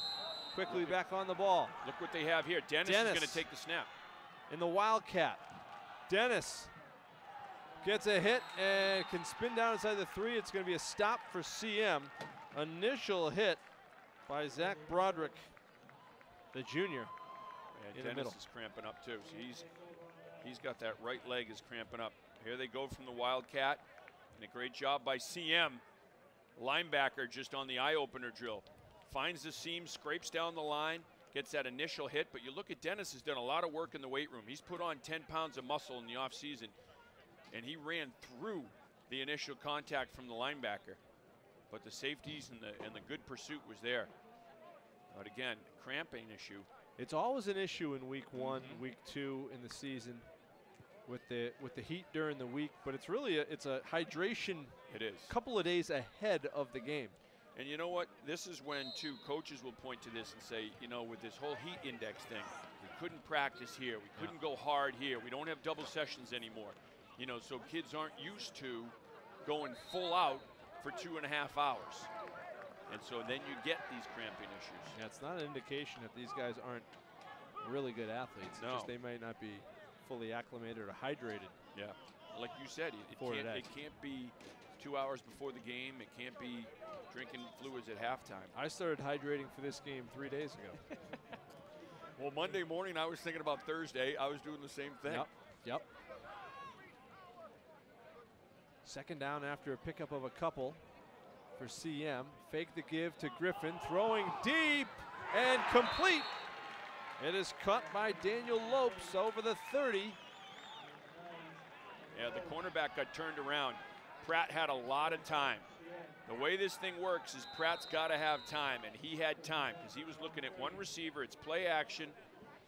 [SPEAKER 1] Quickly back on the ball.
[SPEAKER 2] Look what they have here. Dennis is going to take the snap.
[SPEAKER 1] In the Wildcat. Dennis gets a hit and can spin down inside the 3. It's going to be a stop for CM. Initial hit by Zach Broderick, the junior.
[SPEAKER 2] And Dennis is cramping up too. So he's got that right leg is cramping up. Here they go from the Wildcat. And a great job by CM. Linebacker just on the eye-opener drill. Finds the seam, scrapes down the line, gets that initial hit. But you look at Dennis has done a lot of work in the weight room. He's put on 10 pounds of muscle in the offseason, and he ran through the initial contact from the linebacker. But the safeties and the good pursuit was there. But again, cramping issue.
[SPEAKER 1] It's always an issue in week 1, week 2 in the season with the heat during the week, but it's really it's a hydration.
[SPEAKER 2] It is.
[SPEAKER 1] Couple of days ahead of the game.
[SPEAKER 2] And you know what? This is when, too, coaches will point to this and say, you know, with this whole heat index thing, we couldn't practice here. We couldn't go hard here. We don't have double sessions anymore. You know, so kids aren't used to going full out for 2.5 hours. And so then you get these cramping issues.
[SPEAKER 1] Yeah, it's not an indication that these guys aren't really good athletes. It's
[SPEAKER 2] No.
[SPEAKER 1] just they might not be fully acclimated or hydrated.
[SPEAKER 2] Yeah. Like you said, it can't be 2 hours before the game. It can't be drinking fluids at halftime.
[SPEAKER 1] I started hydrating for this game 3 days ago.
[SPEAKER 2] Well, Monday morning, I was thinking about Thursday. I was doing the same thing.
[SPEAKER 1] Yep. Second down after a pickup of a couple for CM. Fake the give to Griffin, throwing deep and complete. It is cut by Daniel Lopes over the 30.
[SPEAKER 2] Yeah, the cornerback got turned around. Pratt had a lot of time. The way this thing works is Pratt's got to have time, and he had time because he was looking at one receiver. It's play action,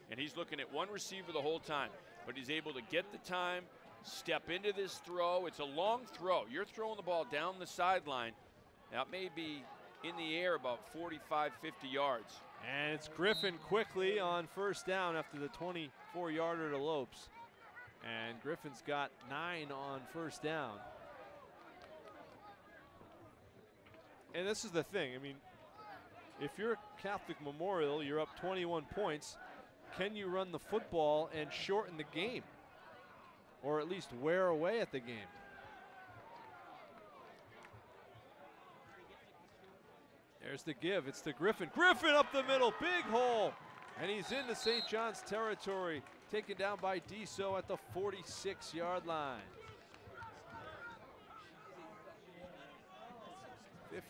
[SPEAKER 2] and he's looking at one receiver the whole time. But he's able to get the time, step into this throw. It's a long throw. You're throwing the ball down the sideline. That may be in the air about 45, 50 yards.
[SPEAKER 1] And it's Griffin quickly on first down after the 24-yarder to Lopes. And Griffin's got 9 on first down. And this is the thing. I mean, if you're Catholic Memorial, you're up 21 points. Can you run the football and shorten the game? Or at least wear away at the game? There's the give. It's to Griffin. Griffin up the middle. Big hole. And he's into St. John's territory. Taken down by Diso at the 46-yard line.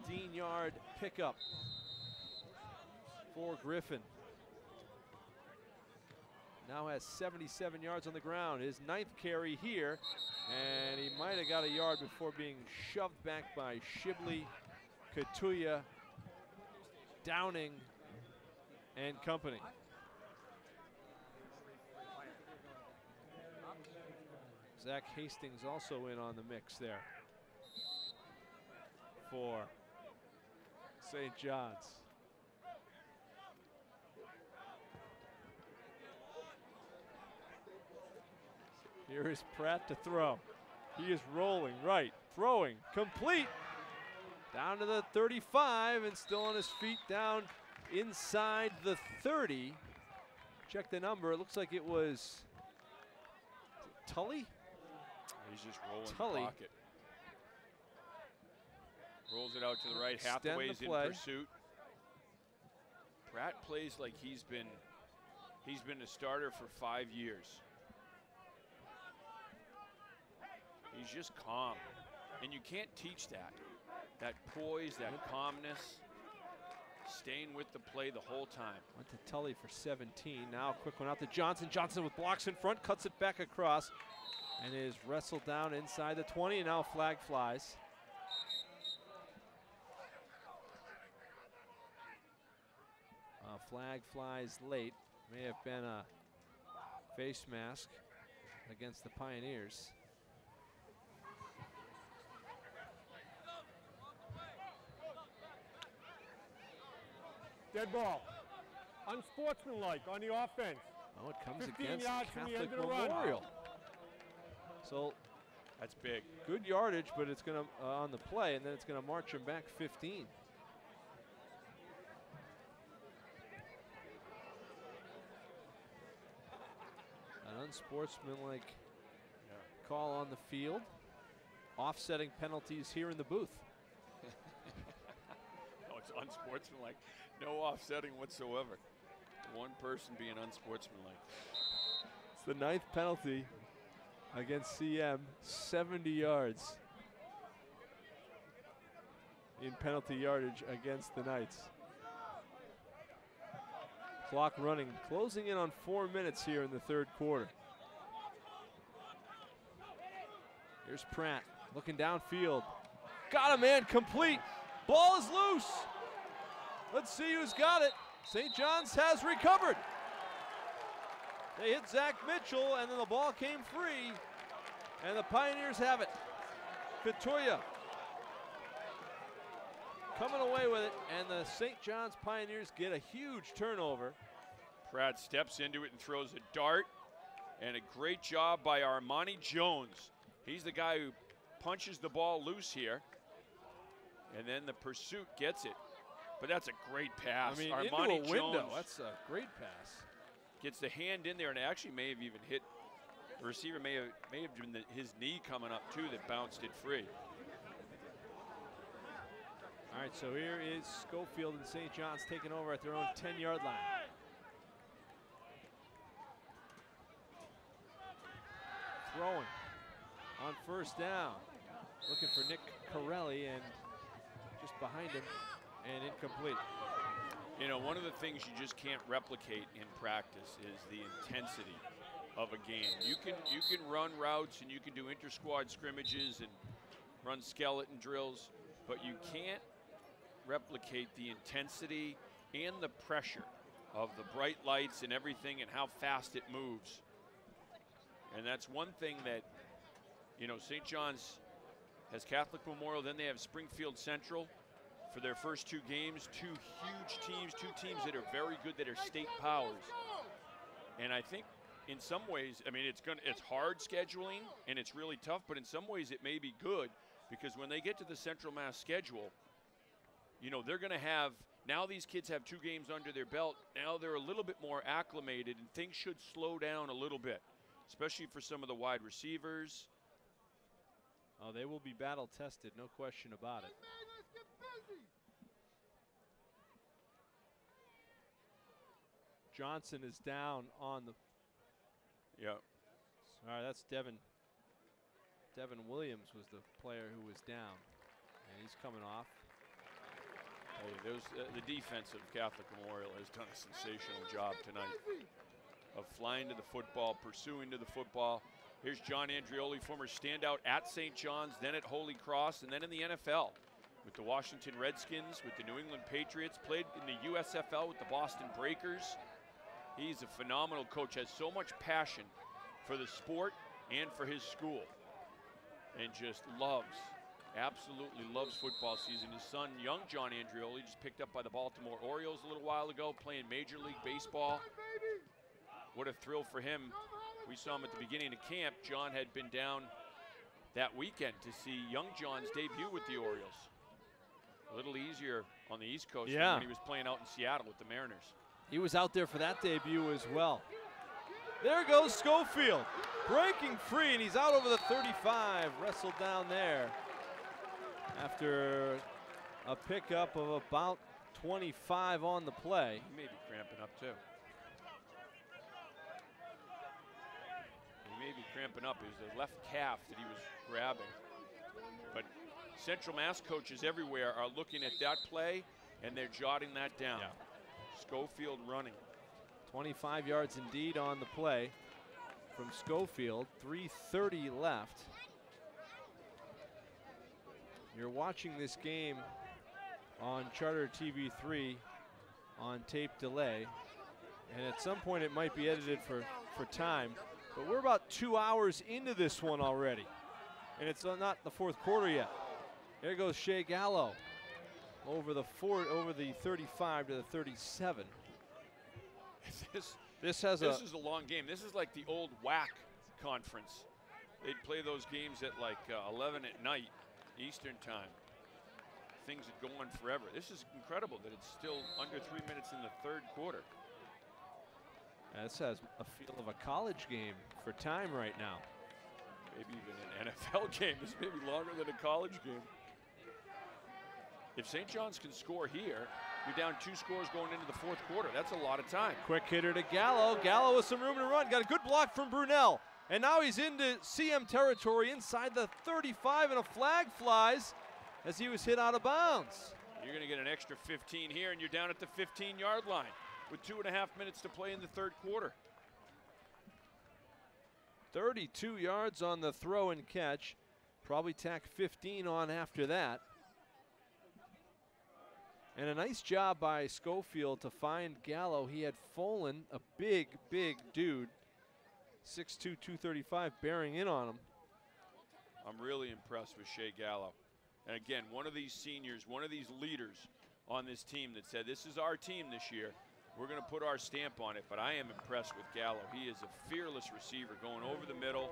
[SPEAKER 1] 15-yard pickup for Griffin. Now has 77 yards on the ground. His 9th carry here. And he might have got a yard before being shoved back by Shibley, Katuya, Downing, and company. Zach Hastings also in on the mix there for St. John's. Here is Pratt to throw. He is rolling right, throwing, complete. Down to the 35 and still on his feet down inside the 30. Check the number, it looks like it was Tully?
[SPEAKER 2] He's just rolling
[SPEAKER 1] Tully.
[SPEAKER 2] the pocket. Rolls it out to the right.
[SPEAKER 1] Extend
[SPEAKER 2] Hathaway's
[SPEAKER 1] the
[SPEAKER 2] in
[SPEAKER 1] play.
[SPEAKER 2] pursuit. Pratt plays like he's been a starter for 5 years. He's just calm. And you can't teach that. That poise, that calmness, staying with the play the whole time.
[SPEAKER 1] Went to Tully for 17. Now quick one out to Johnson. Johnson with blocks in front, cuts it back across, and is wrestled down inside the 20, and now flag flies. Flag flies late. May have been a face mask against the Pioneers.
[SPEAKER 4] Dead ball. Unsportsmanlike on the offense.
[SPEAKER 1] Oh, it comes
[SPEAKER 4] 15
[SPEAKER 1] against
[SPEAKER 4] yards from the
[SPEAKER 1] Catholic
[SPEAKER 4] end of the run.
[SPEAKER 1] Memorial. So
[SPEAKER 2] that's big.
[SPEAKER 1] Good yardage, but it's going to on the play, and then it's going to march him back 15. An unsportsmanlike call on the field. Offsetting penalties here in the booth.
[SPEAKER 2] No, it's unsportsmanlike. No offsetting whatsoever. One person being unsportsmanlike.
[SPEAKER 1] It's the 9th penalty against CM, 70 yards in penalty yardage against the Knights. Clock running, closing in on 4 minutes here in the third quarter. Here's Pratt looking downfield. Got him, man, complete. Ball is loose. Let's see who's got it. St. John's has recovered. They hit Zach Mitchell, and then the ball came free, and the Pioneers have it. Katoya coming away with it, and the St. John's Pioneers get a huge turnover.
[SPEAKER 2] Pratt steps into it and throws a dart, and a great job by Armani Jones. He's the guy who punches the ball loose here, and then the pursuit gets it. But that's a great pass.
[SPEAKER 1] I mean,
[SPEAKER 2] Armani
[SPEAKER 1] into a window.
[SPEAKER 2] Jones
[SPEAKER 1] That's a great pass.
[SPEAKER 2] gets the hand in there, and it actually may have even hit the receiver. May have been his knee coming up too that bounced it free.
[SPEAKER 1] All right, so here is Schofield and St. John's taking over at their own 10-yard line. Throwing on first down. Looking for Nick Corelli, and just behind him, and incomplete.
[SPEAKER 2] You know, one of the things you just can't replicate in practice is the intensity of a game. You can run routes and you can do inter-squad scrimmages and run skeleton drills, but you can't replicate the intensity and the pressure of the bright lights and everything and how fast it moves. And that's one thing that, you know, St. John's has Catholic Memorial, then they have Springfield Central for their first two games. Two huge teams, two teams that are very good, that are state powers. And I think in some ways, I mean, it's hard scheduling and it's really tough, but in some ways it may be good, because when they get to the Central Mass schedule, you know, they're going to have, now these kids have 2 games under their belt. Now they're a little bit more acclimated, and things should slow down a little bit, especially for some of the wide receivers.
[SPEAKER 1] Oh, they will be battle tested, no question about it. Johnson is down on the.
[SPEAKER 2] Yeah.
[SPEAKER 1] All right, that's Devin. Devin Williams was the player who was down, and he's coming off.
[SPEAKER 2] Hey, the defense of Catholic Memorial has done a sensational job tonight of flying to the football, pursuing to the football. Here's John Andreoli, former standout at St. John's, then at Holy Cross, and then in the NFL with the Washington Redskins, with the New England Patriots, played in the USFL with the Boston Breakers. He's a phenomenal coach, has so much passion for the sport and for his school, and just absolutely loves football season. His son, young John Andreoli, just picked up by the Baltimore Orioles a little while ago, playing Major League Baseball. What a thrill for him. We saw him at the beginning of camp. John had been down that weekend to see young John's debut with the Orioles. A little easier on the East Coast than when he was playing out in Seattle with the Mariners.
[SPEAKER 1] He was out there for that debut as well. There goes Schofield, breaking free, and he's out over the 35, wrestled down there after a pickup of about 25 on the play.
[SPEAKER 2] He may be cramping up too. He may be cramping up. It was the left calf that he was grabbing. But Central Mass coaches everywhere are looking at that play, and they're jotting that down.
[SPEAKER 1] Yeah.
[SPEAKER 2] Schofield running.
[SPEAKER 1] 25 yards indeed on the play from Schofield. 3:30 left. You're watching this game on Charter TV3 on tape delay, and at some point it might be edited for time, but we're about 2 hours into this one already, and it's not the fourth quarter yet. There goes Shea Gallo over the 35 to the 37. This is a long game. This is like the old WAC conference. They'd play those games at like 11 at night Eastern time. Things would go on forever. This is incredible that it's still under 3 minutes in the third quarter. This has a feel of a college game for time right now.
[SPEAKER 2] Maybe even an NFL game. This may be longer than a college game. If St. John's can score here, you're down 2 scores going into the fourth quarter. That's a lot of time.
[SPEAKER 1] Quick hitter to Gallo. Gallo with some room to run. Got a good block from Brunel. And now he's into CM territory inside the 35, and a flag flies as he was hit out of bounds.
[SPEAKER 2] You're going to get an extra 15 here, and you're down at the 15-yard line. with 2.5 minutes to play in the third quarter.
[SPEAKER 1] 32 yards on the throw and catch. Probably tack 15 on after that. And a nice job by Schofield to find Gallo. He had Folan, a big, big dude, 6'2", 235, bearing in on him.
[SPEAKER 2] I'm really impressed with Shea Gallo. And again, one of these seniors, one of these leaders on this team that said, this is our team this year. We're going to put our stamp on it, but I am impressed with Gallo. He is a fearless receiver going over the middle.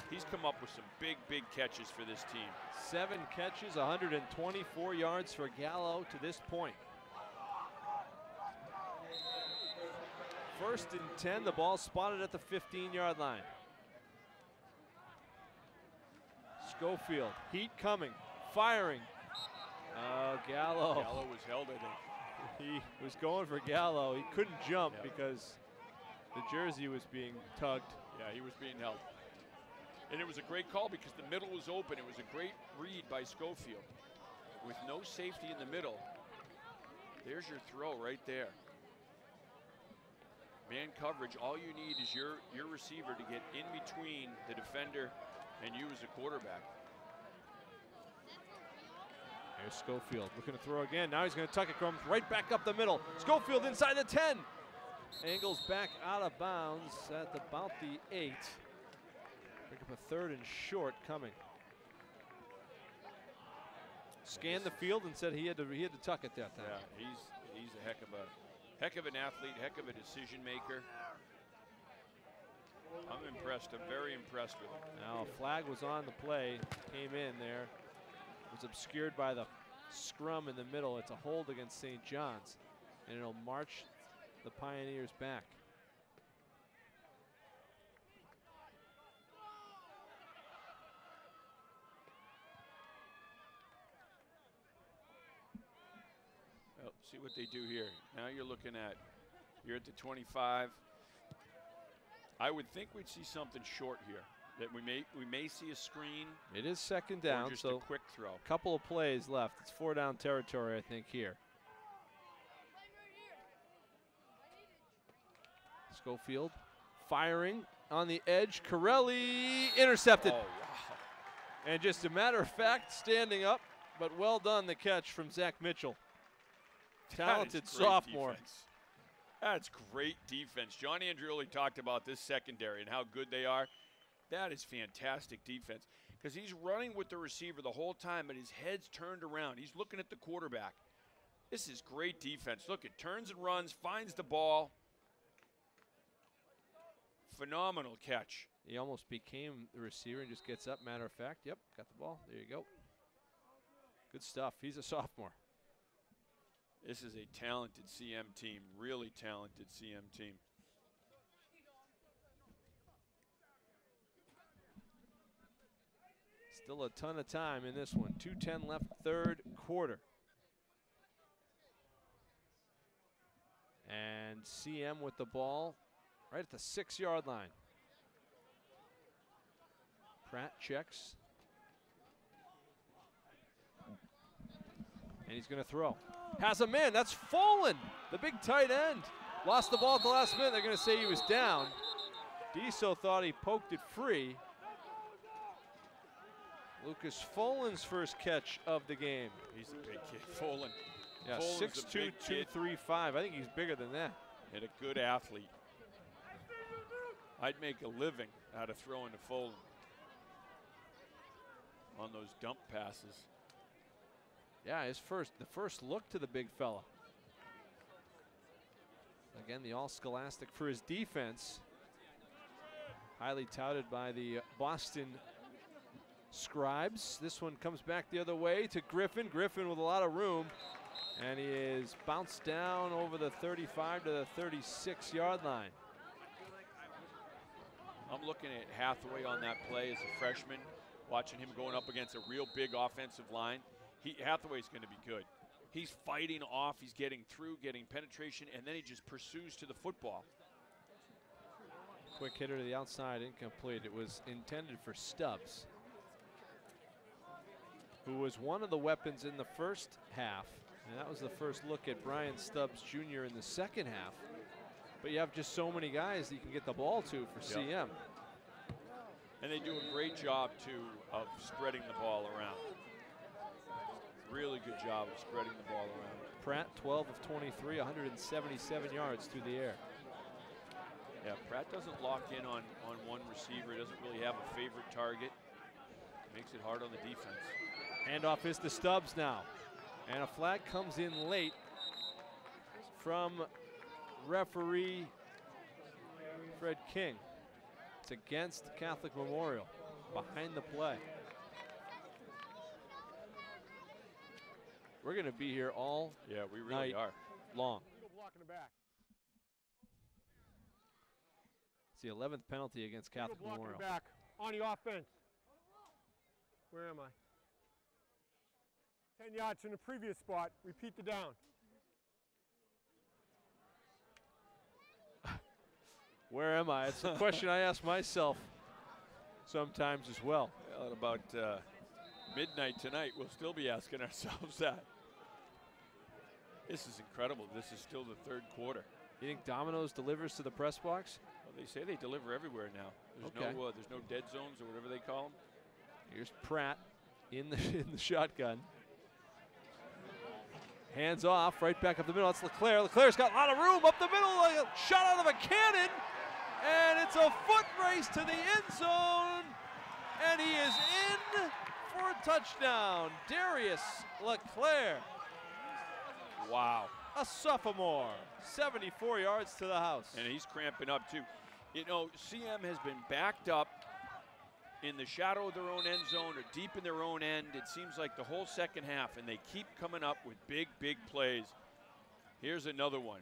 [SPEAKER 2] He's come up with some big, big catches for this team.
[SPEAKER 1] 7 catches, 124 yards for Gallo to this point. 1st and 10, the ball spotted at the 15-yard line. Schofield, heat coming, firing. Gallo.
[SPEAKER 2] Gallo was held, I think.
[SPEAKER 1] He was going for Gallo. He couldn't jump because the jersey was being tugged.
[SPEAKER 2] Yeah, he was being held. And it was a great call because the middle was open. It was a great read by Schofield. With no safety in the middle, there's your throw right there. Man coverage, all you need is your receiver to get in between the defender and you as a quarterback.
[SPEAKER 1] Here's Schofield looking to throw again. Now he's going to tuck it, comes right back up the middle. Schofield inside the 10. Angles back out of bounds at about the 8. Pick up a 3rd and short coming. Scanned the field and said he had to tuck it that time.
[SPEAKER 2] Yeah, he's a heck of an athlete, heck of a decision maker. I'm impressed. I'm very impressed with him.
[SPEAKER 1] Now a flag was on the play, came in there. Was obscured by the scrum in the middle. It's a hold against St. John's, and it'll march the Pioneers back.
[SPEAKER 2] Well, see what they do here. Now you're at the 25. I would think we'd see something short here. That we may see a screen.
[SPEAKER 1] It is 2nd down,
[SPEAKER 2] or just
[SPEAKER 1] so
[SPEAKER 2] a quick throw.
[SPEAKER 1] Couple of plays left. It's 4 down territory, I think, here. Schofield firing on the edge. Corelli intercepted.
[SPEAKER 2] Oh, wow.
[SPEAKER 1] And just a matter of fact, standing up, but well done the catch from Zach Mitchell. Talented sophomore.
[SPEAKER 2] Defense. That's great defense. John Andreoli talked about this secondary and how good they are. That is fantastic defense because he's running with the receiver the whole time, but his head's turned around. He's looking at the quarterback. This is great defense. Look, it turns and runs, finds the ball. Phenomenal catch.
[SPEAKER 1] He almost became the receiver and just gets up. Matter of fact, yep, got the ball. There you go. Good stuff. He's a sophomore.
[SPEAKER 2] This is a talented CM team, really talented CM team.
[SPEAKER 1] Still a ton of time in this one. 2:10 left, 3rd quarter. And CM with the ball right at the 6-yard line. Pratt checks. And he's going to throw. Has a man. That's Folan, the big tight end. Lost the ball at the last minute. They're going to say he was down. Diso thought he poked it free. Lucas Folan's first catch of the game.
[SPEAKER 2] He's a big kid, Folan.
[SPEAKER 1] Yeah, 6'2", 235. I think he's bigger than that.
[SPEAKER 2] And a good athlete. I'd make a living out of throwing to Folan on those dump passes.
[SPEAKER 1] Yeah, the first look to the big fella. Again, the all-scholastic for his defense. Highly touted by the Boston Scribes. This one comes back the other way to Griffin. Griffin with a lot of room. And he is bounced down over the 35 to the 36-yard line.
[SPEAKER 2] I'm looking at Hathaway on that play as a freshman, watching him going up against a real big offensive line. Hathaway's going to be good. He's fighting off, he's getting through, getting penetration, and then he just pursues to the football.
[SPEAKER 1] Quick hitter to the outside, incomplete. It was intended for Stubbs, who was one of the weapons in the first half. And that was the first look at Brian Stubbs Jr. in the second half. But you have just so many guys that you can get the ball to for CM.
[SPEAKER 2] And they do a great job, too, of spreading the ball around. Really good job of spreading the ball around.
[SPEAKER 1] Pratt, 12 of 23, 177 yards through the air.
[SPEAKER 2] Yeah, Pratt doesn't lock in on one receiver. He doesn't really have a favorite target. Makes it hard on the defense.
[SPEAKER 1] Handoff is to Stubbs now. And a flag comes in late from referee Fred King. It's against Catholic Memorial, behind the play. We're going to be here all
[SPEAKER 2] we really
[SPEAKER 1] night
[SPEAKER 2] are.
[SPEAKER 1] long.
[SPEAKER 4] Blocking the back.
[SPEAKER 1] It's the 11th penalty against Catholic Memorial.
[SPEAKER 4] Back on the offense. Where am I? 10 yards from the previous spot. Repeat the down.
[SPEAKER 1] Where am I? It's a question I ask myself sometimes as well.
[SPEAKER 2] Well, at about midnight tonight, we'll still be asking ourselves that. This is incredible. This is still the third quarter.
[SPEAKER 1] You think Domino's delivers to the press box?
[SPEAKER 2] Well, they say they deliver everywhere now. There's no dead zones or whatever they call them.
[SPEAKER 1] Here's Pratt in the shotgun. Hands off, right back up the middle. That's Leclerc. Leclerc's got a lot of room up the middle, like a shot out of a cannon. And it's a foot race to the end zone. And he is in for a touchdown. Darius Leclerc.
[SPEAKER 2] Wow.
[SPEAKER 1] A sophomore. 74 yards to the house.
[SPEAKER 2] And he's cramping up, too. You know, CM has been backed up in the shadow of their own end zone or deep in their own end. It seems like the whole second half, and they keep coming up with big, big plays. Here's another one.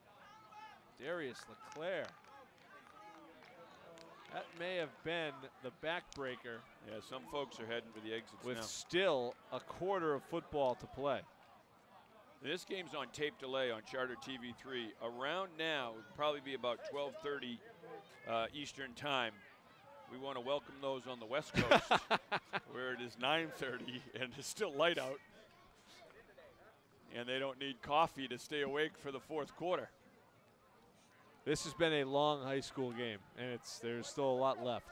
[SPEAKER 1] Darius Leclerc. That may have been the backbreaker.
[SPEAKER 2] Yeah, some folks are heading for the exits
[SPEAKER 1] with
[SPEAKER 2] now.
[SPEAKER 1] Still a quarter of football to play.
[SPEAKER 2] This game's on tape delay on Charter TV3. Around now, it would probably be about 12:30 Eastern time. We want to welcome those on the West Coast where it is 9:30 and it's still light out. And they don't need coffee to stay awake for the fourth quarter.
[SPEAKER 1] This has been a long high school game, and there's still a lot left.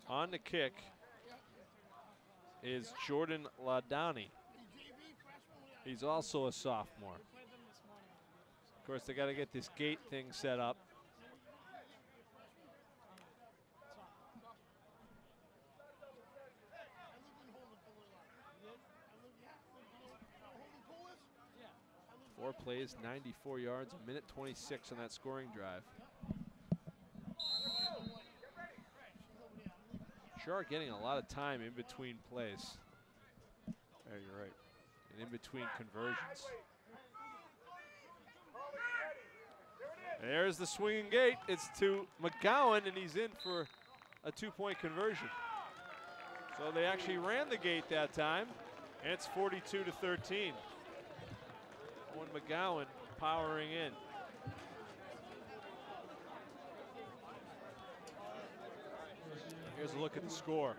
[SPEAKER 1] On the kick is Jordan Ladani. He's also a sophomore. Of course, they got to get this gate thing set up. Four plays, 94 yards, a minute 26 on that scoring drive. Sure, getting a lot of time in between plays.
[SPEAKER 2] Yeah, you're right.
[SPEAKER 1] And in between conversions. There's the swinging gate. It's to McGowan, and he's in for a two-point conversion. So they actually ran the gate that time, and it's 42-13. Owen McGowan powering in. Here's a look at the score.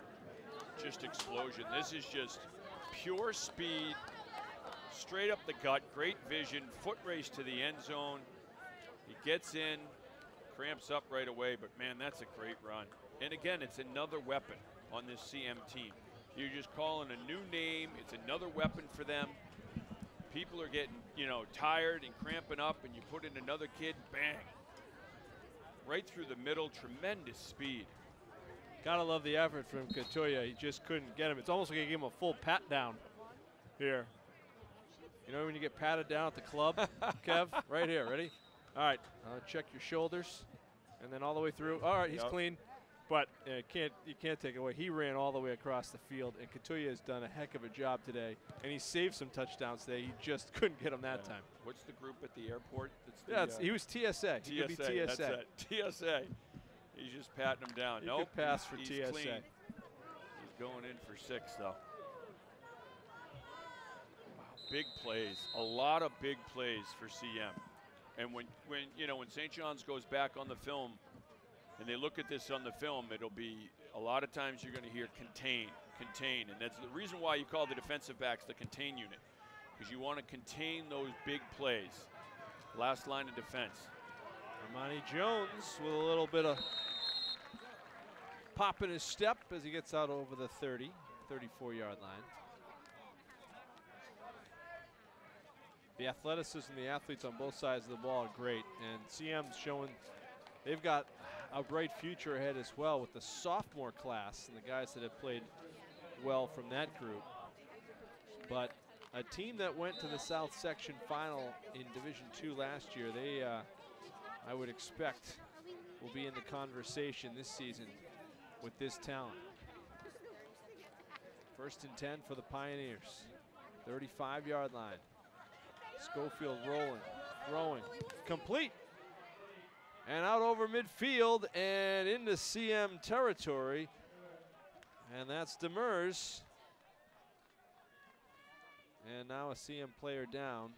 [SPEAKER 2] Just explosion. This is just pure speed, straight up the gut, great vision, foot race to the end zone. He gets in, cramps up right away, but man, that's a great run. And again, it's another weapon on this CM team. You're just calling a new name. It's another weapon for them. People are getting, tired and cramping up, and you put in another kid, bang. Right through the middle, tremendous speed.
[SPEAKER 1] Gotta love the effort from Katoya. He just couldn't get him. It's almost like he gave him a full pat down here. You know when you get patted down at the club, Kev? Right here, ready? All right, check your shoulders, and then all the way through. All right, he's clean, but you can't take it away. He ran all the way across the field, and Katoya has done a heck of a job today, and he saved some touchdowns today. He just couldn't get them that time.
[SPEAKER 2] What's the group at the airport?
[SPEAKER 1] He was TSA. He could be TSA.
[SPEAKER 2] That's it. TSA. He's just patting him down.
[SPEAKER 1] He could pass for TSA.
[SPEAKER 2] Clean. He's going in for 6, though. Wow, big plays. A lot of big plays for CM. And when St. John's goes back on the film and they look at this on the film, it'll be a lot of times you're going to hear contain. And that's the reason why you call the defensive backs the contain unit. because you want to contain those big plays. Last line of defense.
[SPEAKER 1] Armani Jones with a little bit of pop in his step as he gets out over the 34-yard line. The athleticism, the athletes on both sides of the ball are great, and CM's showing they've got a bright future ahead as well with the sophomore class and the guys that have played well from that group. But a team that went to the South Section Final in Division II last year, they, I would expect, will be in the conversation this season with this talent. 1st and 10 for the Pioneers. 35-yard line. Schofield rolling, throwing, complete. And out over midfield and into CM territory. And that's Demers. And now a CM player down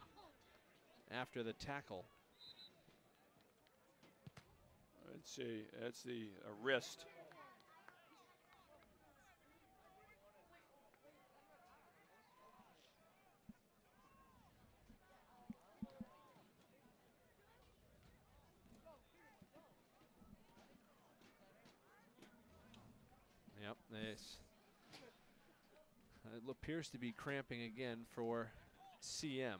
[SPEAKER 1] after the tackle.
[SPEAKER 2] Let's see, that's the wrist.
[SPEAKER 1] Yep, nice. It appears to be cramping again for CM.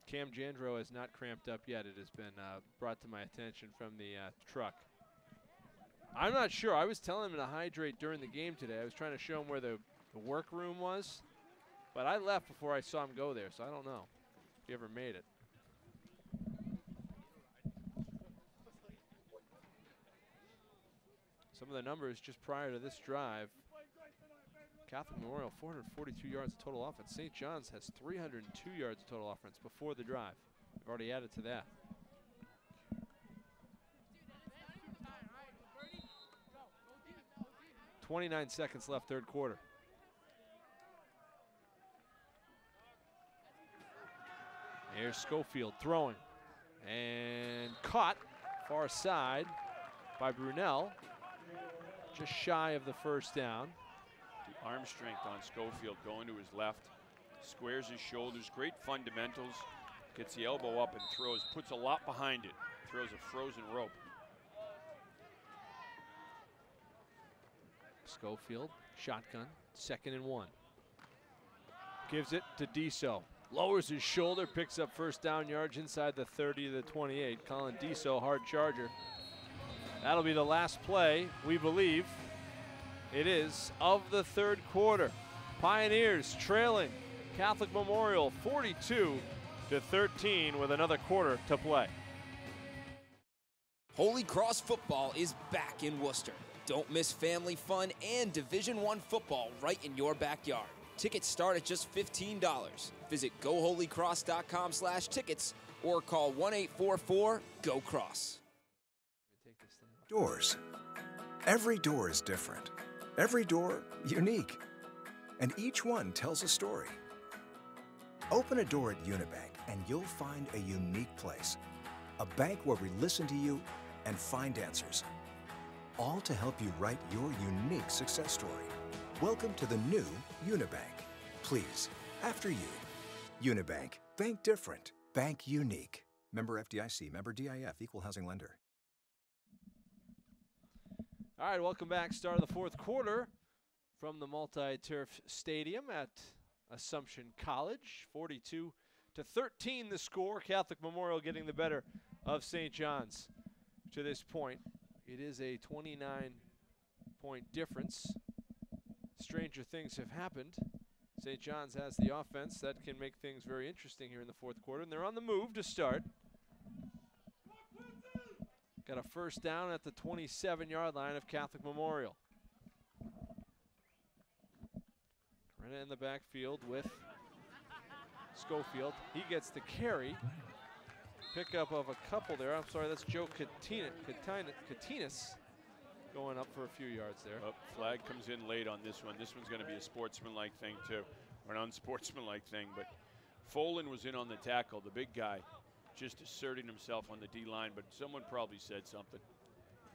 [SPEAKER 1] Cam Jandro has not cramped up yet. It has been brought to my attention from the truck. I'm not sure. I was telling him to hydrate during the game today. I was trying to show him where the workroom was, but I left before I saw him go there, so I don't know if he ever made it. Some of the numbers just prior to this drive. Catholic Memorial, 442 yards of total offense. St. John's has 302 yards of total offense before the drive. We've already added to that. .29 seconds left, third quarter. Here's Schofield throwing. And caught far side by Brunel. Just shy of the first down.
[SPEAKER 2] The arm strength on Schofield going to his left. Squares his shoulders, great fundamentals. Gets the elbow up and throws, puts a lot behind it. Throws a frozen rope.
[SPEAKER 1] Schofield, shotgun, 2nd and 1. Gives it to Diso. Lowers his shoulder, picks up first down yards inside the 30 to the 28. Colin Diso, hard charger. That'll be the last play, we believe. It is of the third quarter. Pioneers trailing Catholic Memorial 42 to 13 with another quarter to play.
[SPEAKER 6] Holy Cross football is back in Worcester. Don't miss family fun and Division I football right in your backyard. Tickets start at just $15. Visit goholycross.com/tickets or call 1-844-GO-CROSS.
[SPEAKER 10] Doors. Every door is different. Every door unique. And each one tells a story. Open a door at Unibank and you'll find a unique place. A bank where we listen to you and find answers. All to help you write your unique success story. Welcome to the new Unibank. Please, after you. Unibank. Bank different. Bank unique. Member FDIC. Member DIF. Equal housing lender.
[SPEAKER 1] All right, welcome back. Start of the fourth quarter from the multi-turf stadium at Assumption College. 42 to 13 the score. Catholic Memorial getting the better of St. John's to this point. It is a 29-point difference. Stranger things have happened. St. John's has the offense. That can make things very interesting here in the fourth quarter. And they're on the move to start. Got a first down at the 27-yard line of Catholic Memorial. Right in the backfield with Schofield. He gets the carry. Pickup of a couple there. I'm sorry, that's Joe Katinas going up for a few yards there.
[SPEAKER 2] Oh, flag comes in late on this one. This one's going to be a sportsmanlike thing too, or an unsportsmanlike thing. But Folan was in on the tackle, the big guy, just asserting himself on the D-line, but someone probably said something.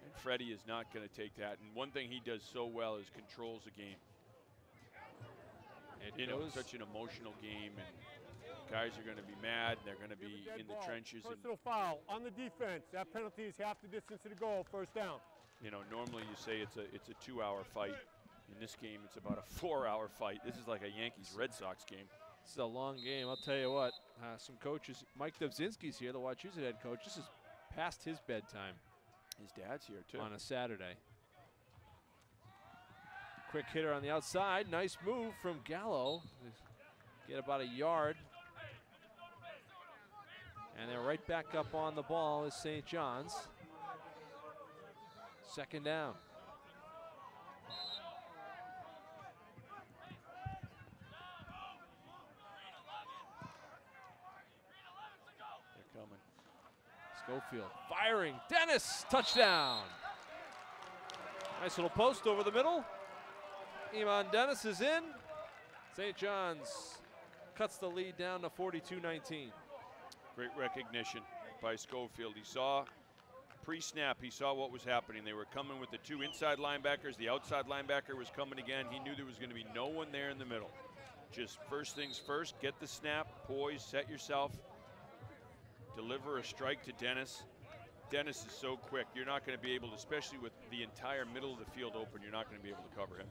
[SPEAKER 2] And Freddie is not going to take that. And one thing he does so well is controls the game. You know, it's such an emotional game, and guys are going to be mad. They're going to be in the trenches.
[SPEAKER 4] Personal foul on the defense. That penalty is half the distance to the goal, first down.
[SPEAKER 2] You know, normally you say it's a 2-hour fight. In this game, it's about a 4-hour fight. This is like a Yankees-Red Sox game.
[SPEAKER 1] This is a long game. I'll tell you what. Some coaches, Mike Dubzinski's here, the Wachusett head coach. This is past his bedtime.
[SPEAKER 2] His dad's here, too.
[SPEAKER 1] On a Saturday. Quick hitter on the outside. Nice move from Gallo. Get about a yard. And they're right back up on the ball is St. John's. Second down.
[SPEAKER 2] They're coming.
[SPEAKER 1] Schofield firing. Dennis, touchdown. Nice little post over the middle. Iman Dennis is in. St. John's cuts the lead down to 42-19.
[SPEAKER 2] Great recognition by Schofield. He saw pre-snap, he saw what was happening. They were coming with the two inside linebackers. The outside linebacker was coming again. He knew there was going to be no one there in the middle. Just first things first, get the snap, poise, set yourself, deliver a strike to Dennis. Dennis is so quick. You're not going to be able to, especially with the entire middle of the field open, you're not going to be able to cover him.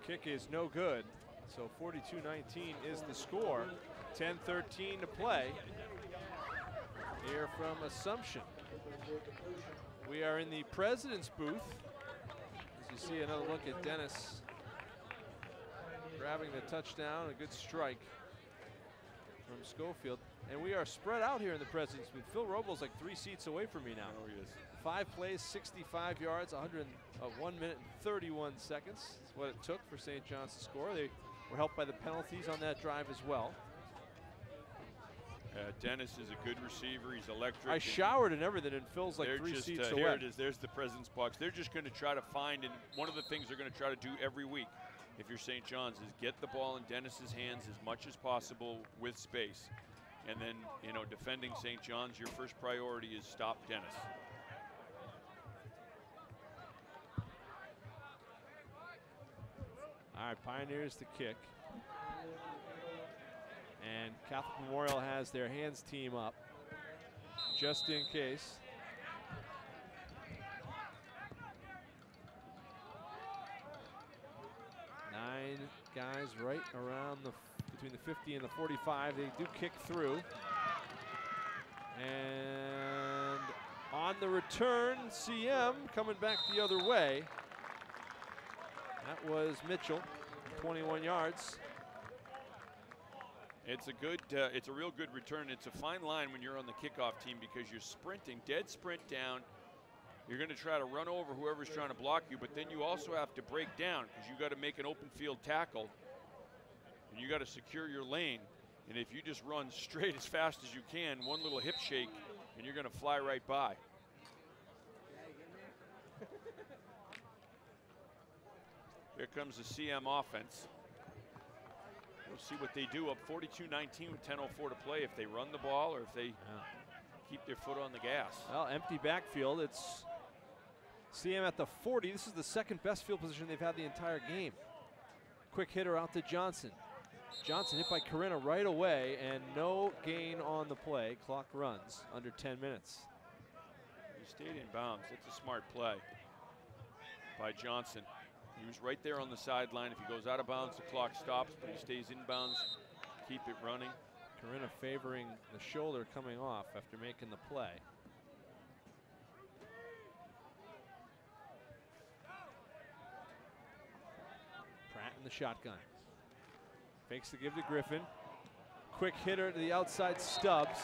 [SPEAKER 1] Kick is no good. So 42-19 is the score. 10-13 to play here from Assumption. We are in the president's booth. As you see another look at Dennis grabbing the touchdown, a good strike from Schofield. And we are spread out here in the president's booth. Phil Robles like 3 seats away from me now.
[SPEAKER 2] Oh, he is.
[SPEAKER 1] 5 plays, 65 yards, 1 minute and 31 seconds. That's what it took for St. John's to score. They were helped by the penalties on that drive as well.
[SPEAKER 2] Dennis is a good receiver. He's electric.
[SPEAKER 1] I showered and everything, and Phil's like 3 seats away.
[SPEAKER 2] Here it is. There's the president's box. They're just going to try to find, and one of the things they're going to try to do every week, if you're St. John's, is get the ball in Dennis's hands as much as possible with space. And then, you know, defending St. John's, your first priority is stop Dennis.
[SPEAKER 1] All right, Pioneers to kick. And Catholic Memorial has their hands team up, just in case. Nine guys right around between the 50 and the 45. They do kick through. And on the return, CM coming back the other way. That was Mitchell, 21 yards.
[SPEAKER 2] It's a real good return. It's a fine line when you're on the kickoff team because you're sprinting, dead sprint down. You're going to try to run over whoever's trying to block you, but then you also have to break down because you got to make an open field tackle, and you got to secure your lane. And if you just run straight as fast as you can, one little hip shake, and you're going to fly right by. Here comes the CM offense. We'll see what they do up 42-19 with 10:04 to play, if they run the ball or if they keep their foot on the gas.
[SPEAKER 1] Well, empty backfield. It's CM at the 40. This is the second best field position they've had the entire game. Quick hitter out to Johnson. Johnson hit by Corinna right away, and no gain on the play. Clock runs under 10 minutes.
[SPEAKER 2] He stayed in bounds. That's a smart play by Johnson. He was right there on the sideline. If he goes out of bounds, the clock stops, but he stays in bounds, keep it running.
[SPEAKER 1] Corinna favoring the shoulder coming off after making the play. Pratt in the shotgun. Fakes the give to Griffin. Quick hitter to the outside, Stubbs.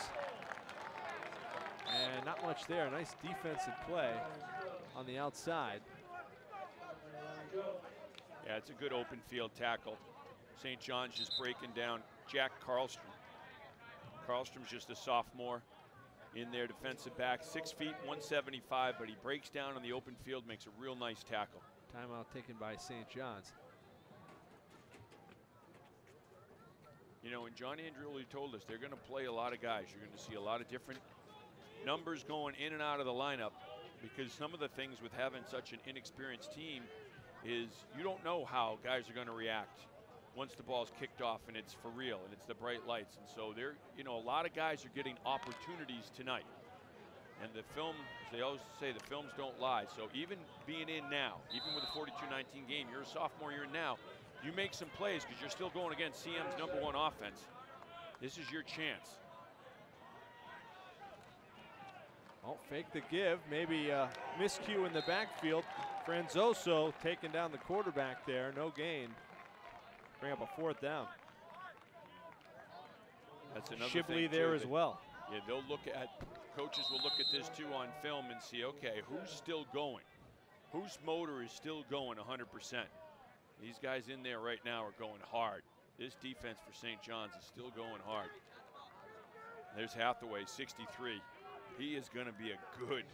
[SPEAKER 1] And not much there. Nice defensive play on the outside.
[SPEAKER 2] Yeah, it's a good open field tackle. St. John's just breaking down Jack Karlstrom. Karlstrom's just a sophomore in their defensive back, 6 feet, 175, but he breaks down on the open field, makes a real nice tackle.
[SPEAKER 1] Timeout taken by St. John's.
[SPEAKER 2] You know, and John Andreoli told us they're going to play a lot of guys. You're going to see a lot of different numbers going in and out of the lineup, because some of the things with having such an inexperienced team is you don't know how guys are going to react once the ball's kicked off and it's for real and it's the bright lights. And so there, you know, a lot of guys are getting opportunities tonight. And the film, as they always say, the films don't lie. So even being in now, even with a 42-19 game, you're a sophomore, you're in now, you make some plays because you're still going against CM's #1 offense. This is your chance.
[SPEAKER 1] Oh, fake the give, maybe a miscue in the backfield. Franzoso taking down the quarterback there, no gain. Bring up a 4th down.
[SPEAKER 2] That's another
[SPEAKER 1] Shibley
[SPEAKER 2] thing
[SPEAKER 1] there
[SPEAKER 2] too,
[SPEAKER 1] as well.
[SPEAKER 2] Yeah, they'll look at, coaches will look at this too on film and see, okay, who's still going? Whose motor is still going 100%? These guys in there right now are going hard. This defense for St. John's is still going hard. There's Hathaway, 63. He is going to be a good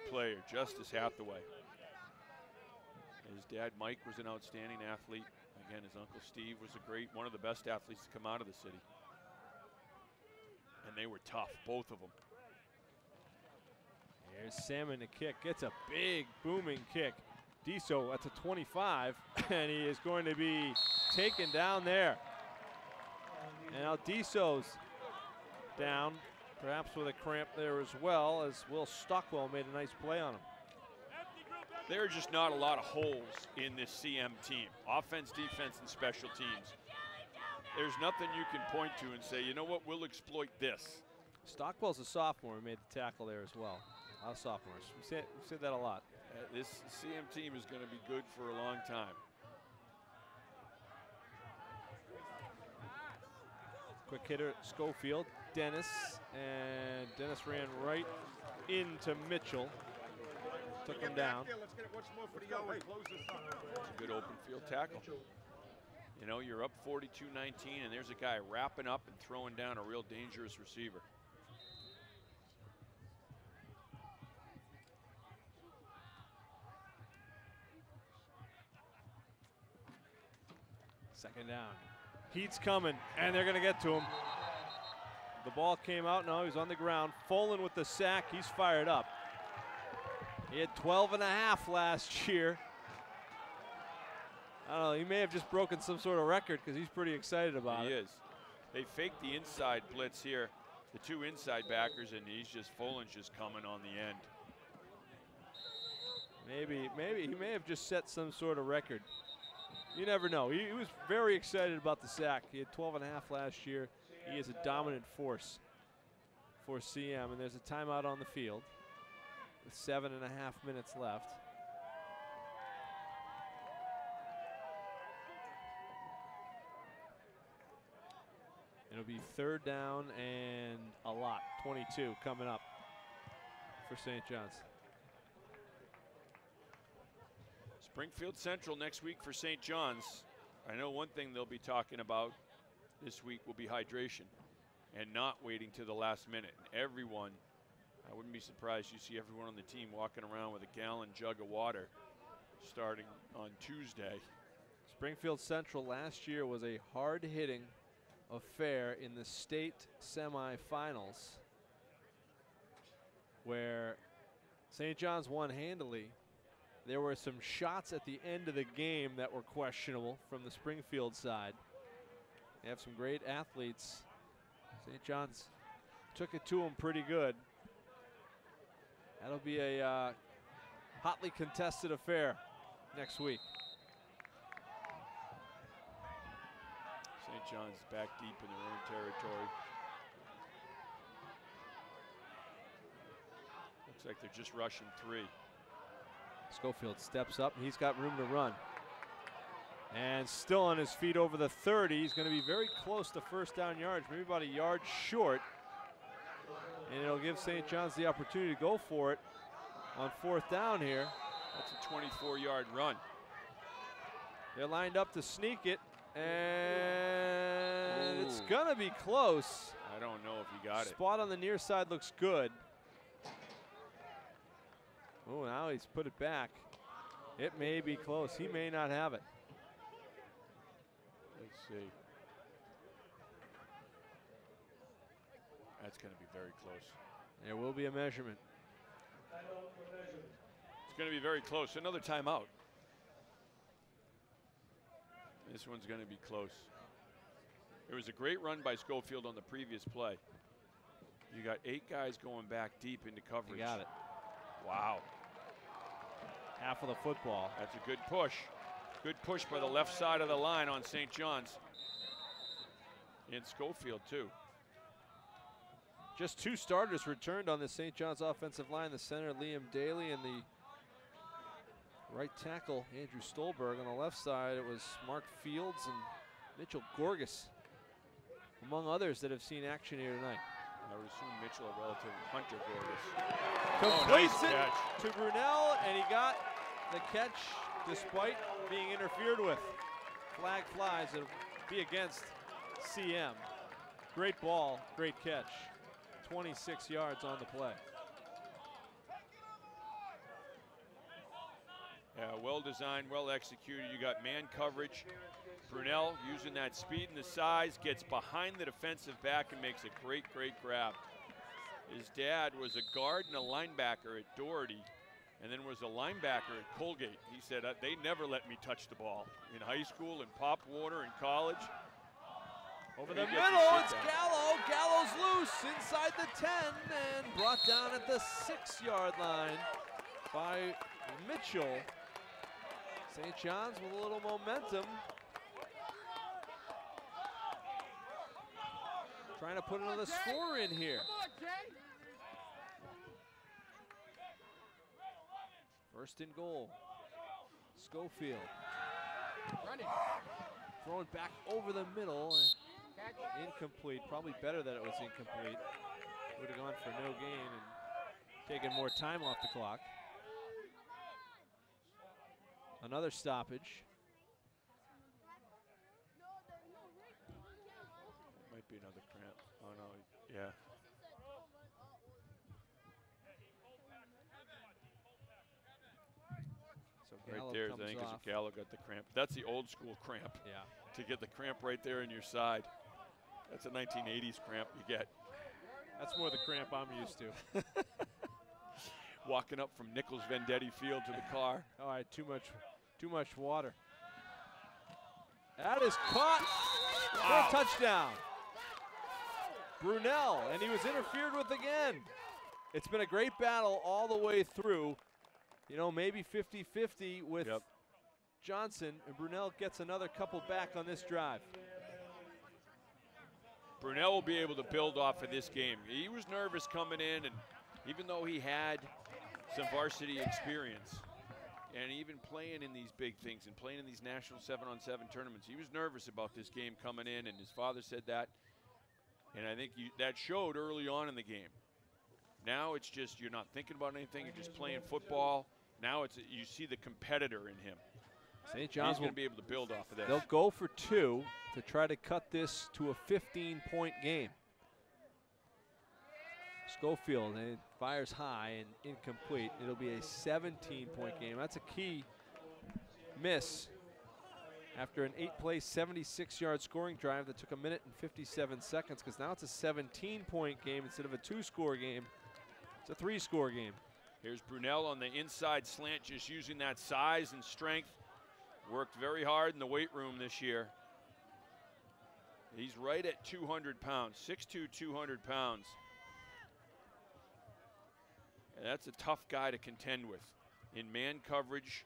[SPEAKER 2] player, Justice Hathaway. His dad, Mike, was an outstanding athlete. Again, his uncle Steve was one of the best athletes to come out of the city. And they were tough, both of them.
[SPEAKER 1] Here's Salmon to kick, gets a big booming kick. Diso at the 25, and he is going to be taken down there. And now Diso's down, perhaps with a cramp there as well, as Will Stockwell made a nice play on him.
[SPEAKER 2] There are just not a lot of holes in this CM team. Offense, defense, and special teams. There's nothing you can point to and say, you know what, we'll exploit this.
[SPEAKER 1] Stockwell's a sophomore who made the tackle there as well. A lot of sophomores. We said that a lot.
[SPEAKER 2] This CM team is going to be good for a long time.
[SPEAKER 1] Quick hitter, Schofield, Dennis, and Dennis ran right into Mitchell. Took him down.
[SPEAKER 2] It's a good open field tackle. You know, you're up 42-19, and there's a guy wrapping up and throwing down a real dangerous receiver.
[SPEAKER 1] Second down. Heat's coming, and they're going to get to him. The ball came out. No, he's on the ground. Folan with the sack. He's fired up. He had 12 and a half last year. I don't know, he may have just broken some sort of record because he's pretty excited about it.
[SPEAKER 2] He is. They faked the inside blitz here, the 2 inside backers, and Folan's just coming on the end.
[SPEAKER 1] Maybe he may have just set some sort of record. You never know. He was very excited about the sack. He had 12 and a half last year. He is a dominant force for CM, and there's a timeout on the field with 7.5 minutes left. It'll be 3rd down and a lot. 22 coming up for St. John's.
[SPEAKER 2] Springfield Central next week for St. John's. I know one thing they'll be talking about this week will be hydration and not waiting to the last minute. And everyone, I wouldn't be surprised you see everyone on the team walking around with a gallon jug of water starting on Tuesday.
[SPEAKER 1] Springfield Central last year was a hard-hitting affair in the state semifinals where St. John's won handily. There were some shots at the end of the game that were questionable from the Springfield side. They have some great athletes. St. John's took it to them pretty good. That'll be a hotly contested affair next week.
[SPEAKER 2] St. John's back deep in their own territory. Looks like they're just rushing 3.
[SPEAKER 1] Schofield steps up. He's got room to run. And still on his feet over the 30. He's going to be very close to 1st down yards, maybe about a yard short. And it'll give St. John's the opportunity to go for it on 4th down here.
[SPEAKER 2] That's a 24-yard run.
[SPEAKER 1] They're lined up to sneak it. And it's going to be close.
[SPEAKER 2] I don't know if he got it.
[SPEAKER 1] Spot on the near side looks good. Oh, now he's put it back. It may be close. He may not have it.
[SPEAKER 2] Let's see. That's going to be very close.
[SPEAKER 1] There will be a measurement.
[SPEAKER 2] It's going to be very close. Another timeout. This one's going to be close. It was a great run by Schofield on the previous play. You got 8 guys going back deep into coverage.
[SPEAKER 1] You got it.
[SPEAKER 2] Wow.
[SPEAKER 1] Half of the football.
[SPEAKER 2] That's a good push. Good push by the left side of the line on St. John's. And Schofield, too.
[SPEAKER 1] Just 2 starters returned on the St. John's offensive line. The center, Liam Daly, and the right tackle, Andrew Stolberg. On the left side, it was Mark Fields and Mitchell Gorgas, among others that have seen action here tonight.
[SPEAKER 2] I would assume Mitchell, a relative of Hunter Gorgas.
[SPEAKER 1] Completes
[SPEAKER 2] nice
[SPEAKER 1] it
[SPEAKER 2] catch
[SPEAKER 1] to Brunel, and he got the catch despite being interfered with. Flag flies. It'll be against CM. Great ball, great catch. 26 yards on the play.
[SPEAKER 2] Yeah, well designed, well executed. You got man coverage. Brunel using that speed and the size, gets behind the defensive back and makes a great, great grab. His dad was a guard and a linebacker at Doherty, and then was a linebacker at Colgate. He said, they never let me touch the ball in high school, in Pop Warner, in college.
[SPEAKER 1] Over the middle, it's Gallo. Gallo's loose inside the 10 and brought down at the 6-yard line by Mitchell. St. John's with a little momentum. Trying to put another score in here. First and goal. Schofield. Throwing back over the middle. Incomplete. Probably better that it was incomplete. Would have gone for no gain and taken more time off the clock. Another stoppage.
[SPEAKER 2] Might be another cramp. Oh no, yeah.
[SPEAKER 1] So
[SPEAKER 2] right
[SPEAKER 1] Gallo
[SPEAKER 2] there, I
[SPEAKER 1] comes
[SPEAKER 2] think, is
[SPEAKER 1] off.
[SPEAKER 2] Gallo got the cramp. That's the old school cramp.
[SPEAKER 1] Yeah.
[SPEAKER 2] To get the cramp right there in your side. That's a 1980s cramp you get.
[SPEAKER 1] That's more the cramp I'm used to.
[SPEAKER 2] Walking up from Nichols Vendetti Field to the car.
[SPEAKER 1] All right, too much water. That is caught for a touchdown. Brunel, and he was interfered with again. It's been a great battle all the way through. You know, maybe 50-50 with Johnson, and Brunel gets another couple back on this drive.
[SPEAKER 2] Brunel will be able to build off of this game. He was nervous coming in, and even though he had some varsity experience, and even playing in these big things and playing in these national 7-on-7 tournaments, he was nervous about this game coming in, and his father said that. And I think that showed early on in the game. Now it's just you're not thinking about anything, you're just playing football. Now you see the competitor in him.
[SPEAKER 1] St. John's
[SPEAKER 2] He's going to be able to build off of this.
[SPEAKER 1] They'll go for 2 to try to cut this to a 15-point game. Schofield, and it fires high and incomplete. It'll be a 17-point game. That's a key miss after an 8-play, 76-yard scoring drive that took 1 minute and 57 seconds, because now it's a 17-point game instead of a 2-score game. It's a 3-score game.
[SPEAKER 2] Here's Brunel on the inside slant, just using that size and strength. Worked very hard in the weight room this year. He's right at 200 pounds, 6'2", 200 pounds. And that's a tough guy to contend with. In man coverage,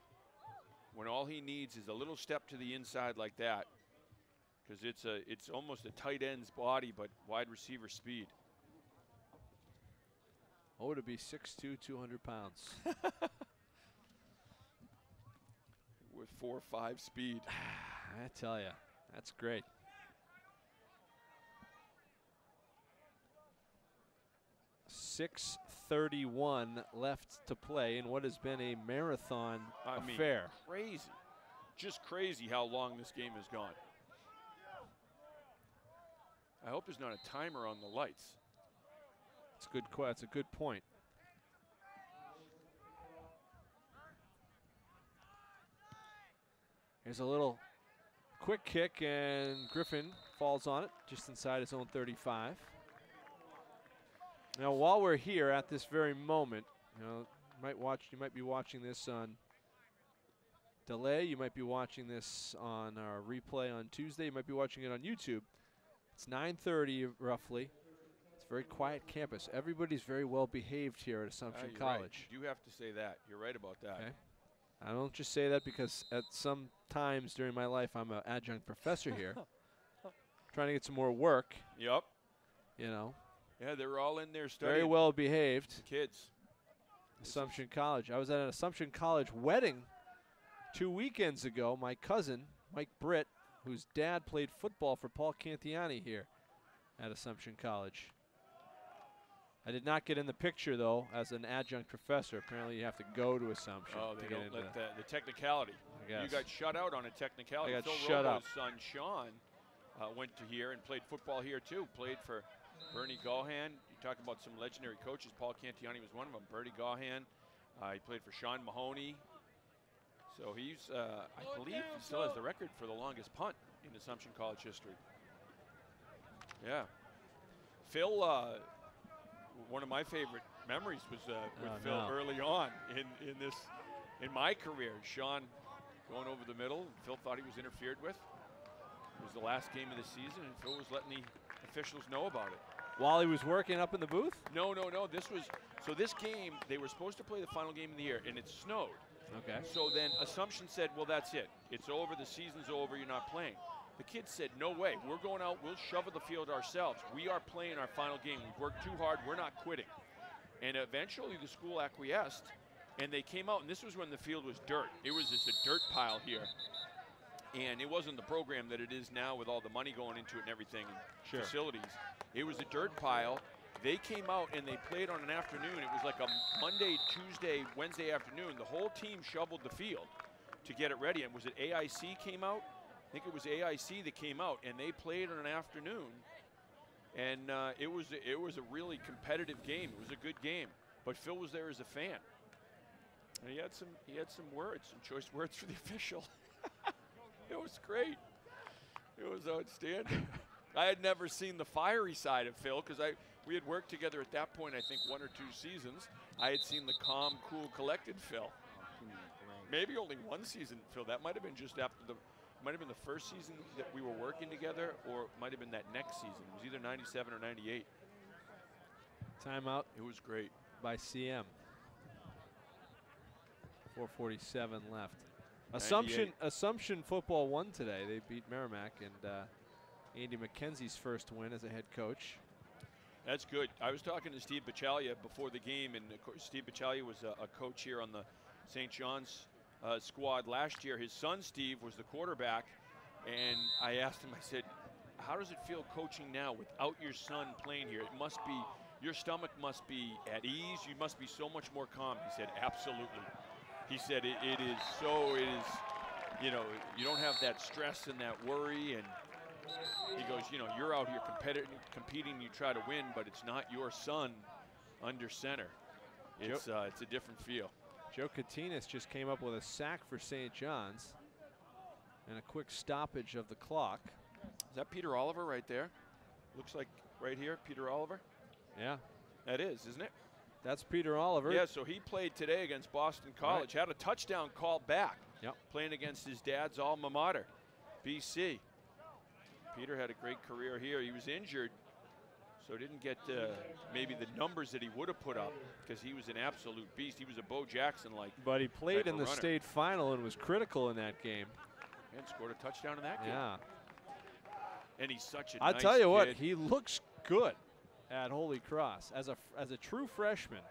[SPEAKER 2] when all he needs is a little step to the inside like that, because it's almost a tight end's body, but wide receiver speed.
[SPEAKER 1] Oh, to be 6'2", 200 pounds.
[SPEAKER 2] With 4.5 speed.
[SPEAKER 1] I tell you, that's great. .6:31 left to play in what has been a marathon affair.
[SPEAKER 2] Crazy. Just crazy how long this game has gone. I hope there's not a timer on the lights.
[SPEAKER 1] That's a good point. Here's a little quick kick, and Griffin falls on it just inside his own 35. Now, while we're here at this very moment, you know, you might be watching this on delay. You might be watching this on our replay on Tuesday. You might be watching it on YouTube. It's 9:30 roughly. It's a very quiet campus. Everybody's very well behaved here at Assumption
[SPEAKER 2] You're
[SPEAKER 1] College.
[SPEAKER 2] Right. You do have to say that. You're right about that.
[SPEAKER 1] Okay. I don't just say that because at some times during my life I'm an adjunct professor here, trying to get some more work.
[SPEAKER 2] Yep.
[SPEAKER 1] You know.
[SPEAKER 2] Yeah, they were all in there studying.
[SPEAKER 1] Very well behaved.
[SPEAKER 2] The kids.
[SPEAKER 1] Assumption College. I was at an Assumption College wedding 2 weekends ago. My cousin, Mike Britt, whose dad played football for Paul Cantiani here at Assumption College. I did not get in the picture, though, as an adjunct professor. Apparently, you have to go to Assumption.
[SPEAKER 2] Oh,
[SPEAKER 1] to
[SPEAKER 2] they
[SPEAKER 1] get
[SPEAKER 2] don't
[SPEAKER 1] into
[SPEAKER 2] let the technicality.
[SPEAKER 1] I
[SPEAKER 2] You
[SPEAKER 1] guess.
[SPEAKER 2] got shut out on a technicality.
[SPEAKER 1] I got
[SPEAKER 2] Phil
[SPEAKER 1] shut
[SPEAKER 2] Robo's
[SPEAKER 1] up.
[SPEAKER 2] son, Sean, went to here and played football here, too. Played for Bernie Gahan. You talk about some legendary coaches. Paul Cantiani was one of them. Bernie Gahan. He played for Sean Mahoney. So he's, I believe, he still has the record for the longest punt in Assumption College history. Yeah. Phil, one of my favorite memories was with Phil early on in my career. Sean going over the middle. Phil thought he was interfered with. It was the last game of the season, and Phil was letting the officials know about it.
[SPEAKER 1] While he was working up in the booth?
[SPEAKER 2] No. This game, they were supposed to play the final game of the year, and it snowed.
[SPEAKER 1] Okay.
[SPEAKER 2] So then Assumption said, well, that's it. It's over. The season's over. You're not playing. The kids said, no way. We're going out. We'll shovel the field ourselves. We are playing our final game. We've worked too hard. We're not quitting. And eventually the school acquiesced, and they came out, and this was when the field was dirt. It was just a dirt pile here. And it wasn't the program that it is now with all the money going into it and everything, and facilities. It was a dirt pile. They came out and they played on an afternoon. It was like a Monday, Tuesday, Wednesday afternoon. The whole team shoveled the field to get it ready. And was it AIC came out? I think it was AIC that came out, and they played on an afternoon. And it was a really competitive game. It was a good game. But Phil was there as a fan. And he had some words, some choice words for the official. It was great. It was outstanding. I had never seen the fiery side of Phil because we had worked together at that point, I think 1 or 2 seasons. I had seen the calm, cool, collected Phil. Maybe only 1 season, Phil. That might have been just after might have been the first season that we were working together, or it might have been that next season. It was either 97 or 98.
[SPEAKER 1] Timeout.
[SPEAKER 2] It was great.
[SPEAKER 1] By CM. 4:47 left.
[SPEAKER 2] 98.
[SPEAKER 1] Assumption football won today. They beat Merrimack, and Andy McKenzie's first win as a head coach.
[SPEAKER 2] That's good. I was talking to Steve Bachalia before the game, and of course, Steve Bachalia was a coach here on the St. John's squad last year. His son, Steve, was the quarterback, and I asked him, I said, how does it feel coaching now without your son playing here? It must be, your stomach must be at ease. You must be so much more calm. He said, absolutely. He said, it is, you know, you don't have that stress and that worry, and he goes, you know, you're out here competing, you try to win, but it's not your son under center. It's a different feel.
[SPEAKER 1] Joe Katinas just came up with a sack for St. John's and a quick stoppage of the clock.
[SPEAKER 2] Is that Peter Oliver right there? Looks like right here, Peter Oliver?
[SPEAKER 1] Yeah.
[SPEAKER 2] That is, isn't it?
[SPEAKER 1] That's Peter Oliver.
[SPEAKER 2] Yeah, so he played today against Boston College, had a touchdown call back, playing against his dad's alma mater, BC. Peter had a great career here. He was injured, so didn't get maybe the numbers that he would have put up because he was an absolute beast. He was a Bo Jackson-like.
[SPEAKER 1] But he played in the
[SPEAKER 2] runner.
[SPEAKER 1] state final and was critical in that game.
[SPEAKER 2] And scored a touchdown in that game.
[SPEAKER 1] Yeah.
[SPEAKER 2] And he's such a
[SPEAKER 1] I'll
[SPEAKER 2] nice
[SPEAKER 1] tell you what,
[SPEAKER 2] kid.
[SPEAKER 1] he looks good at Holy Cross as a true freshman.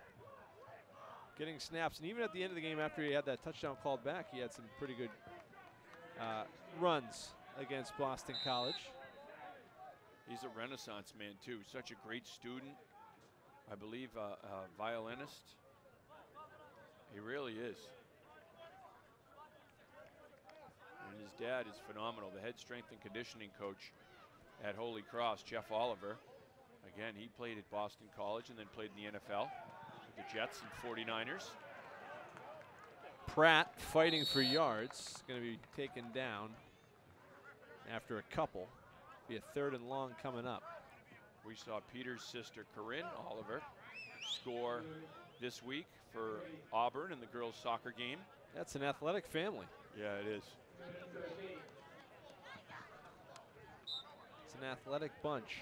[SPEAKER 1] Getting snaps, and even at the end of the game after he had that touchdown called back, he had some pretty good runs against Boston College.
[SPEAKER 2] He's a renaissance man, too. Such a great student. I believe a violinist. He really is. And his dad is phenomenal. The head strength and conditioning coach at Holy Cross, Jeff Oliver. Again, he played at Boston College and then played in the NFL with the Jets and 49ers.
[SPEAKER 1] Pratt fighting for yards. Going to be taken down after a couple. Be a 3rd and long coming up.
[SPEAKER 2] We saw Peter's sister, Corinne Oliver, score this week for Auburn in the girls' soccer game.
[SPEAKER 1] That's an athletic family.
[SPEAKER 2] Yeah, it is.
[SPEAKER 1] It's an athletic bunch.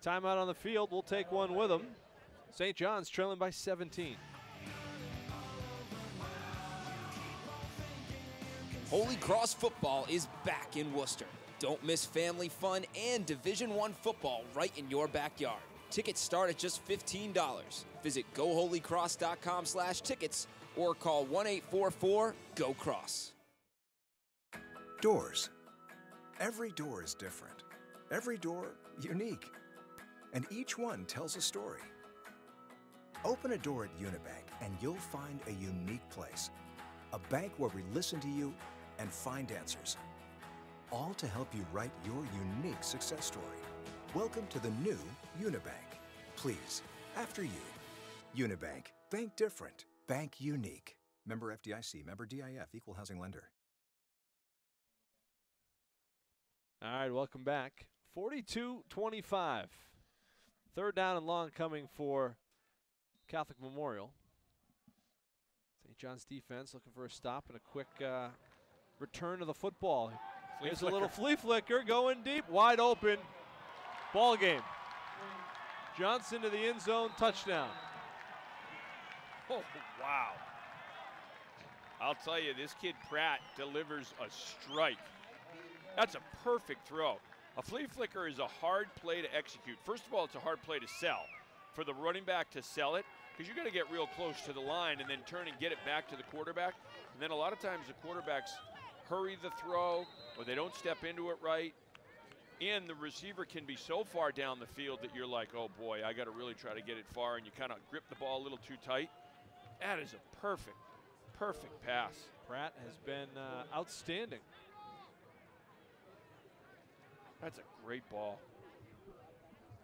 [SPEAKER 1] Timeout on the field. We'll take one with them. St. John's trailing by 17.
[SPEAKER 6] Holy Cross football is back in Worcester. Don't miss family fun and Division I football right in your backyard. Tickets start at just $15. Visit goholycross.com/tickets or call 1-844-GO-CROSS.
[SPEAKER 10] Doors. Every door is different. Every door unique. And each one tells a story. Open a door at Unibank and you'll find a unique place. A bank where we listen to you and find answers. All to help you write your unique success story. Welcome to the new Unibank. Please, after you. Unibank. Bank different. Bank unique. Member FDIC. Member DIF. Equal housing lender.
[SPEAKER 1] All right, welcome back. 42-25. Third down and long coming for Catholic Memorial. St. John's defense looking for a stop and a quick return to the football. Here's a little flea flicker going deep, wide open. Ball game. Johnson to the end zone, touchdown.
[SPEAKER 2] Oh, wow. I'll tell you, this kid Pratt delivers a strike. That's a perfect throw. A flea flicker is a hard play to execute. First of all, it's a hard play to sell. For the running back to sell it, because you got to get real close to the line and then turn and get it back to the quarterback. And then a lot of times the quarterbacks hurry the throw or they don't step into it right. And the receiver can be so far down the field that you're like, oh boy, I got to really try to get it far, and you kind of grip the ball a little too tight. That is a perfect pass.
[SPEAKER 1] Pratt has been outstanding.
[SPEAKER 2] That's a great ball.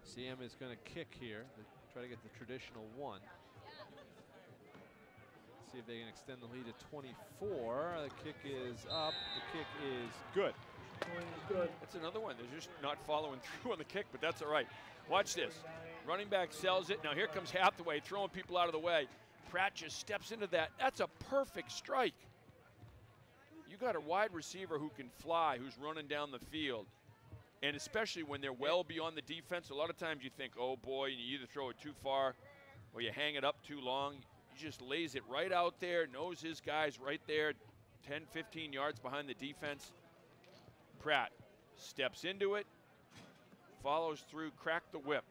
[SPEAKER 1] CM is going to kick here. Try to get the traditional one. See if they can extend the lead to 24. The kick is up. The kick is good.
[SPEAKER 2] That's another one. They're just not following through on the kick, but that's all right. Watch this. Running back sells it. Now here comes Hathaway throwing people out of the way. Pratt just steps into that. That's a perfect strike. You got a wide receiver who can fly, who's running down the field. And especially when they're well beyond the defense, a lot of times you think, oh boy, you either throw it too far or you hang it up too long. He just lays it right out there, knows his guys right there, 10, 15 yards behind the defense. Pratt steps into it, follows through, crack the whip.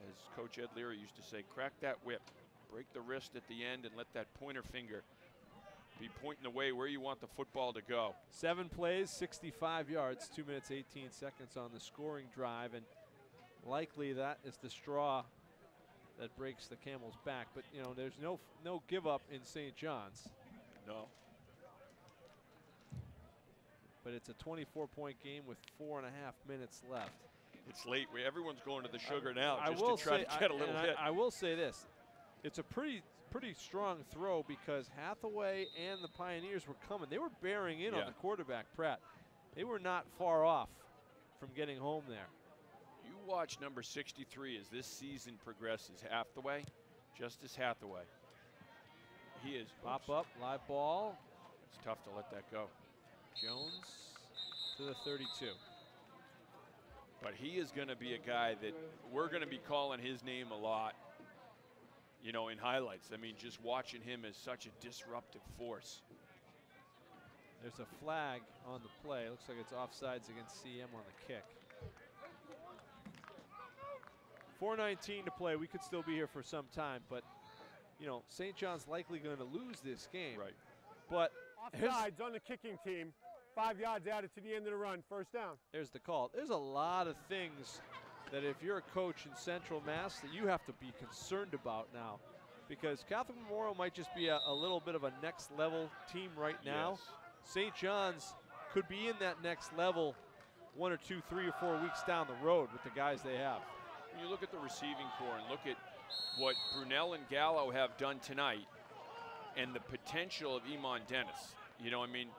[SPEAKER 2] As Coach Ed Leary used to say, crack that whip. Break the wrist at the end and let that pointer finger be pointing the way where you want the football to go.
[SPEAKER 1] 7 plays, 65 yards, 2 minutes, 18 seconds on the scoring drive, and likely that is the straw that breaks the camel's back. But, you know, there's no give up in St. John's.
[SPEAKER 2] No.
[SPEAKER 1] But it's a 24-point game with 4.5 minutes left.
[SPEAKER 2] It's late. Everyone's going to the sugar now just to try to get a little hit.
[SPEAKER 1] I will say this. It's a pretty strong throw because Hathaway and the Pioneers were coming. They were bearing in on the quarterback, Pratt. They were not far off from getting home there.
[SPEAKER 2] You watch number 63 as this season progresses. Hathaway, Justice Hathaway. He is.
[SPEAKER 1] Pop up, live ball.
[SPEAKER 2] It's tough to let that go.
[SPEAKER 1] Jones to the 32.
[SPEAKER 2] But he is going to be a guy that we're going to be calling his name a lot, you know, in highlights. I mean, just watching him as such a disruptive force.
[SPEAKER 1] There's a flag on the play. Looks like it's offsides against CM on the kick. 4:19 to play. We could still be here for some time, but, you know, St. John's likely going to lose this game.
[SPEAKER 2] Right.
[SPEAKER 1] But
[SPEAKER 4] offsides on the kicking team. 5 yards added to the end of the run. First down.
[SPEAKER 1] There's the call. There's a lot of things that if you're a coach in Central Mass that you have to be concerned about now, because Catholic Memorial might just be a little bit of a next level team right now.
[SPEAKER 2] Yes.
[SPEAKER 1] St. John's could be in that next level 1 or 2, 3 or 4 weeks down the road with the guys they have.
[SPEAKER 2] When you look at the receiving corps and look at what Brunel and Gallo have done tonight and the potential of Iman Dennis, you know, I mean,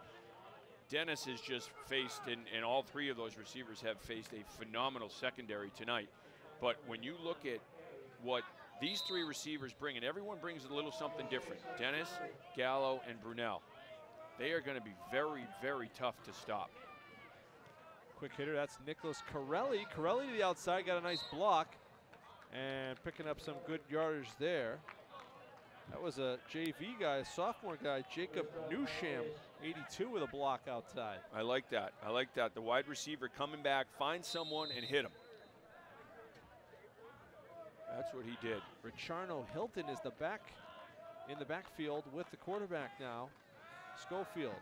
[SPEAKER 2] Dennis has just faced, and all 3 of those receivers have faced a phenomenal secondary tonight. But when you look at what these three receivers bring, and everyone brings a little something different. Dennis, Gallo, and Brunel. They are going to be very, very tough to stop.
[SPEAKER 1] Quick hitter, that's Nicholas Corelli. Corelli to the outside, got a nice block, and picking up some good yardage there. That was a JV guy, a sophomore guy, Jacob Newsham, 82 with a block outside.
[SPEAKER 2] I like that. I like that. The wide receiver coming back, find someone and hit him. That's what he did.
[SPEAKER 1] Richarno Hilton is in the backfield with the quarterback now. Schofield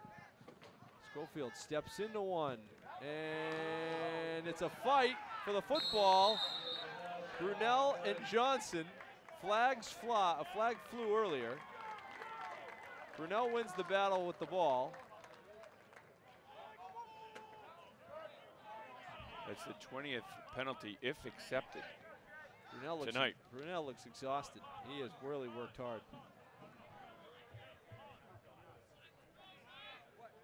[SPEAKER 1] steps into one, and it's a fight for the football. Brunel and Johnson, a flag flew earlier. Brunel wins the battle with the ball.
[SPEAKER 2] That's the 20th penalty, if accepted.
[SPEAKER 1] Brunel looks exhausted. He has really worked hard.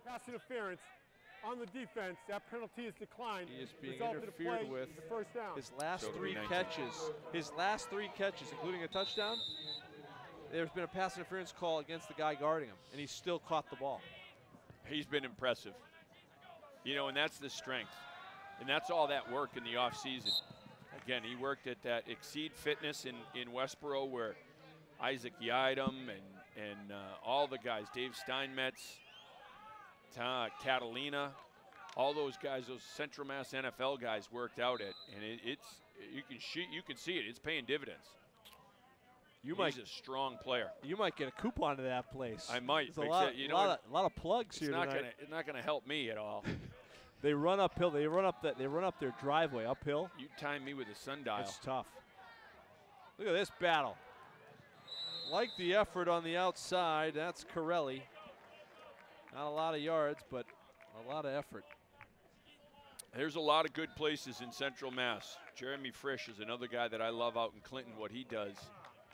[SPEAKER 4] Pass interference on the defense. That penalty is declined.
[SPEAKER 1] He is being interfered with.
[SPEAKER 4] First down.
[SPEAKER 1] His last three catches, including a touchdown, there's been a pass interference call against the guy guarding him, and he still caught the ball.
[SPEAKER 2] He's been impressive. You know, and that's the strength. And that's all that work in the offseason. Again, he worked at that Exceed Fitness in Westboro, where Isaac Yidam and all the guys, Dave Steinmetz, Catalina, all those guys, those Central Mass NFL guys worked out at, and you can see it. It's paying dividends. He's a strong player.
[SPEAKER 1] You might get a coupon to that place.
[SPEAKER 2] I might.
[SPEAKER 1] There's a lot of plugs here tonight.
[SPEAKER 2] It's not gonna help me at all.
[SPEAKER 1] They run uphill. They run up their driveway uphill.
[SPEAKER 2] You time me with a sundial.
[SPEAKER 1] It's tough. Look at this battle. Like the effort on the outside. That's Corelli. Not a lot of yards, but a lot of effort.
[SPEAKER 2] There's a lot of good places in Central Mass. Jeremy Frisch is another guy that I love out in Clinton, what he does,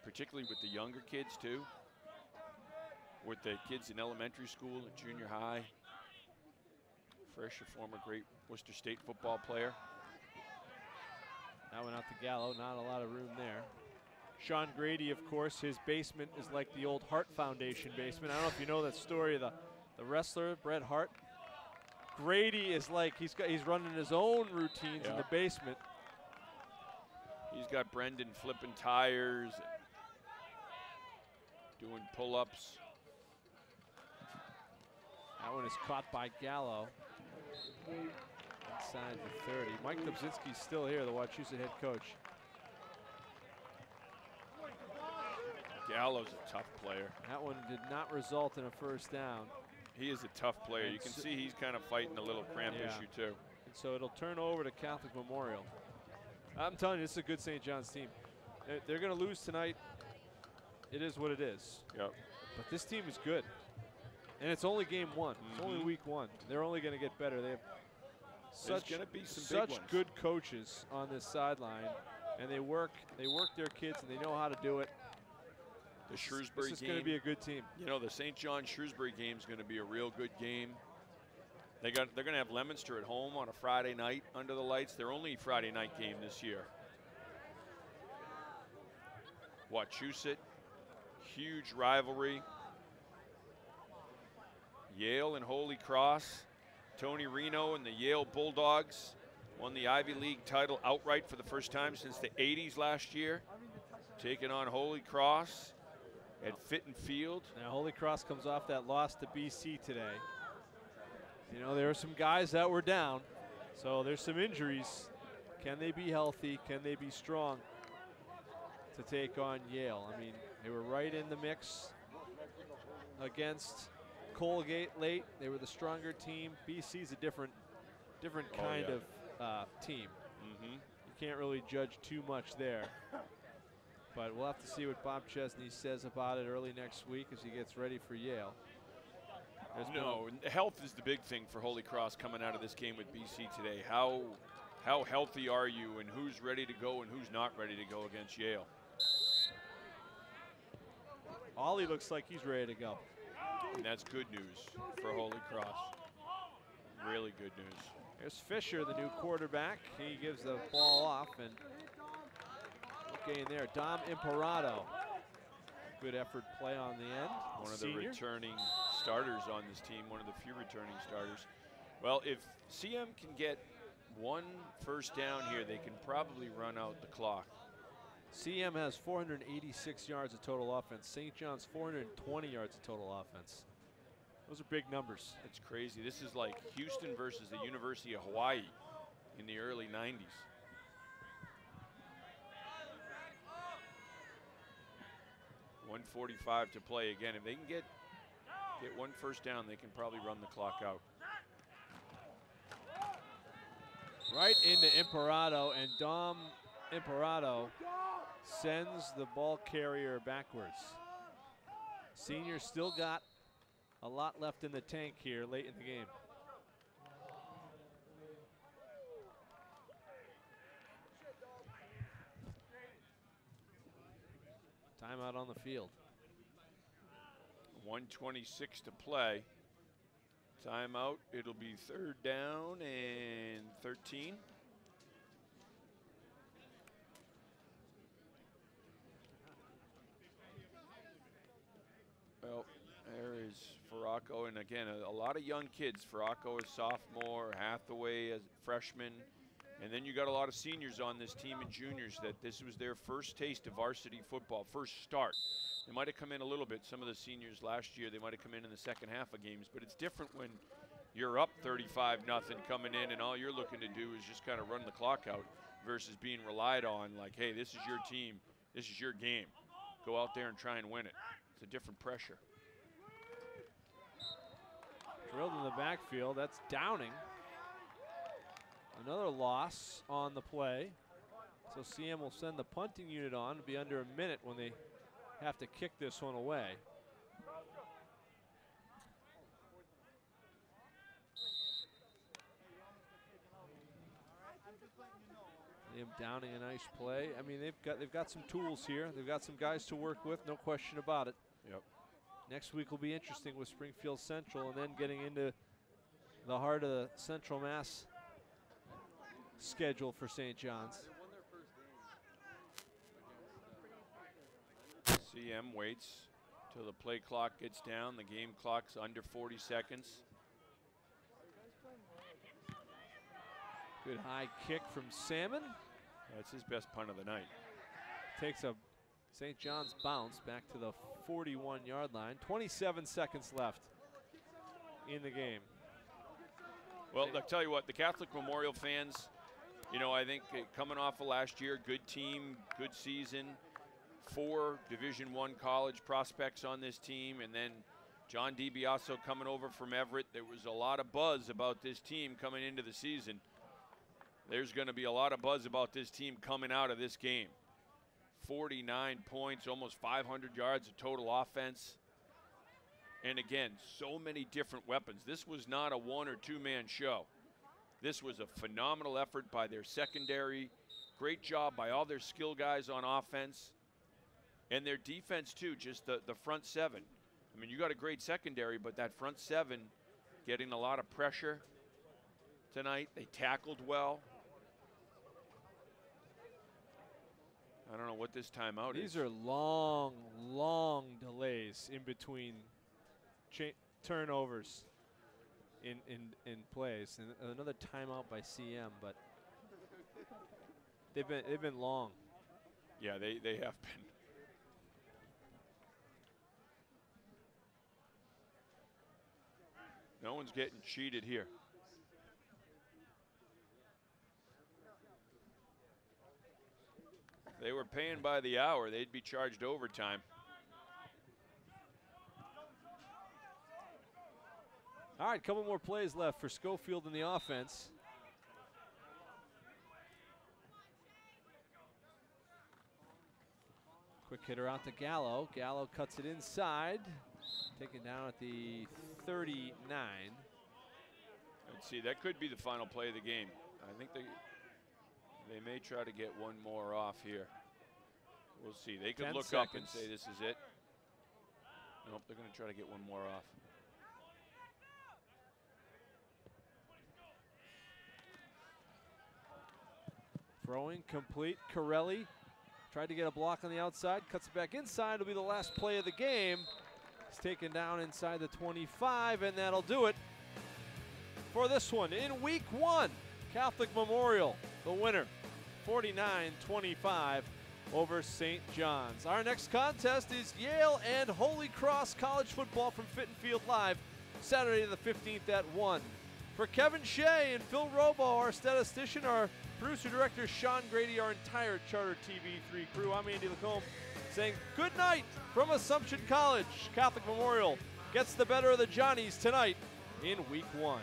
[SPEAKER 2] particularly with the younger kids too, with the kids in elementary school and junior high. Frisch, a former great Worcester State football player.
[SPEAKER 1] That went out to Gallo, not a lot of room there. Sean Grady, of course, his basement is like the old Hart Foundation basement. I don't know if you know that story of the wrestler, Bret Hart. Grady is like, he's running his own routines in the basement.
[SPEAKER 2] He's got Brendan flipping tires, doing pull-ups.
[SPEAKER 1] That one is caught by Gallo. Inside the 30. Mike Dobzinski's still here, the Wachusett head coach.
[SPEAKER 2] Gallo's a tough player.
[SPEAKER 1] That one did not result in a first down.
[SPEAKER 2] He is a tough player. You can see he's kind of fighting a little cramp issue too.
[SPEAKER 1] And so it'll turn over to Catholic Memorial. I'm telling you, this is a good St. John's team. They're going to lose tonight. It is what it is.
[SPEAKER 2] Yep.
[SPEAKER 1] But this team is good. And it's only game one. It's only week one. They're only going to get better. They have such good coaches on this sideline, and they work their kids, and they know how to do it.
[SPEAKER 2] The Shrewsbury game.
[SPEAKER 1] This is going to be a good team.
[SPEAKER 2] You know, the St. John Shrewsbury game is going to be a real good game. They're going to have Leominster at home on a Friday night under the lights. Their only Friday night game this year. Wachusett, huge rivalry. Yale and Holy Cross. Tony Reno and the Yale Bulldogs won the Ivy League title outright for the first time since the 80s last year. Taking on Holy Cross at Fitton Field.
[SPEAKER 1] Now Holy Cross comes off that loss to BC today. You know, there are some guys that were down, so there's some injuries. Can they be healthy? Can they be strong to take on Yale? I mean, they were right in the mix against Colgate late. They were the stronger team. BC's a different kind of team. You can't really judge too much there. But we'll have to see what Bob Chesney says about it early next week as he gets ready for Yale.
[SPEAKER 2] Health is the big thing for Holy Cross coming out of this game with BC today. How healthy are you, and who's ready to go and who's not ready to go against Yale?
[SPEAKER 1] Ollie looks like he's ready to go.
[SPEAKER 2] And that's good news for Holy Cross. Really good news.
[SPEAKER 1] There's Fisher, the new quarterback. He gives the ball off, and gain there. Dom Imperato. Good effort play on the end.
[SPEAKER 2] One of
[SPEAKER 1] Senior.
[SPEAKER 2] the returning starters on this team, one of the few returning starters. Well, if CM can get 1 first down here, they can probably run out the clock.
[SPEAKER 1] CM has 486 yards of total offense. St. John's 420 yards of total offense. Those are big numbers.
[SPEAKER 2] It's crazy. This is like Houston versus the University of Hawaii in the early 90s. .145 to play again. If they can get 1 first down, they can probably run the clock out.
[SPEAKER 1] Right into Imperato, and Dom Imperato sends the ball carrier backwards. Senior still got a lot left in the tank here late in the game. Timeout on the field.
[SPEAKER 2] 1:26 to play. Timeout. It'll be 3rd down and 13. Well, there is Farraco, and again, a lot of young kids. Farraco is sophomore, Hathaway as freshman, and then you got a lot of seniors on this team and juniors that this was their first taste of varsity football, first start. They might have come in a little bit. Some of the seniors last year, they might have come in the second half of games, but it's different when you're up 35-0 coming in and all you're looking to do is just kind of run the clock out versus being relied on like, hey, this is your team, this is your game. Go out there and try and win it. It's a different pressure.
[SPEAKER 1] Drilled in the backfield, that's Downing. Another loss on the play. So CM will send the punting unit on. It'll be under a minute when they have to kick this one away. Liam Downing, a nice play. I mean, they've got some tools here. They've got some guys to work with, no question about it.
[SPEAKER 2] Yep.
[SPEAKER 1] Next week will be interesting with Springfield Central and then getting into the heart of the Central Mass schedule for St. John's.
[SPEAKER 2] CM waits till the play clock gets down. The game clock's under 40 seconds.
[SPEAKER 1] Good high kick from Salmon.
[SPEAKER 2] That's his best punt of the night.
[SPEAKER 1] Takes a St. John's bounce back to the 41-yard line. 27 seconds left in the game.
[SPEAKER 2] Well, I'll tell you what, the Catholic Memorial fans, you know, I think coming off of last year, good team, good season, 4 Division I college prospects on this team, and then John Dibiase coming over from Everett. There was a lot of buzz about this team coming into the season. There's going to be a lot of buzz about this team coming out of this game. 49 points, almost 500 yards of total offense. And again, so many different weapons. This was not a 1 or 2 man show. This was a phenomenal effort by their secondary. Great job by all their skill guys on offense. And their defense too, just the front 7. I mean, you got a great secondary, but that front 7 getting a lot of pressure tonight. They tackled well. I don't know what this timeout is.
[SPEAKER 1] These are long, long delays in between turnovers in plays, and another timeout by CM. But they've been long.
[SPEAKER 2] Yeah, they have been. No one's getting cheated here. They were paying by the hour, they'd be charged overtime.
[SPEAKER 1] All right, couple more plays left for Schofield in the offense. Quick hitter out to Gallo. Gallo cuts it inside. Taken down at the 39.
[SPEAKER 2] Let's see, that could be the final play of the game. I think they may try to get one more off here. We'll see. They could look up and say this is it. Nope, they're going to try to get one more off.
[SPEAKER 1] Throwing complete. Corelli Tried to get a block on the outside, cuts it back inside. It'll be the last play of the game. He's taken down inside the 25, and that'll do it for this one. In week 1, Catholic Memorial, the winner, 49-25 over St. John's. Our next contest is Yale and Holy Cross College football from Fitton Field Live, Saturday the 15th at 1. For Kevin Shea and Phil Robo, our statistician, our producer-director Sean Grady, our entire Charter TV3 crew, I'm Andy Lacombe, saying good night from Assumption College. Catholic Memorial gets the better of the Johnnies tonight in week 1.